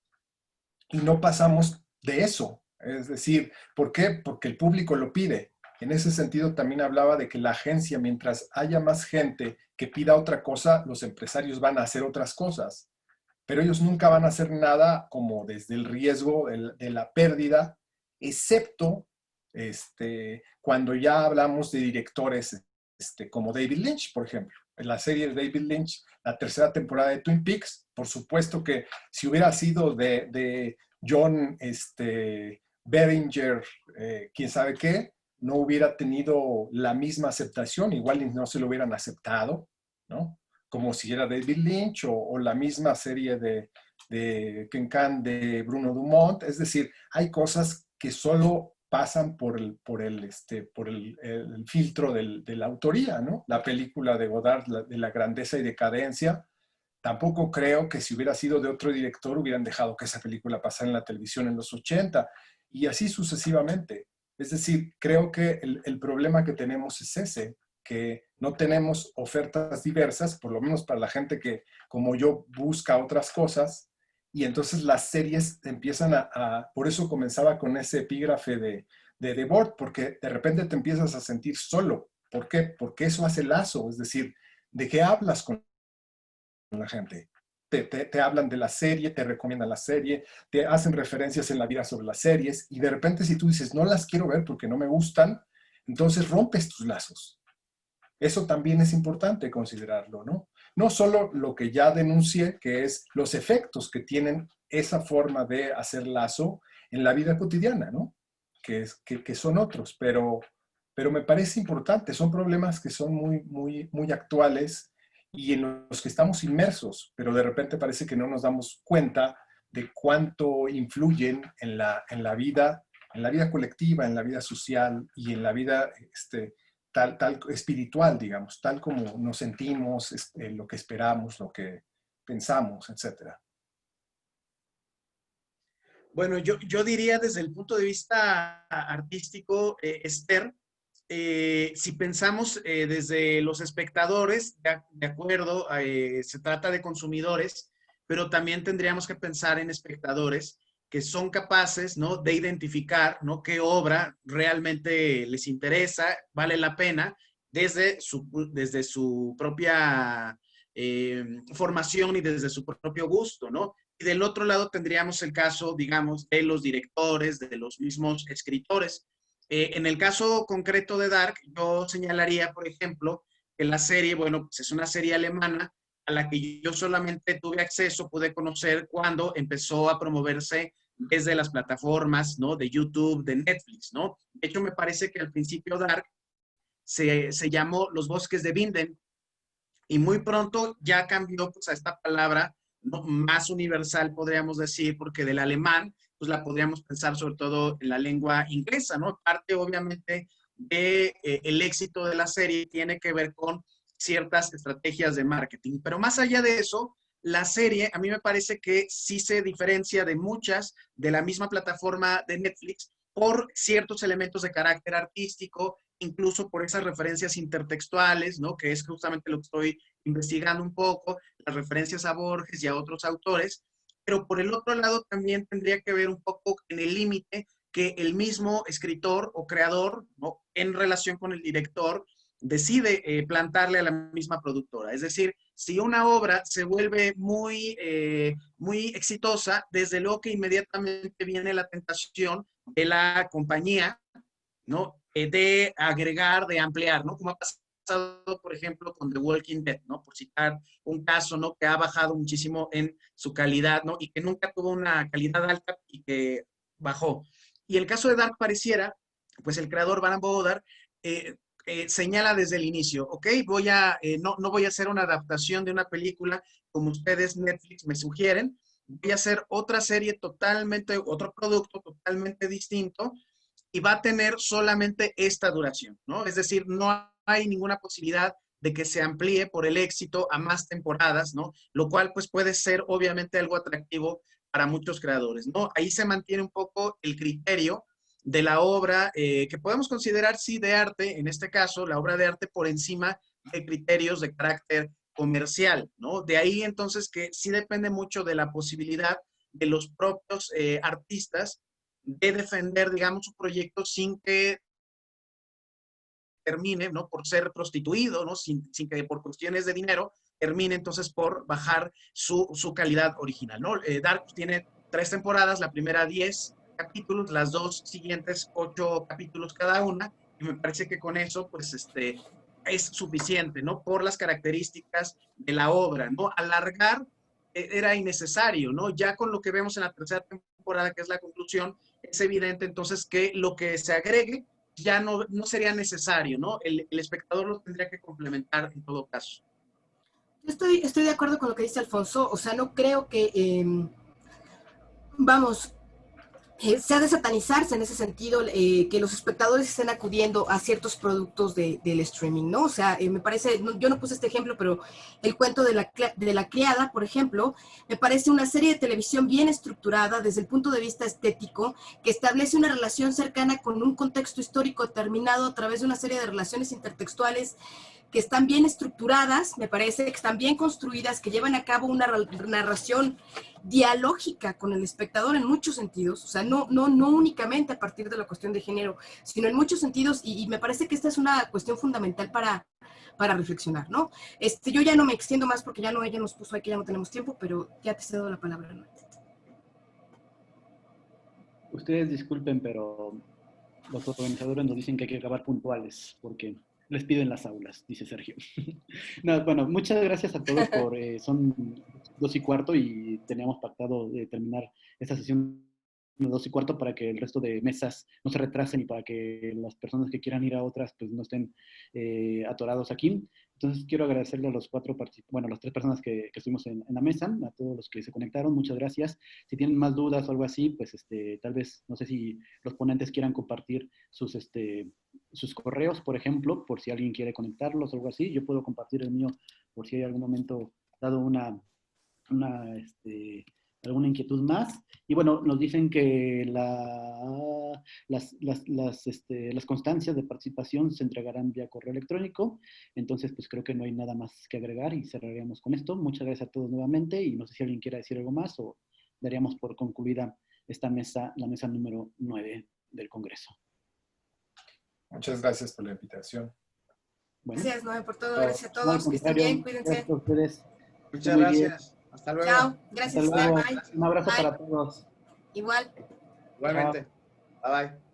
Y no pasamos de eso. Es decir, ¿por qué? Porque el público lo pide. En ese sentido también hablaba de que la agencia, mientras haya más gente que pida otra cosa, los empresarios van a hacer otras cosas. Pero ellos nunca van a hacer nada como desde el riesgo de la pérdida, excepto cuando ya hablamos de directores como David Lynch, por ejemplo. En la serie de David Lynch, la tercera temporada de Twin Peaks, por supuesto que si hubiera sido de John Berenger, quién sabe qué, no hubiera tenido la misma aceptación, igual no se lo hubieran aceptado, ¿no? Como si era David Lynch o la misma serie de Ken Can de Bruno Dumont. Es decir, hay cosas que solo pasan por el filtro de la autoría, ¿no? La película de Godard, de La grandeza y decadencia, tampoco creo que si hubiera sido de otro director hubieran dejado que esa película pasara en la televisión en los 80 y así sucesivamente. Es decir, creo que el problema que tenemos es ese, que no tenemos ofertas diversas, por lo menos para la gente que, como yo, busca otras cosas, y entonces las series empiezan por eso comenzaba con ese epígrafe de Debord, porque de repente te empiezas a sentir solo. ¿Por qué? Porque eso hace lazo, es decir, ¿de qué hablas con la gente? Te hablan de la serie, te recomiendan la serie, te hacen referencias en la vida sobre las series, y de repente si tú dices, no las quiero ver porque no me gustan, entonces rompes tus lazos. Eso también es importante considerarlo, ¿no? No solo lo que ya denuncié, que es los efectos que tienen esa forma de hacer lazo en la vida cotidiana, ¿no? Que son otros, pero me parece importante. Son problemas que son muy, muy, muy actuales y en los que estamos inmersos, pero de repente parece que no nos damos cuenta de cuánto influyen en la vida colectiva, en la vida social y en la vida tal espiritual, digamos, tal como nos sentimos, lo que esperamos, lo que pensamos, etc. Bueno, yo diría desde el punto de vista artístico, Esther, si pensamos desde los espectadores, de acuerdo, se trata de consumidores, pero también tendríamos que pensar en espectadores que son capaces, ¿no?, de identificar, ¿no?, qué obra realmente les interesa, vale la pena, desde su propia formación y desde su propio gusto, ¿no? Y del otro lado tendríamos el caso, digamos, de los directores, de los mismos escritores. En el caso concreto de Dark, yo señalaría, por ejemplo, que la serie, bueno, pues es una serie alemana a la que yo solamente tuve acceso, pude conocer cuando empezó a promoverse desde las plataformas, ¿no?, de YouTube, de Netflix, ¿no? De hecho, me parece que al principio Dark se llamó Los Bosques de Winden, y muy pronto ya cambió, pues, a esta palabra, ¿no?, más universal, podríamos decir, porque del alemán, pues la podríamos pensar sobre todo en la lengua inglesa, ¿no? Parte, obviamente, de, el éxito de la serie tiene que ver con ciertas estrategias de marketing. Pero más allá de eso, la serie a mí me parece que sí se diferencia de muchas de la misma plataforma de Netflix por ciertos elementos de carácter artístico, incluso por esas referencias intertextuales, ¿no?, que es justamente lo que estoy investigando un poco, las referencias a Borges y a otros autores, pero por el otro lado también tendría que ver un poco en el límite que el mismo escritor o creador, ¿no?, en relación con el director, decide plantarle a la misma productora. Es decir, si una obra se vuelve muy exitosa, desde luego que inmediatamente viene la tentación de la compañía, ¿no?, de agregar, de ampliar, ¿no? Como ha pasado, por ejemplo, con The Walking Dead, ¿no? Por citar un caso, ¿no?, que ha bajado muchísimo en su calidad, ¿no?, y que nunca tuvo una calidad alta y que bajó. Y el caso de Dark pareciera, pues el creador Baran bo Odar señala desde el inicio, ok, no voy a hacer una adaptación de una película como ustedes Netflix me sugieren, voy a hacer otra serie totalmente, otro producto totalmente distinto, y va a tener solamente esta duración, ¿no? Es decir, no hay ninguna posibilidad de que se amplíe por el éxito a más temporadas, ¿no? Lo cual, pues, puede ser obviamente algo atractivo para muchos creadores, ¿no? Ahí se mantiene un poco el criterio de la obra que podemos considerar, sí, de arte, en este caso, la obra de arte por encima de criterios de carácter comercial, ¿no? De ahí, entonces, que sí depende mucho de la posibilidad de los propios artistas de defender, digamos, su proyecto sin que termine, ¿no?, por ser prostituido, ¿no?, sin que por cuestiones de dinero termine entonces por bajar su calidad original, ¿no? Dark tiene 3 temporadas, la primera 10 capítulos, las 2 siguientes 8 capítulos cada una, y me parece que con eso, pues, es suficiente, ¿no?, por las características de la obra, ¿no? Alargar era innecesario, ¿no? Ya con lo que vemos en la tercera temporada, que es la conclusión, es evidente entonces que lo que se agregue ya no sería necesario, ¿no? El espectador lo tendría que complementar en todo caso. Yo estoy de acuerdo con lo que dice Alfonso, o sea, no creo que, sea de satanizarse en ese sentido que los espectadores estén acudiendo a ciertos productos del streaming, ¿no? O sea, me parece, yo no puse este ejemplo, pero el cuento de la criada, por ejemplo, me parece una serie de televisión bien estructurada desde el punto de vista estético, que establece una relación cercana con un contexto histórico determinado a través de una serie de relaciones intertextuales que están bien estructuradas, me parece que están bien construidas, que llevan a cabo una narración dialógica con el espectador en muchos sentidos, o sea, no únicamente a partir de la cuestión de género, sino en muchos sentidos, y me parece que esta es una cuestión fundamental para reflexionar, ¿no? Yo ya no me extiendo más porque ella nos puso aquí, ya no tenemos tiempo, pero ya te cedo la palabra, ¿no? Ustedes disculpen, pero los organizadores nos dicen que hay que acabar puntuales, porque les pido en las aulas, dice Sergio. No, bueno, muchas gracias a todos por... son 2:15 y teníamos pactado de terminar esta sesión a 2:15 para que el resto de mesas no se retrasen y para que las personas que quieran ir a otras pues no estén atorados aquí. Entonces quiero agradecerle a los las 3 personas que estuvimos en la mesa, a todos los que se conectaron, muchas gracias. Si tienen más dudas o algo así, pues tal vez, no sé si los ponentes quieran compartir sus correos, por ejemplo, por si alguien quiere conectarlos o algo así. Yo puedo compartir el mío por si hay algún momento dado ¿Alguna inquietud más? Y bueno, nos dicen que las constancias de participación se entregarán vía correo electrónico. Entonces, pues creo que no hay nada más que agregar y cerraríamos con esto. Muchas gracias a todos nuevamente y no sé si alguien quiera decir algo más o daríamos por concluida esta mesa, la mesa número 9 del Congreso. Muchas gracias por la invitación. Bueno, Gracias, Noé, por todo. Gracias a todos. Que estén bien, cuídense. Gracias a ustedes. Muchas gracias. Hasta luego. Chao. Gracias. Hasta luego. Bye. Un abrazo Bye. para todos. Igual. Igualmente. Bye bye.